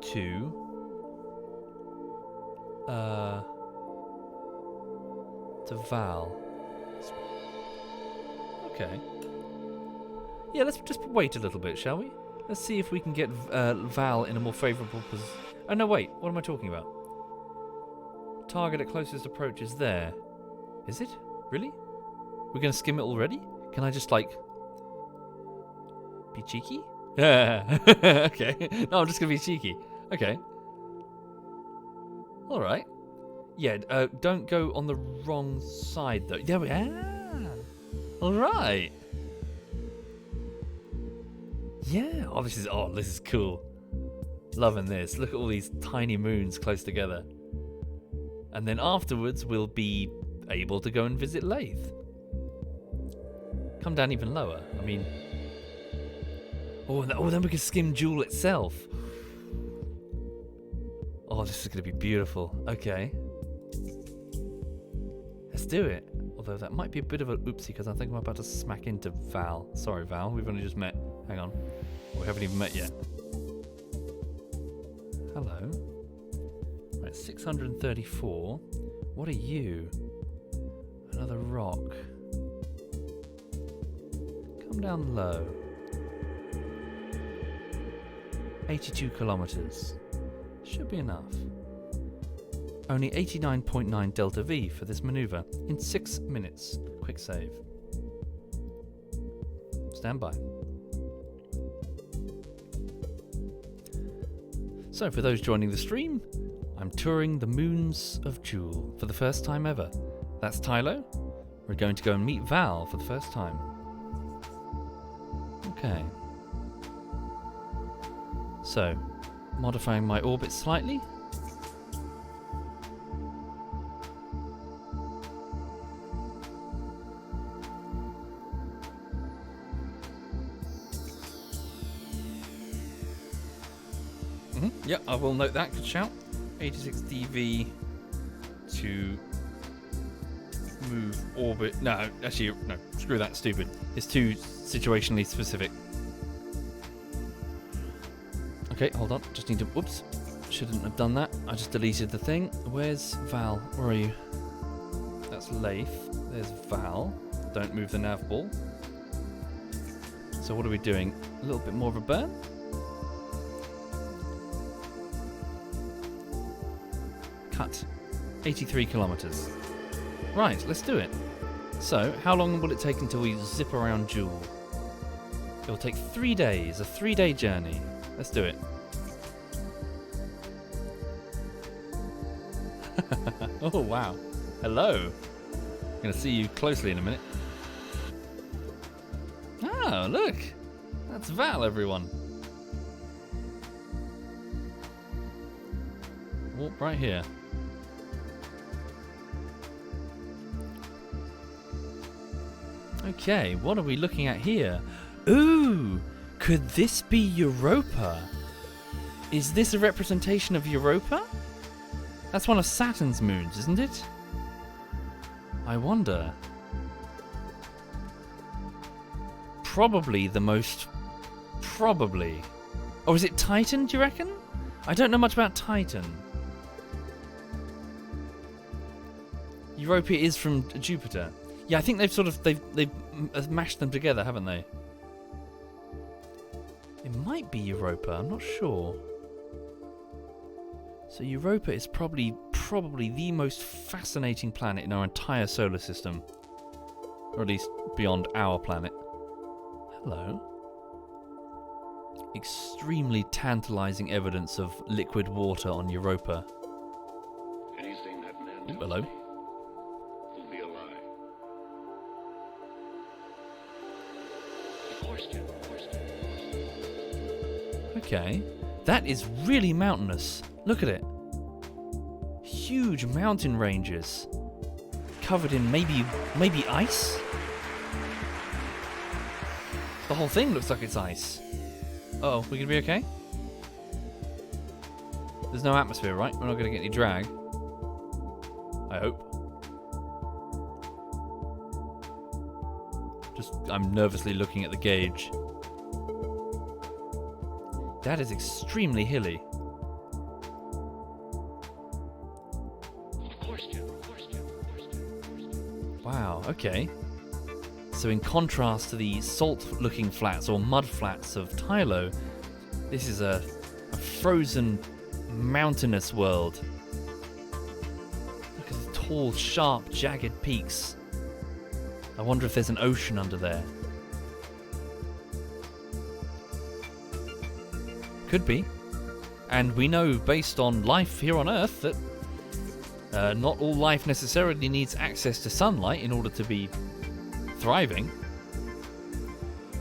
To... to Val. Okay. Yeah, let's just wait a little bit, shall we? Let's see if we can get Val in a more favourable position. Oh, no, wait. What am I talking about? Target at closest approach is there. Is it? Really? We're going to skim it already? Can I just, like... be cheeky? Yeah. Okay. No, I'm just going to be cheeky. Okay. Alright. Yeah, don't go on the wrong side, though. There we are. Alright. Yeah. Oh, this is cool. Loving this. Look at all these tiny moons close together. And then afterwards, we'll be able to go and visit Lathe. Come down even lower. I mean... Oh, then we can skim Jewel itself. Oh, this is going to be beautiful. Okay. Let's do it. Although that might be a bit of an oopsie because I think I'm about to smack into Val. Sorry, Val. We've only just met. Hang on. We haven't even met yet. Hello. Right, 634. What are you? Another rock. Come down low. 82 kilometers. Should be enough. Only 89.9 delta V for this maneuver in 6 minutes. Quick save. Stand by. So for those joining the stream, I'm touring the moons of Jewel for the first time ever. That's Tylo. We're going to go and meet Val for the first time. Okay. So, modifying my orbit slightly. Yeah, I will note that. Good shout. 86 dV to move orbit. No, actually, no. Screw that. Stupid. It's too situationally specific. Okay, hold on. Just need to... Whoops. Shouldn't have done that. I just deleted the thing. Where's Val? Where are you? That's Lathe. There's Val. Don't move the nav ball. So what are we doing? A little bit more of a burn? Cut. 83 kilometers. Right, let's do it. So, how long will it take until we zip around Jewel? It'll take 3 days. A 3-day journey. Let's do it. Oh, wow. Hello. I'm going to see you closely in a minute. Oh, look. That's Val, everyone. Right here. Okay, what are we looking at here? Ooh! Could this be Europa? Is this a representation of Europa? That's one of Saturn's moons, isn't it? I wonder. Probably the most... Probably. Or is it Titan, do you reckon? I don't know much about Titan. Europa is from Jupiter. Yeah, I think they've sort of... They've mashed them together, haven't they? It might be Europa, I'm not sure. So Europa is probably the most fascinating planet in our entire solar system. Or at least beyond our planet. Hello. Extremely tantalizing evidence of liquid water on Europa. Anything that man tells Hello. me will be a lie. Of course, Jim. Of course, Jim. Okay. That is really mountainous. Look at it. Huge mountain ranges. Covered in maybe ice? The whole thing looks like it's ice. Uh-oh, we gonna be okay? There's no atmosphere, right? We're not gonna get any drag. I hope. I'm nervously looking at the gauge. That is extremely hilly. Of course, Jim. Of course, Jim. Of course, Jim. Of course, Jim. Wow, okay. So in contrast to the salt-looking flats or mud flats of Tylo, this is a frozen, mountainous world. Look at the tall, sharp, jagged peaks. I wonder if there's an ocean under there. Could be. And we know, based on life here on Earth, that not all life necessarily needs access to sunlight in order to be thriving.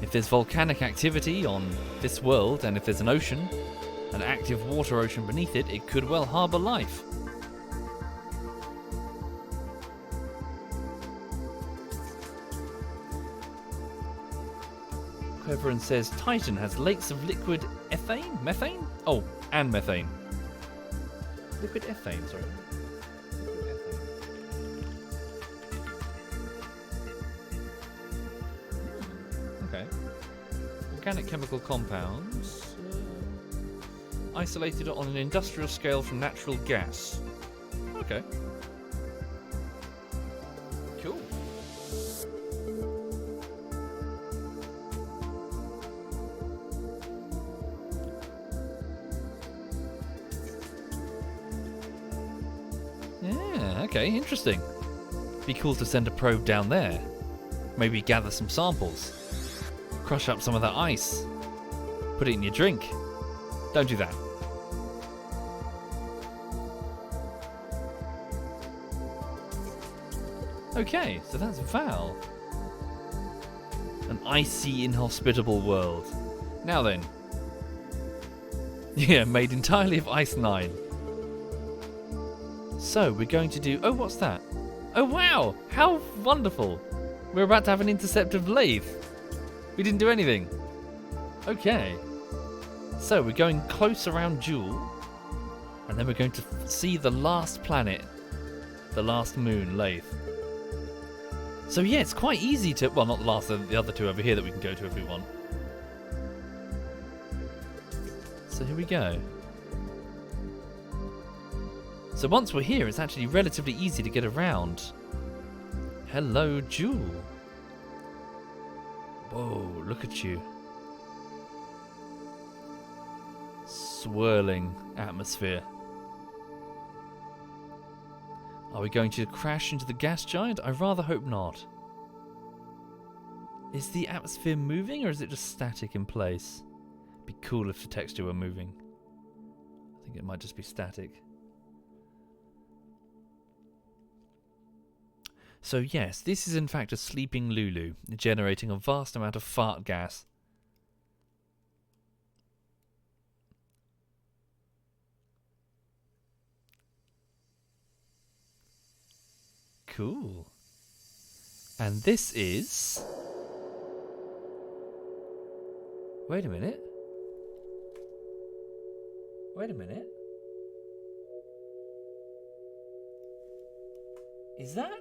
If there's volcanic activity on this world, and if there's an ocean, an active water ocean beneath it, it could well harbour life. Kerbal says Titan has lakes of liquid ethane? Methane? Oh, and methane. Liquid ethane, sorry. Okay. Organic chemical compounds. Isolated on an industrial scale from natural gas. Okay. Cool. Yeah, okay, interesting. Be cool to send a probe down there. Maybe gather some samples. Crush up some of that ice. Put it in your drink. Don't do that. Okay, so that's Val. An icy, inhospitable world. Now then. Yeah, made entirely of Ice 9. So, we're going to do... Oh, what's that? Oh, wow! How wonderful! We're about to have an interceptive lathe. We didn't do anything. Okay. So, we're going close around Joule. And then we're going to see the last planet. The last moon, Lathe. So yeah, it's quite easy to... Well, not the last, the other two over here that we can go to if we want. So here we go. So once we're here, it's actually relatively easy to get around. Hello, Joule. Whoa, look at you. Swirling atmosphere. Are we going to crash into the gas giant? I rather hope not. Is the atmosphere moving or is it just static in place? It'd be cool if the texture were moving. I think it might just be static. So yes, this is in fact a sleeping Lulu, generating a vast amount of fart gas. Cool. And this is... Wait a minute. Wait a minute. Is that...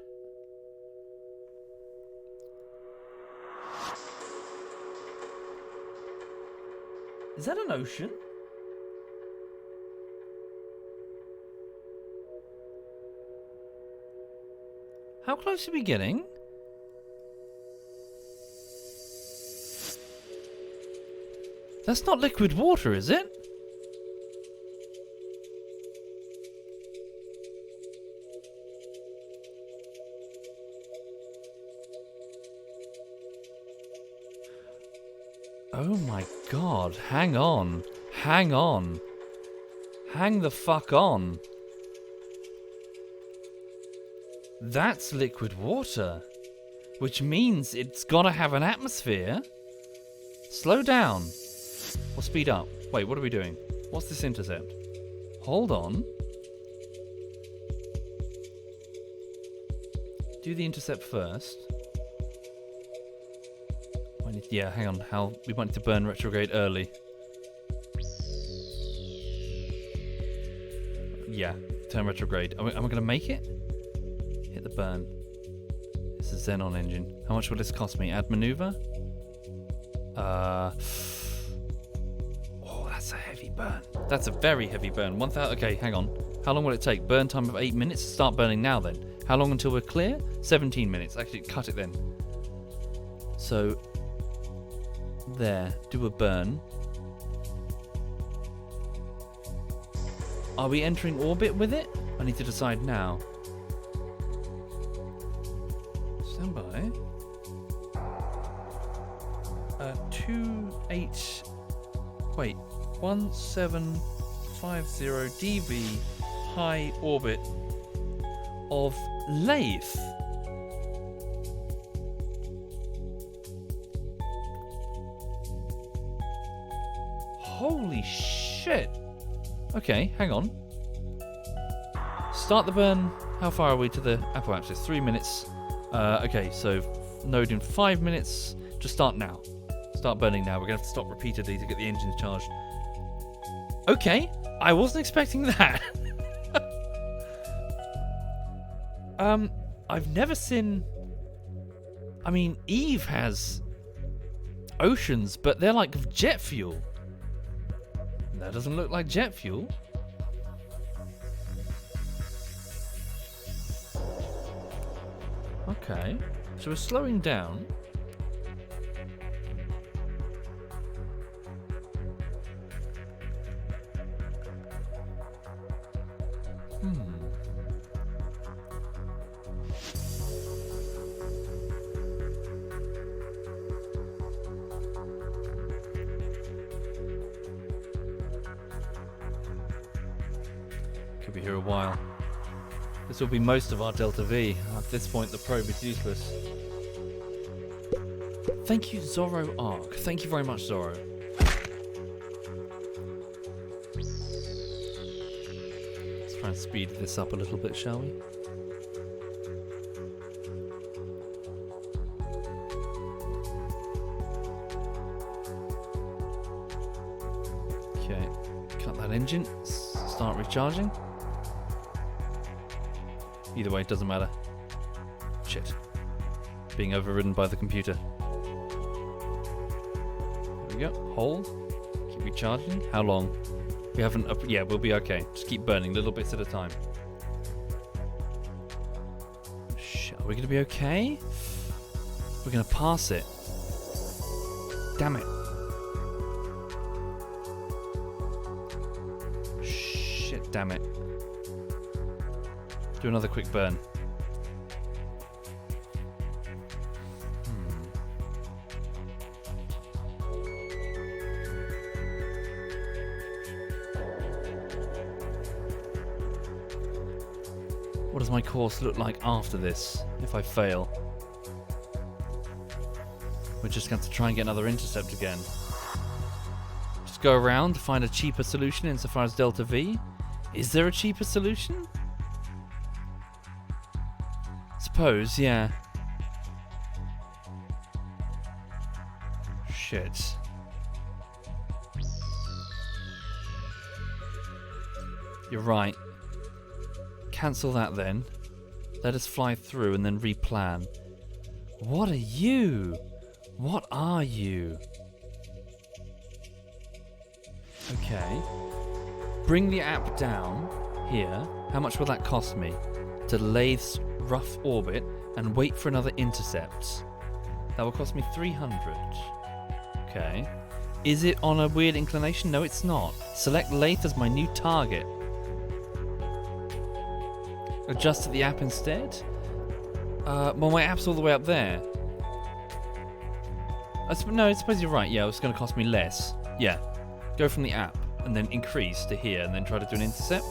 Is that an ocean? How close are we getting? That's not liquid water, is it? Oh my god, hang on. Hang on. Hang the fuck on. That's liquid water. Which means it's gotta have an atmosphere. Slow down. Or speed up. Wait, what are we doing? What's this intercept? Hold on. Do the intercept first. Yeah, hang on. We might need to burn retrograde early. Yeah, turn retrograde. Am I going to make it? Hit the burn. This is Xenon engine. How much will this cost me? Add maneuver? Oh, that's a heavy burn. That's a very heavy burn. 1,000. Okay, hang on. How long will it take? Burn time of 8 minutes. Start burning now then. How long until we're clear? 17 minutes. Actually, cut it then. So, there. Do a burn. Are we entering orbit with it? I need to decide now. Stand by. 28. Wait. 1750 dV high orbit of Lathe. Holy shit. Okay, hang on. Start the burn. How far are we to the apoapsis? 3 minutes. Okay, so node in 5 minutes. Just start now. Start burning now. We're going to have to stop repeatedly to get the engines charged. Okay, I wasn't expecting that. I've never seen... I mean, Eve has oceans, but they're like jet fuel. That doesn't look like jet fuel. Okay, so we're slowing down. Could be here a while. This will be most of our Delta V. At this point, the probe is useless. Thank you, Zorro Arc. Thank you very much, Zorro. Let's try and speed this up a little bit, shall we? Okay, cut that engine. Start recharging. Either way, it doesn't matter. Shit. Being overridden by the computer. There we go. Hold. Keep recharging. How long? We haven't... yeah, we'll be okay. Just keep burning little bits at a time. Shit. Are we going to be okay? We're going to pass it. Damn it. Shit, damn it. Do another quick burn. What does my course look like after this, if I fail? We're just going to try and get another intercept again. Just go around, find a cheaper solution insofar as Delta V. Is there a cheaper solution? suppose, yeah. Shit. You're right. Cancel that then. Let us fly through and then replan. What are you? What are you? Okay. Bring the app down here. How much will that cost me? To Lathe's rough orbit and wait for another intercept. That will cost me 300. Okay. Is it on a weird inclination? No, it's not. Select Lathe as my new target. Adjust to the app instead? Well, my app's all the way up there. No, I suppose you're right. Yeah, it's going to cost me less. Yeah. Go from the app and then increase to here and then try to do an intercept.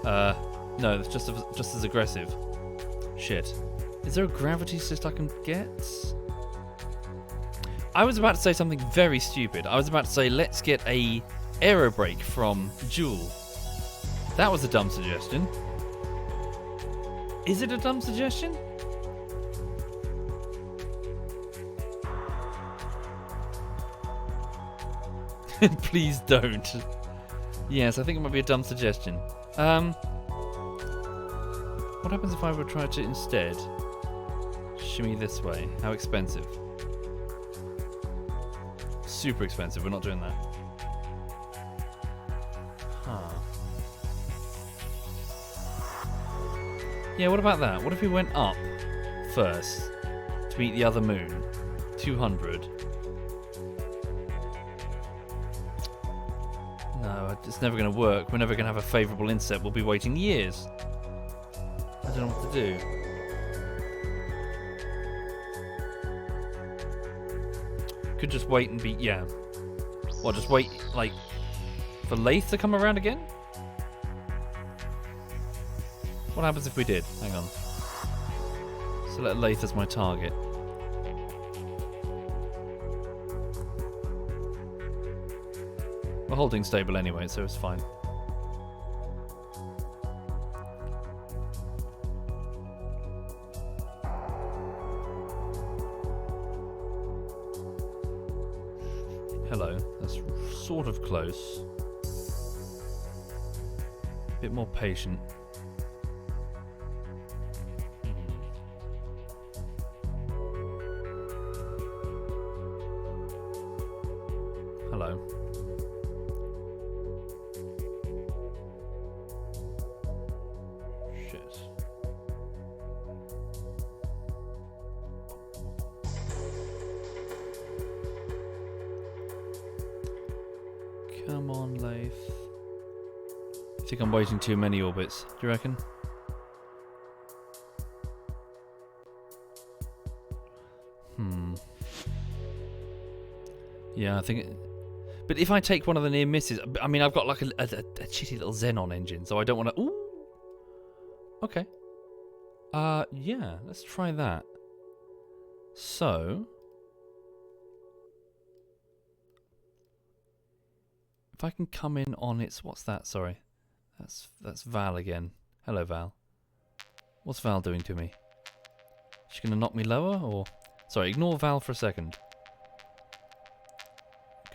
No, that's just as aggressive. Shit. Is there a gravity assist I can get? I was about to say something very stupid. I was about to say, let's get a aero brake from Joule. That was a dumb suggestion. Is it a dumb suggestion? Please don't. Yes, I think it might be a dumb suggestion. What happens if I would try to instead shimmy this way? How expensive? Super expensive. We're not doing that. Huh. Yeah, what about that? What if we went up first to meet the other moon? 200. No, it's never going to work. We're never going to have a favourable intercept. We'll be waiting years. I don't know what to do. Could just wait and be... Yeah. What, just wait, like, for Lathe to come around again? What happens if we did? Hang on. Select Lathe as my target. We're holding stable anyway, so it's fine. Hello. That's sort of close. A bit more patient. Hello. Shit. Come on, Lathe. I think I'm waiting too many orbits. Do you reckon? Yeah, I think... But if I take one of the near misses... I mean, I've got like a shitty little Xenon engine, so I don't want to... Ooh! Okay. Yeah, let's try that. So... If I can come in on its... What's that? Sorry. That's Val again. Hello, Val. What's Val doing to me? Is she going to knock me lower, or... Sorry, ignore Val for a second.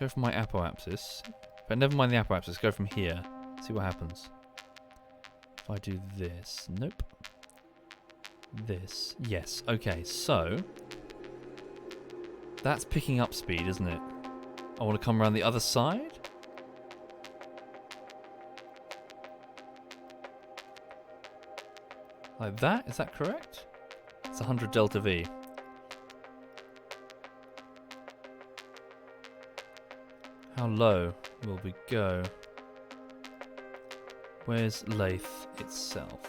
Go from my apoapsis. But never mind the apoapsis, go from here. See what happens. If I do this. Nope. This. Yes. Okay, so... That's picking up speed, isn't it? I want to come around the other side? Like that? Is that correct? It's 100 delta V. How low will we go? Where's Lathe itself?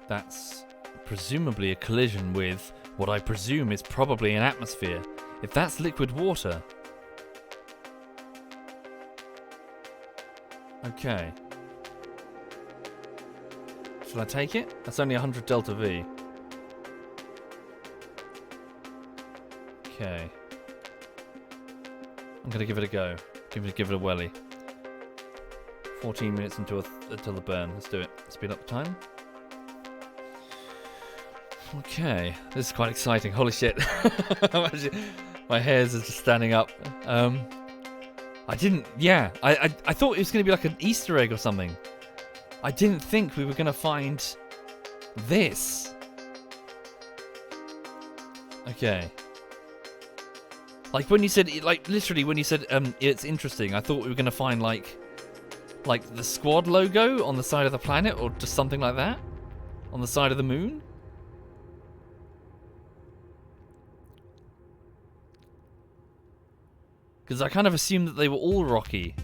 That's presumably a collision with what I presume is probably an atmosphere. If that's liquid water... Okay. Should I take it? That's only 100 delta V. Okay. I'm gonna give it a go. Give it a welly. 14 minutes until the burn. Let's do it. Speed up the time. Okay, this is quite exciting. Holy shit. My hairs are just standing up. I didn't... Yeah, I thought it was going to be like an Easter egg or something. I didn't think we were going to find this. Okay. Like when you said... Like literally when you said it's interesting, I thought we were going to find like the squad logo on the side of the planet or just something like that. On the side of the moon. Because I kind of assumed that they were all rocky.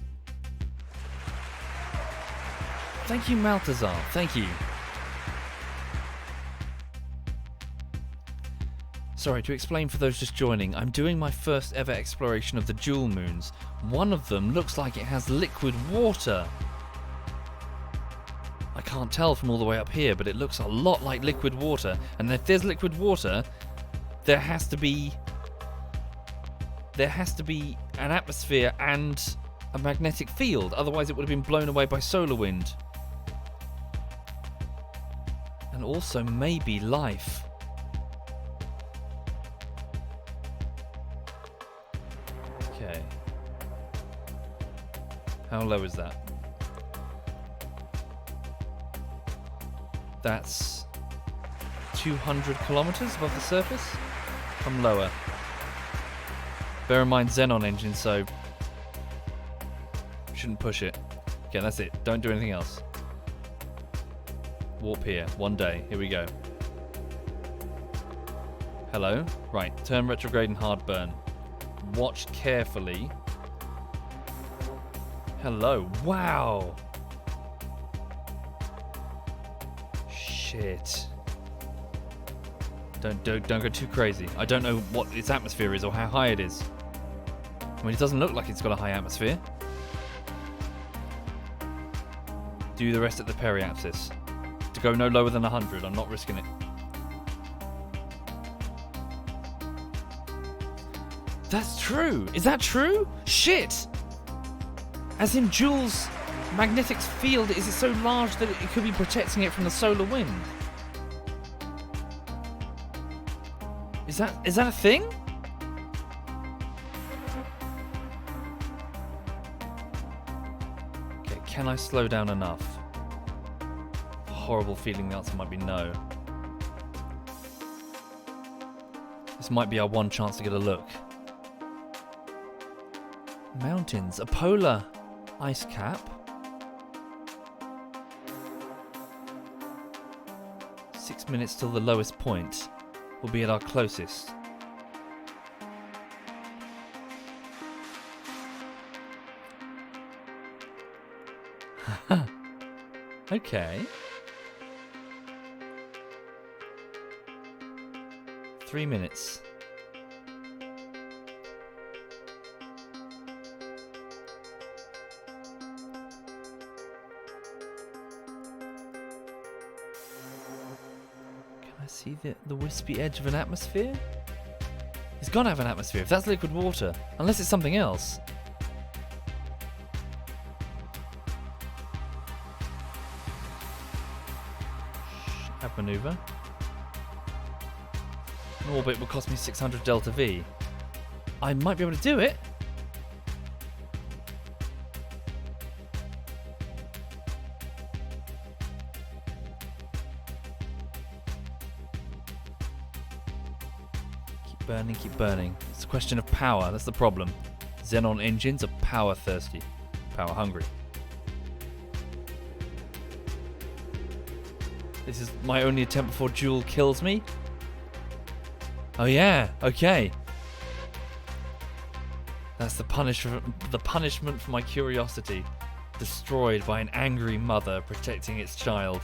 Thank you, Maltazar. Thank you. Sorry, to explain for those just joining, I'm doing my first ever exploration of the jewel moons. One of them looks like it has liquid water. I can't tell from all the way up here, but it looks a lot like liquid water. And if there's liquid water, there has to be an atmosphere and a magnetic field. Otherwise, it would have been blown away by solar wind. And also maybe life. Okay. How low is that? That's 200 kilometers above the surface. Come lower. Bear in mind Xenon engine, so shouldn't push it. Okay, that's it. Don't do anything else. Warp here. One day. Here we go. Hello? Right. Turn retrograde and hard burn. Watch carefully. Hello. Wow. Shit. Don't go too crazy. I don't know what its atmosphere is or how high it is. I mean, it doesn't look like it's got a high atmosphere. Do the rest at the periapsis. To go no lower than 100. I'm not risking it. That's true. Is that true? Shit. As in Joule's magnetic field, is it so large that it could be protecting it from the solar wind? Is that a thing? Okay, can I slow down enough? Horrible feeling the answer might be no. This might be our one chance to get a look. Mountains, a polar ice cap. 6 minutes till the lowest point. We'll be at our closest. Okay. 3 minutes. See the wispy edge of an atmosphere? It's got to have an atmosphere if that's liquid water, unless it's something else. Ab maneuver. An orbit will cost me 600 delta V. I might be able to do it. Burning, keep burning. It's a question of power, that's the problem. Xenon engines are power thirsty, power hungry. This is my only attempt before Joule kills me. Oh yeah, okay. That's the punishment for my curiosity. Destroyed by an angry mother protecting its child.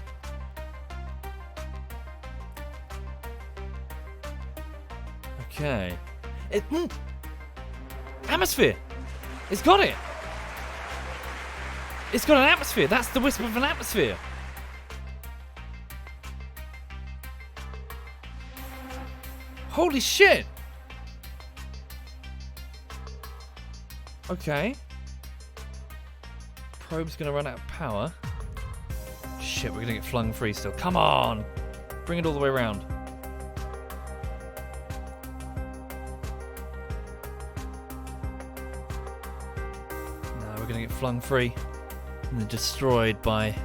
Okay. Atmosphere! It's got it! It's got an atmosphere! That's the wisp of an atmosphere! Holy shit! Okay. Probe's going to run out of power. Shit, we're going to get flung free still. Come on! Bring it all the way around. No, we're going to get flung free. And then destroyed by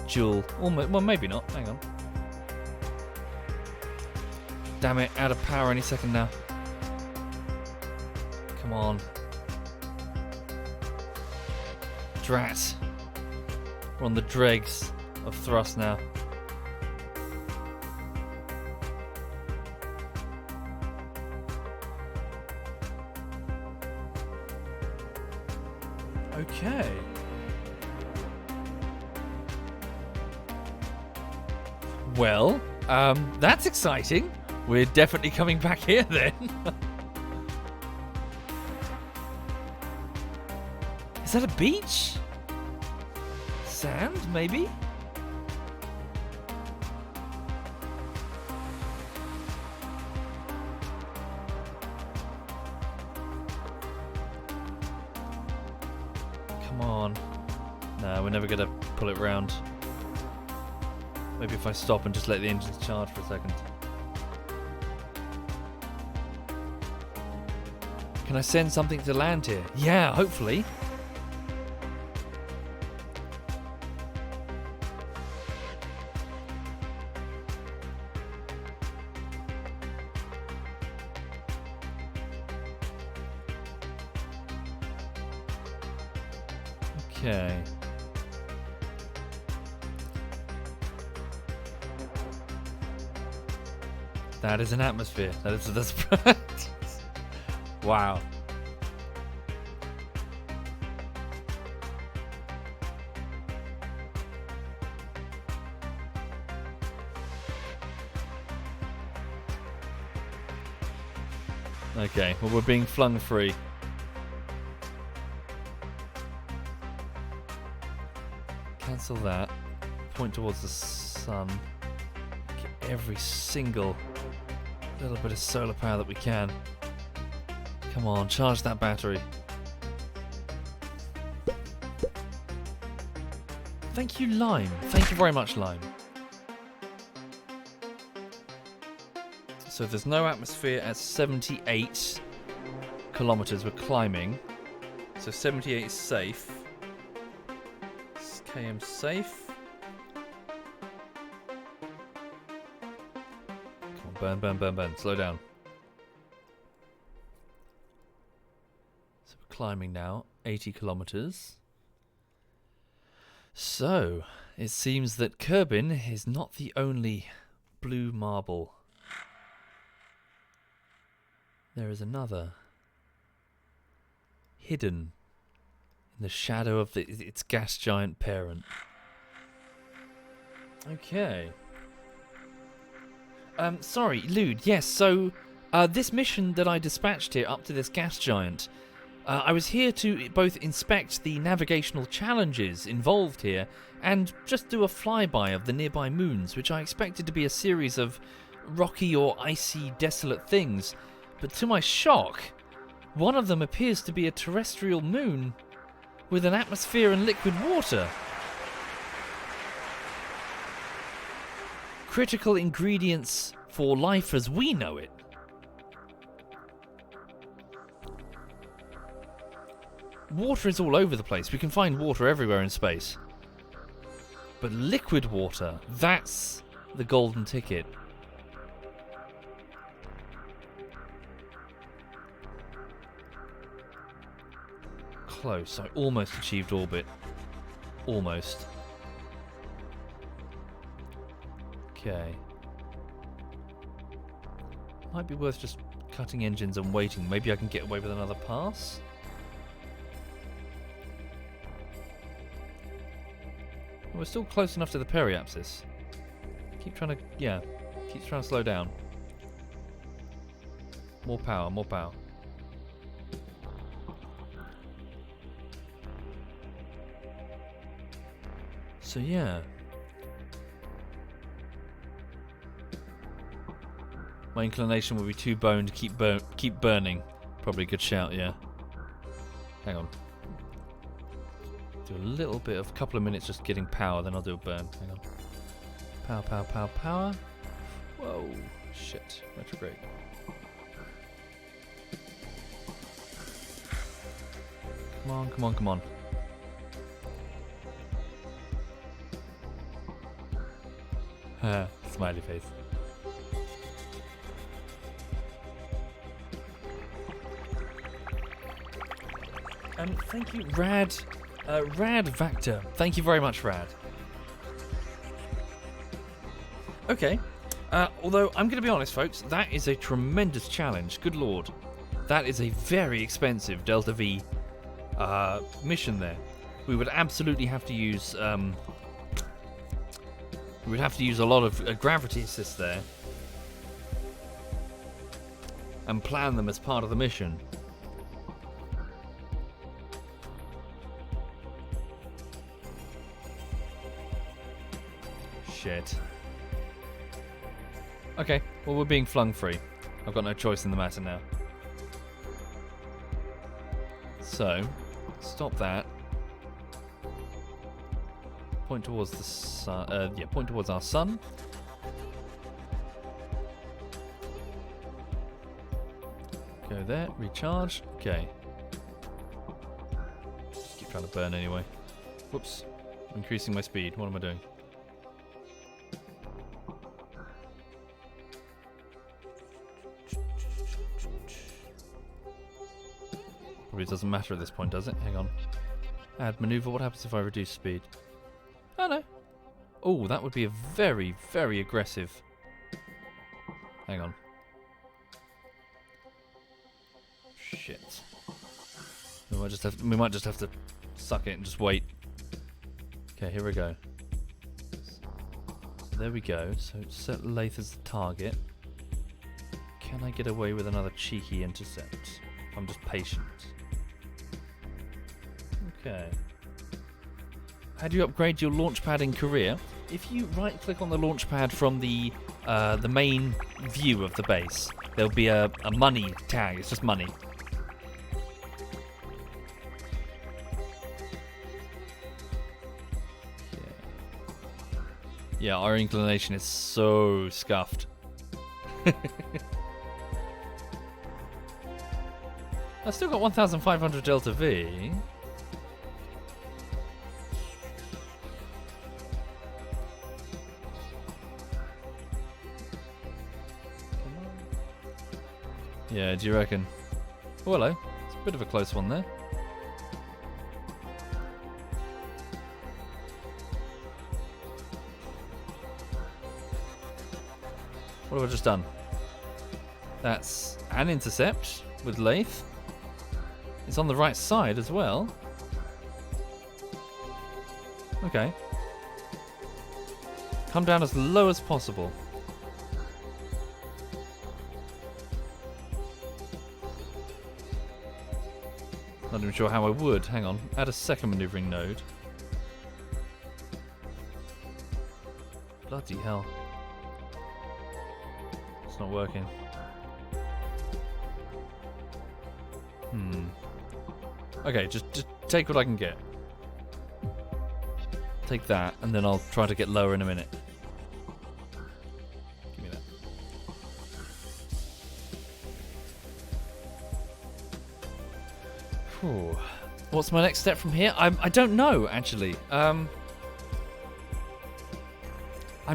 Jewel. Almost, well, maybe not. Hang on. Damn it, out of power any second now. Come on. Drat. We're on the dregs of thrust now. Okay. Well, that's exciting. We're definitely coming back here then. Is that a beach? Sand, maybe? Come on. No, we're never gonna pull it round. Maybe if I stop and just let the engines charge for a second. Can I send something to land here? Yeah, hopefully. Okay. That is an atmosphere. That's wow. Okay, well, we're being flung free. Cancel that. Point towards the sun. Get every single little bit of solar power that we can. Come on, charge that battery. Thank you, Lime. Thank you very much, Lime. So there's no atmosphere at 78 kilometers we're climbing. So 78 is safe. Is KM safe? Come on, burn, burn, burn, burn. Slow down. So we're climbing now, 80 kilometers. So, it seems that Kerbin is not the only blue marble. There is another, hidden in the shadow of its gas giant parent. Okay. Sorry, Lude, yes, so this mission that I dispatched here up to this gas giant, I was here to both inspect the navigational challenges involved here and just do a flyby of the nearby moons, which I expected to be a series of rocky or icy, desolate things. But to my shock, one of them appears to be a terrestrial moon with an atmosphere and liquid water. Critical ingredients for life as we know it. Water is all over the place. We can find water everywhere in space. But liquid water, that's the golden ticket. Close. I almost achieved orbit. Almost. Okay. Might be worth just cutting engines and waiting. Maybe I can get away with another pass. Well, we're still close enough to the periapsis. Keep trying to slow down. More power, more power. So yeah. My inclination would be too boned to keep burning. Probably a good shout, yeah. Hang on. Do a little bit of couple of minutes just getting power, then I'll do a burn. Hang on. Power, power, power, power. Whoa, shit. Retrograde. Come on, come on, come on. Smiley face. Thank you, Rad Vector. Thank you very much, Rad. Okay. Although, I'm going to be honest, folks, that is a tremendous challenge. Good lord. That is a very expensive Delta V mission there. We would absolutely have to use... we would have to use a lot of gravity assist there. And plan them as part of the mission. Shit. Okay, well, we're being flung free. I've got no choice in the matter now. So, stop that. Point towards the sun. Yeah, point towards our sun. Go there, recharge. Okay. Just keep trying to burn anyway. Whoops. I'm increasing my speed. What am I doing? Probably doesn't matter at this point, does it? Hang on. Add maneuver. What happens if I reduce speed? Oh no. Oh, that would be a very, very aggressive. Hang on. Shit. We might just have to suck it and just wait. Okay, here we go. So there we go. So set Lathe as the target. Can I get away with another cheeky intercept? I'm just patient. Okay. How do you upgrade your launch pad in Korea? If you right-click on the launch pad from the main view of the base, there'll be a money tag. It's just money. Yeah, our inclination is so scuffed. I've still got 1,500 Delta V. Yeah, do you reckon? Oh, hello. It's a bit of a close one there. What have I just done? That's an intercept with Lathe. It's on the right side as well. Okay. Come down as low as possible. Not even sure how I would. Hang on. Add a second maneuvering node. Bloody hell. It's not working. Okay, just take what I can get. Take that, and then I'll try to get lower in a minute. Give me that. Whew. What's my next step from here? I don't know, actually. I'm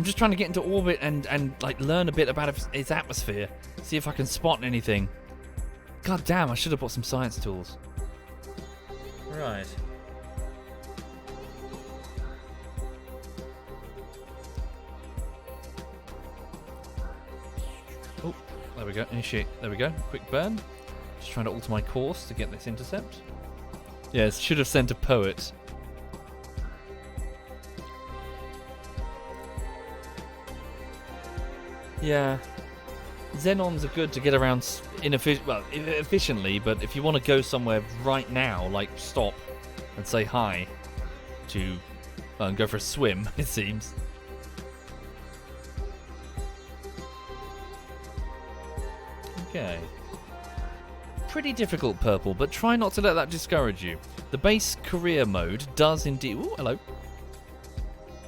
just trying to get into orbit and like learn a bit about its atmosphere. See if I can spot anything. God damn, I should have bought some science tools. Right. Oh, there we go. Initiate. There we go. Quick burn. Just trying to alter my course to get this intercept. Yes, should have sent a poet. Yeah. Xenons are good to get around efficiently, but if you want to go somewhere right now, like stop and say hi to go for a swim, it seems. Okay. Pretty difficult, Purple, but try not to let that discourage you. The base career mode does indeed... Ooh, hello.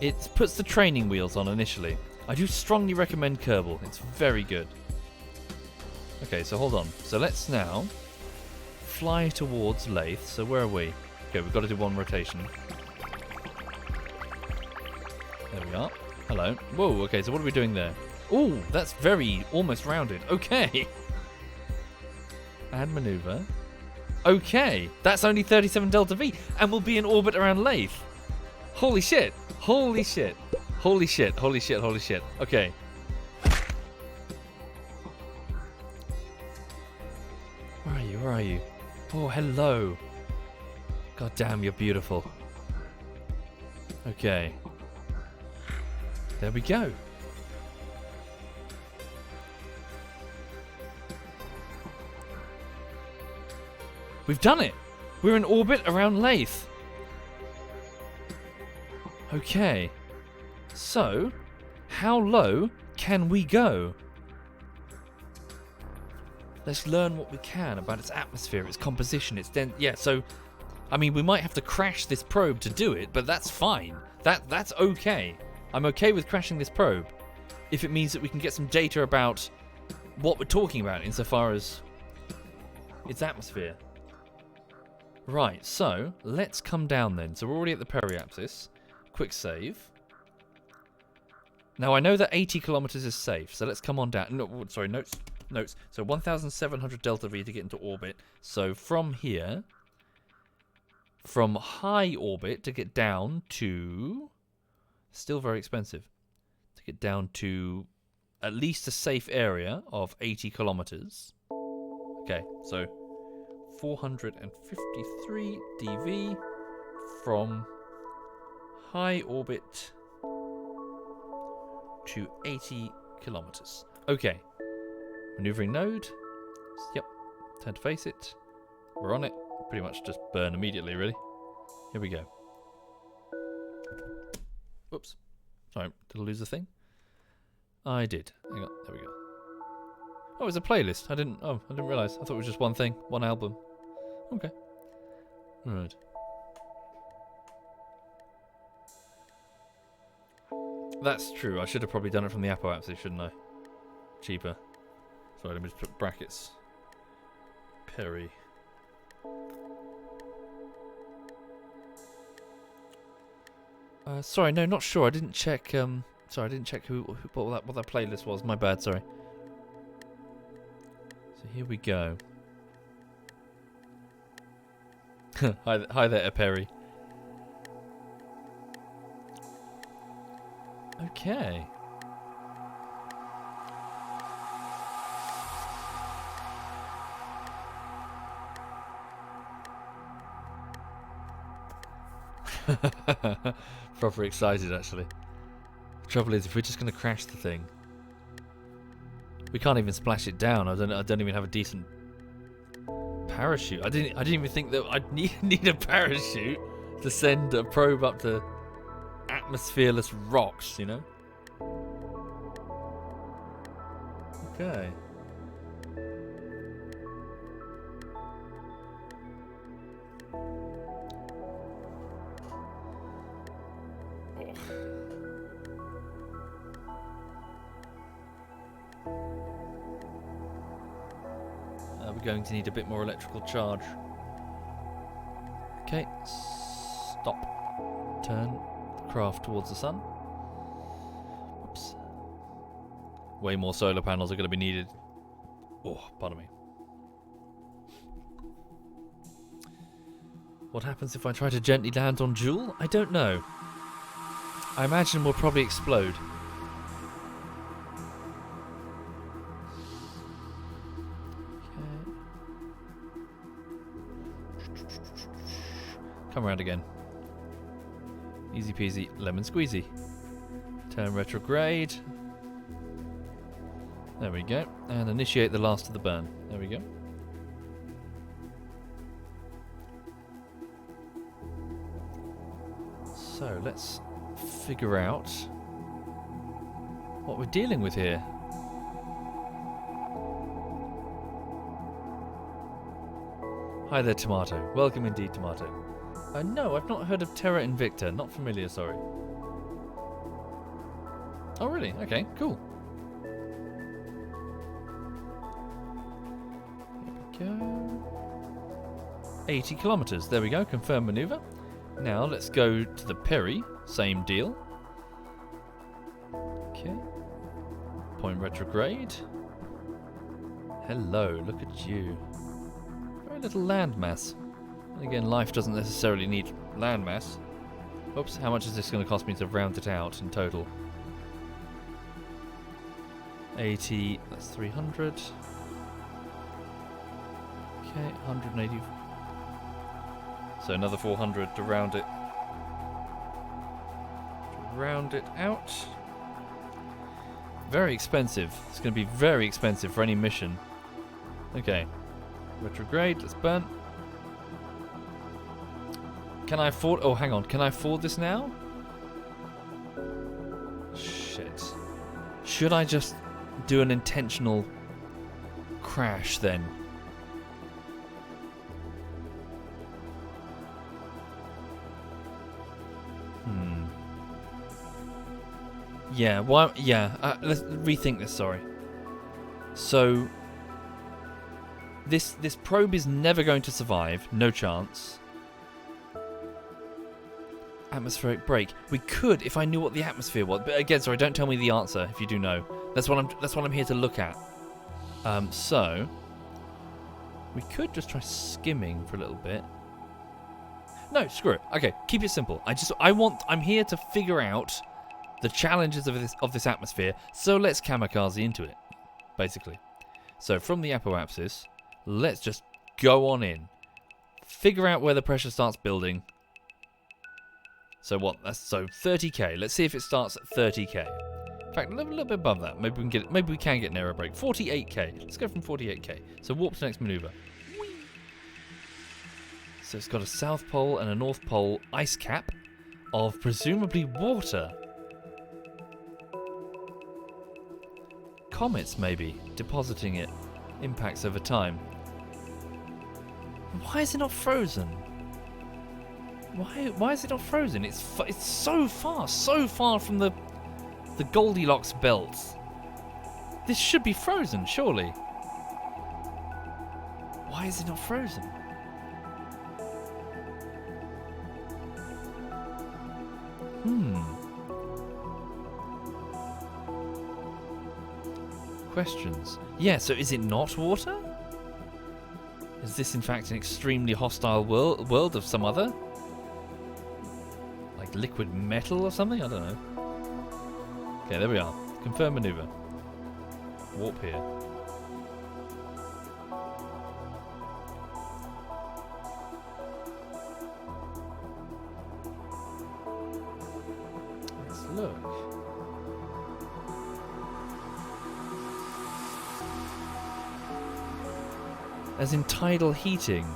It puts the training wheels on initially. I do strongly recommend Kerbal. It's very good. Okay, so hold on. So let's now fly towards Lathe. So where are we? Okay, we've got to do one rotation. There we are. Hello. Whoa, okay, so what are we doing there? Ooh, that's very almost rounded. Okay. Add maneuver. Okay, that's only 37 delta V, and we'll be in orbit around Lathe. Holy shit! Holy shit! Holy shit! Holy shit! Holy shit! Okay. Where are you? Where are you? Oh, hello. God damn, you're beautiful. Okay. There we go. We've done it! We're in orbit around Lathe. Okay. So, how low can we go? Let's learn what we can about its atmosphere, its composition, its yeah, so I mean we might have to crash this probe to do it, but that's fine. That's okay. I'm okay with crashing this probe if it means that we can get some data about what we're talking about insofar as its atmosphere. Right, so let's come down then. So we're already at the periapsis. Quick save. Now I know that 80 kilometers is safe, so let's come on down. No, sorry, notes. So 1,700 delta V to get into orbit. So from here, from high orbit to get down to, still very expensive, to get down to at least a safe area of 80 kilometers. Okay, so 453 dV from high orbit to 80 kilometers. Okay. Maneuvering node. Yep. Turn to face it. We're on it. Pretty much just burn immediately, really. Here we go. Whoops. Sorry, did I lose the thing? I did. Hang on. There we go. Oh, it's a playlist. I didn't realise. I thought it was just one thing. One album. Okay. Alright. That's true. I should have probably done it from the apoapsis, shouldn't I? Cheaper. Sorry, let me just put brackets. Perry. Sorry, no, not sure. I didn't check. Sorry, I didn't check what that playlist was. My bad. Sorry. So here we go. Hi there, Perry. Okay. Proper excited, actually. The trouble is, if we're just going to crash the thing, we can't even splash it down. I don't even have a decent parachute. I didn't even think that I'd need a parachute to send a probe up to atmosphereless rocks, you know? Okay. We're going to need a bit more electrical charge. Okay, stop. Turn the craft towards the sun. Oops. Way more solar panels are going to be needed. Oh, pardon me. What happens if I try to gently land on Joule? I don't know. I imagine we'll probably explode. Come around again. Easy peasy, lemon squeezy. Turn retrograde. There we go. And initiate the last of the burn. There we go. So let's figure out what we're dealing with here. Hi there, Tomato. Welcome indeed, Tomato. No, I've not heard of Terra Invicta. Not familiar, sorry. Oh, really? Okay, cool. Here we go. 80 kilometers. There we go. Confirm maneuver. Now let's go to the Perry. Same deal. Okay. Point retrograde. Hello, look at you. Very little landmass. Again, life doesn't necessarily need landmass. Oops, how much is this going to cost me to round it out in total? 80, that's 300. Okay, 180. So another 400 to round it. Out. Very expensive. It's going to be very expensive for any mission. Okay. Retrograde, let's burn. Can I afford... Oh, hang on. Can I afford this now? Shit. Should I just do an intentional crash then? Yeah, why? Yeah, let's rethink this, sorry. So... This probe is never going to survive. No chance. Atmospheric break. We could if I knew what the atmosphere was. But again, sorry, don't tell me the answer if you do know. That's what I'm here to look at. So we could just try skimming for a little bit. No, screw it. Okay, keep it simple. I'm here to figure out the challenges of this atmosphere. So let's kamikaze into it, basically. So from the apoapsis, let's just go on in. Figure out where the pressure starts building. So what? So 30k. Let's see if it starts at 30k. In fact, a little bit above that. Maybe we can get an aero brake. 48k. Let's go from 48k. So warp to next maneuver. So it's got a south pole and a north pole ice cap of presumably water. Comets, maybe, depositing it. Impacts over time. Why is it not frozen? Why is it not frozen? It's so far from the Goldilocks belt. This should be frozen, surely. Why is it not frozen? Questions. Yeah, so is it not water? Is this in fact an extremely hostile world of some other? Like liquid metal or something? I don't know. Okay, there we are. Confirm maneuver. Warp here. Let's look. As in tidal heating.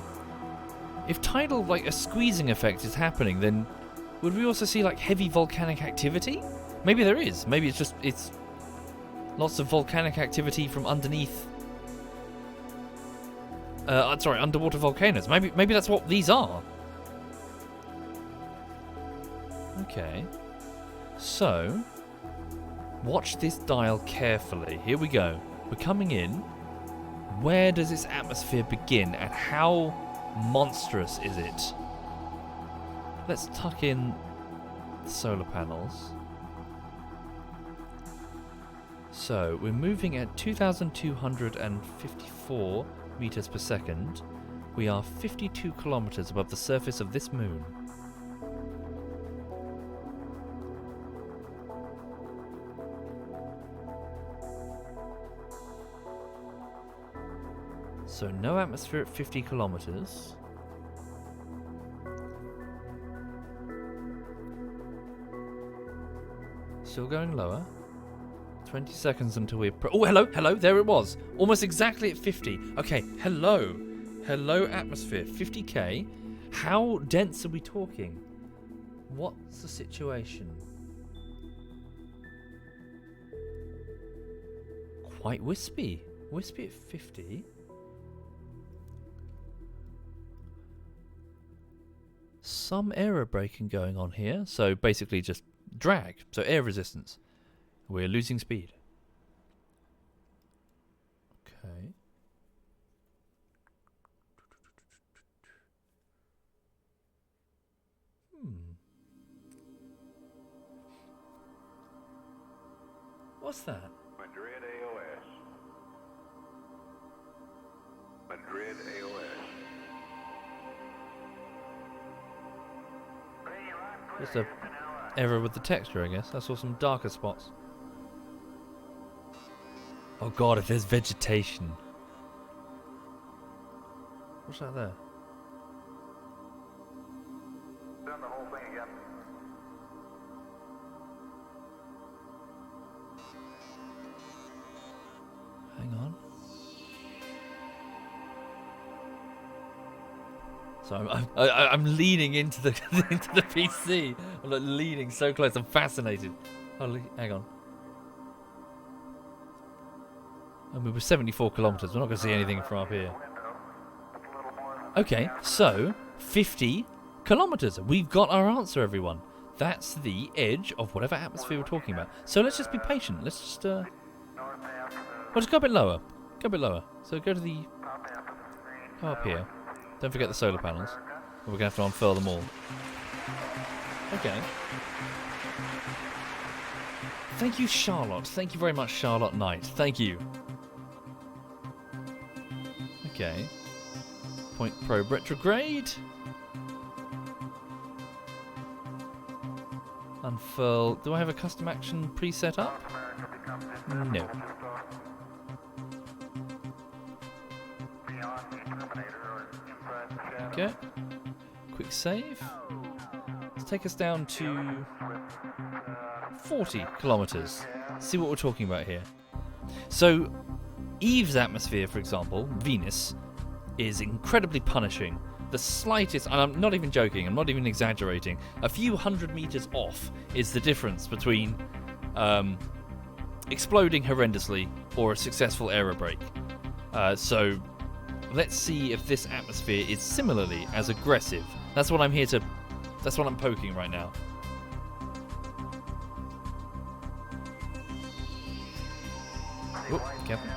If tidal, like a squeezing effect is happening, then would we also see like heavy volcanic activity? Maybe there is. Maybe it's lots of volcanic activity from underneath. Underwater volcanoes. Maybe that's what these are. Okay. So, watch this dial carefully. Here we go. We're coming in. Where does its atmosphere begin and how monstrous is it? Let's tuck in the solar panels. So we're moving at 2,254 meters per second. We are 52 kilometers above the surface of this moon. So no atmosphere at 50 kilometers. Still going lower. 20 seconds until we approach. Oh, hello, there it was. Almost exactly at 50. Okay, hello. Hello, atmosphere. 50k. How dense are we talking? What's the situation? Quite wispy. Wispy at 50. some aero braking going on here. So basically just drag. So air resistance. We're losing speed. Okay. What's that? Madrid AOS. Madrid AOS. Just a error with the texture, I guess. I saw some darker spots. Oh god, if there's vegetation. What's that there? Done the whole thing again. Hang on. So I'm leaning into the into the PC. I'm like leaning so close. I'm fascinated. Hang on. And we were 74 kilometers. We're not going to see anything from up here. Okay, so 50 kilometers. We've got our answer, everyone. That's the edge of whatever atmosphere we're talking about. So let's just be patient. Let's just well, just go a bit lower. Go a bit lower. So go up here. Don't forget the solar panels. We're going to have to unfurl them all. Okay. Thank you, Charlotte. Thank you very much, Charlotte Knight. Thank you. Okay. Point probe retrograde. Unfurl. Do I have a custom action preset up? No. Okay. Quick save. Let's take us down to 40 kilometers. See what we're talking about here. So, Eve's atmosphere, for example, Venus, is incredibly punishing. The slightest, and I'm not even joking, I'm not even exaggerating, a few hundred meters off is the difference between exploding horrendously or a successful aerobrake. So let's see if this atmosphere is similarly as aggressive. That's what I'm here to, that's what I'm poking right now. Oh, careful.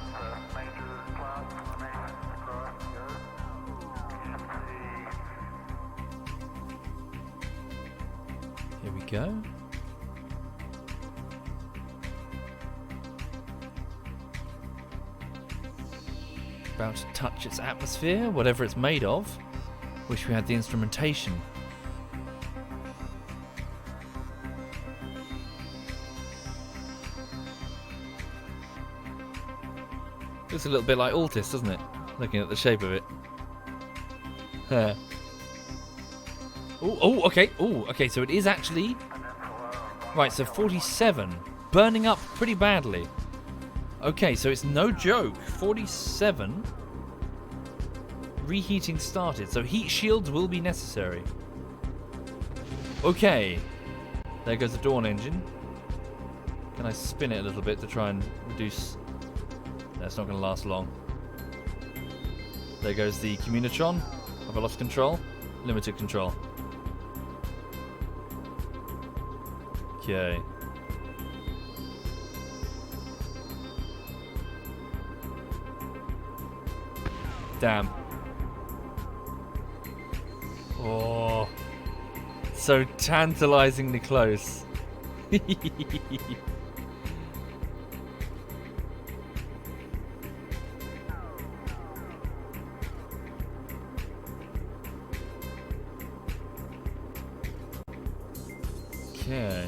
Here we go. About to touch its atmosphere, whatever it's made of. Wish we had the instrumentation. Looks a little bit like Altis, doesn't it? Looking at the shape of it. Oh, okay. Oh, okay. So it is actually right. So 47, burning up pretty badly. Okay, so it's no joke. 47. Reheating started. So heat shields will be necessary. Okay. There goes the Dawn engine. Can I spin it a little bit to try and reduce? That's not going to last long. There goes the Communitron. Have I lost control? Limited control. Okay. Damn. Oh. So tantalizingly close. Okay.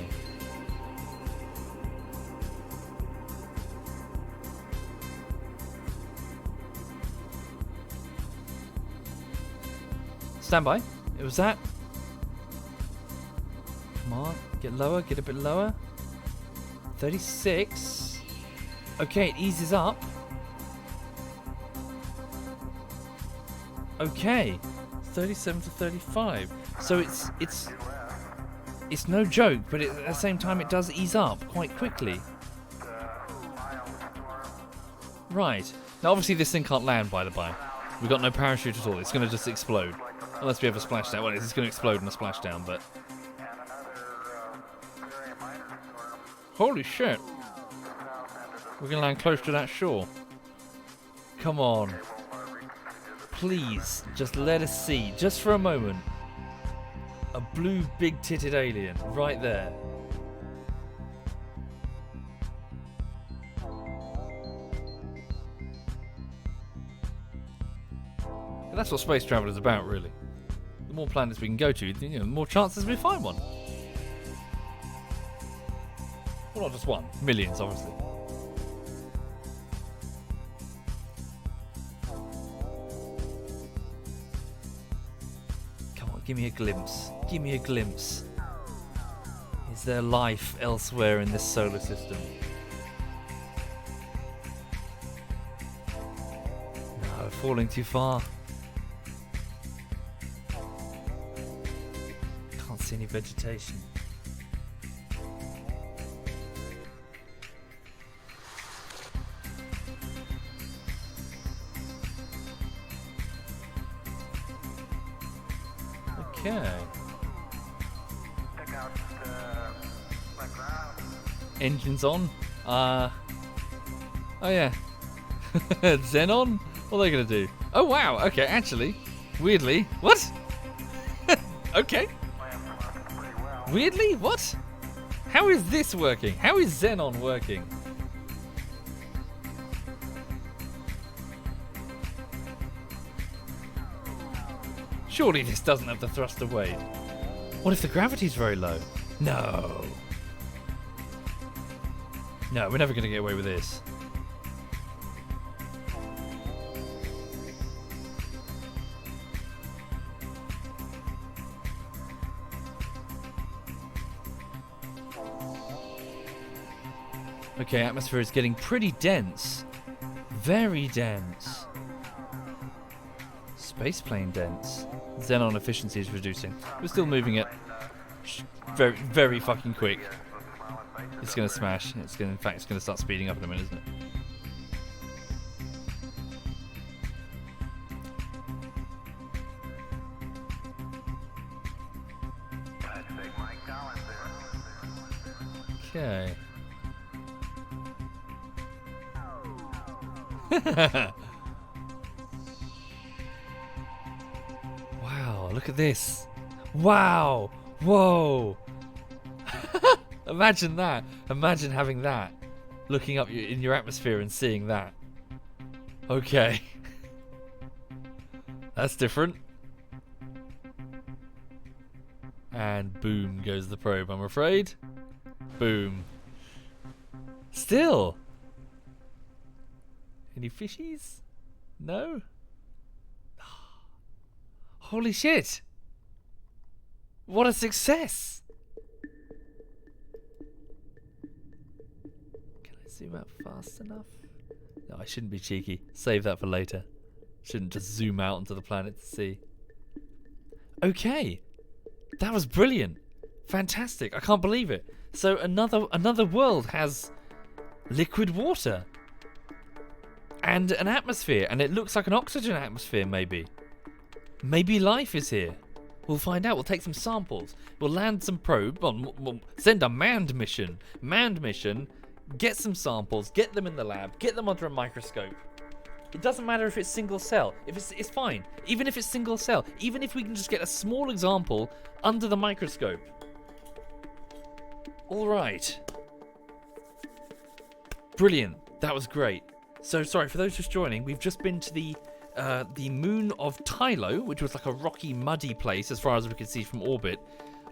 Stand by. It was that. Come on. Get lower. Get a bit lower. 36. Okay, it eases up. Okay. 37 to 35. So it's no joke, but at the same time it does ease up quite quickly. Right. Now obviously this thing can't land, by the by. We've got no parachute at all. It's going to just explode. Unless we have a splashdown. Well, it's going to explode in a splashdown, but... Holy shit! We're going to land close to that shore. Come on. Please, just let us see, just for a moment, a blue big-titted alien right there. That's what space travel is about, really. The more planets we can go to, the more chances we find one. Well, not just one. Millions, obviously. Come on, give me a glimpse. Give me a glimpse. Is there life elsewhere in this solar system? No, falling too far. Any vegetation. Okay. Engines on. Oh yeah. Xenon? What are they gonna do? Oh wow. Okay. Actually, weirdly, what? Okay. Weirdly? What? How is this working? How is Xenon working? Surely this doesn't have the thruster weight. What if the gravity's very low? No. No, we're never going to get away with this. Okay, atmosphere is getting pretty dense. Very dense. Spaceplane dense. Xenon efficiency is reducing. We're still moving it very, very fucking quick. It's gonna smash. In fact, it's gonna start speeding up in a minute, isn't it? Okay. Wow, look at this. Wow. Whoa. Imagine that. Imagine having that. Looking up in your atmosphere and seeing that. Okay. That's different. And boom goes the probe, I'm afraid. Boom. Still. Any fishies? No? Holy shit! What a success! Can I zoom out fast enough? No, I shouldn't be cheeky. Save that for later. Shouldn't just zoom out onto the planet to see. Okay! That was brilliant! Fantastic! I can't believe it! So another world has liquid water. And an atmosphere, and it looks like an oxygen atmosphere, maybe. Maybe life is here. We'll find out. We'll take some samples. We'll land some probe. We'll send a manned mission. Get some samples. Get them in the lab. Get them under a microscope. It doesn't matter if it's single cell. If it's fine. Even if it's single cell. Even if we can just get a small example under the microscope. All right. Brilliant. That was great. So, sorry, for those just joining, we've just been to the moon of Tylo, which was like a rocky, muddy place as far as we could see from orbit.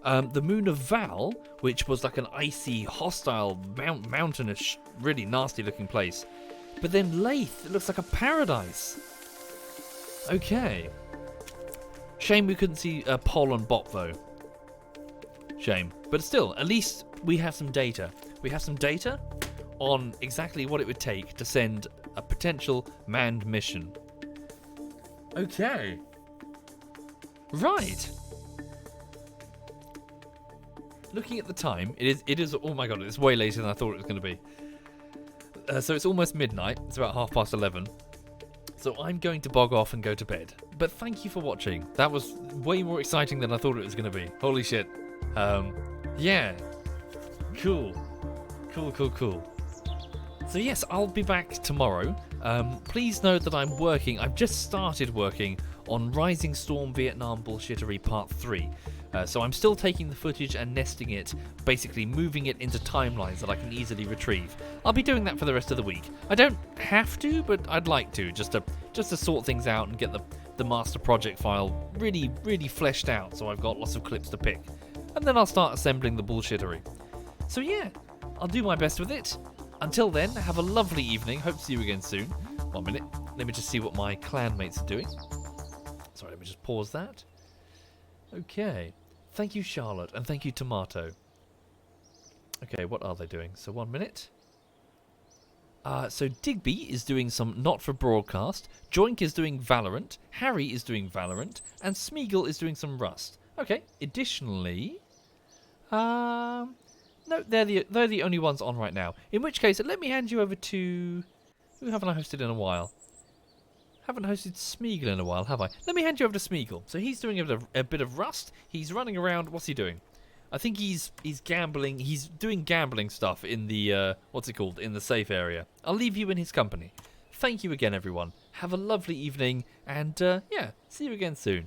The moon of Val, which was like an icy, hostile, mountainous, really nasty-looking place. But then Lathe, it looks like a paradise. Okay. Shame we couldn't see Pol and Bop, though. Shame. But still, at least we have some data. We have some data on exactly what it would take to send a potential manned mission. Okay. Right. Looking at the time, it is oh my god, it's way later than I thought it was going to be. So it's almost midnight. It's about 11:30. So I'm going to bog off and go to bed. But thank you for watching. That was way more exciting than I thought it was going to be. Holy shit. Yeah. Cool. Cool. So yes, I'll be back tomorrow. Please note that I'm working. I've just started working on Rising Storm Vietnam Bullshittery Part 3. So I'm still taking the footage and nesting it, basically moving it into timelines that I can easily retrieve. I'll be doing that for the rest of the week. I don't have to, but I'd like to, just to sort things out and get the master project file really fleshed out, so I've got lots of clips to pick. And then I'll start assembling the bullshittery. So yeah, I'll do my best with it. Until then, have a lovely evening. Hope to see you again soon. 1 minute. Let me just see what my clanmates are doing. Sorry, let me just pause that. Okay. Thank you, Charlotte, and thank you, Tomato. Okay, what are they doing? So 1 minute. So Digby is doing some not for broadcast. Joink is doing Valorant. Harry is doing Valorant. And Smeagol is doing some Rust. Okay. Additionally, no, they're the only ones on right now. In which case, let me hand you over to... Who haven't I hosted in a while? Haven't hosted Smeagol in a while, have I? Let me hand you over to Smeagol. So he's doing a bit of Rust. He's running around. What's he doing? I think he's gambling. He's doing gambling stuff in the what's it called? In the safe area. I'll leave you in his company. Thank you again, everyone. Have a lovely evening, and yeah, see you again soon.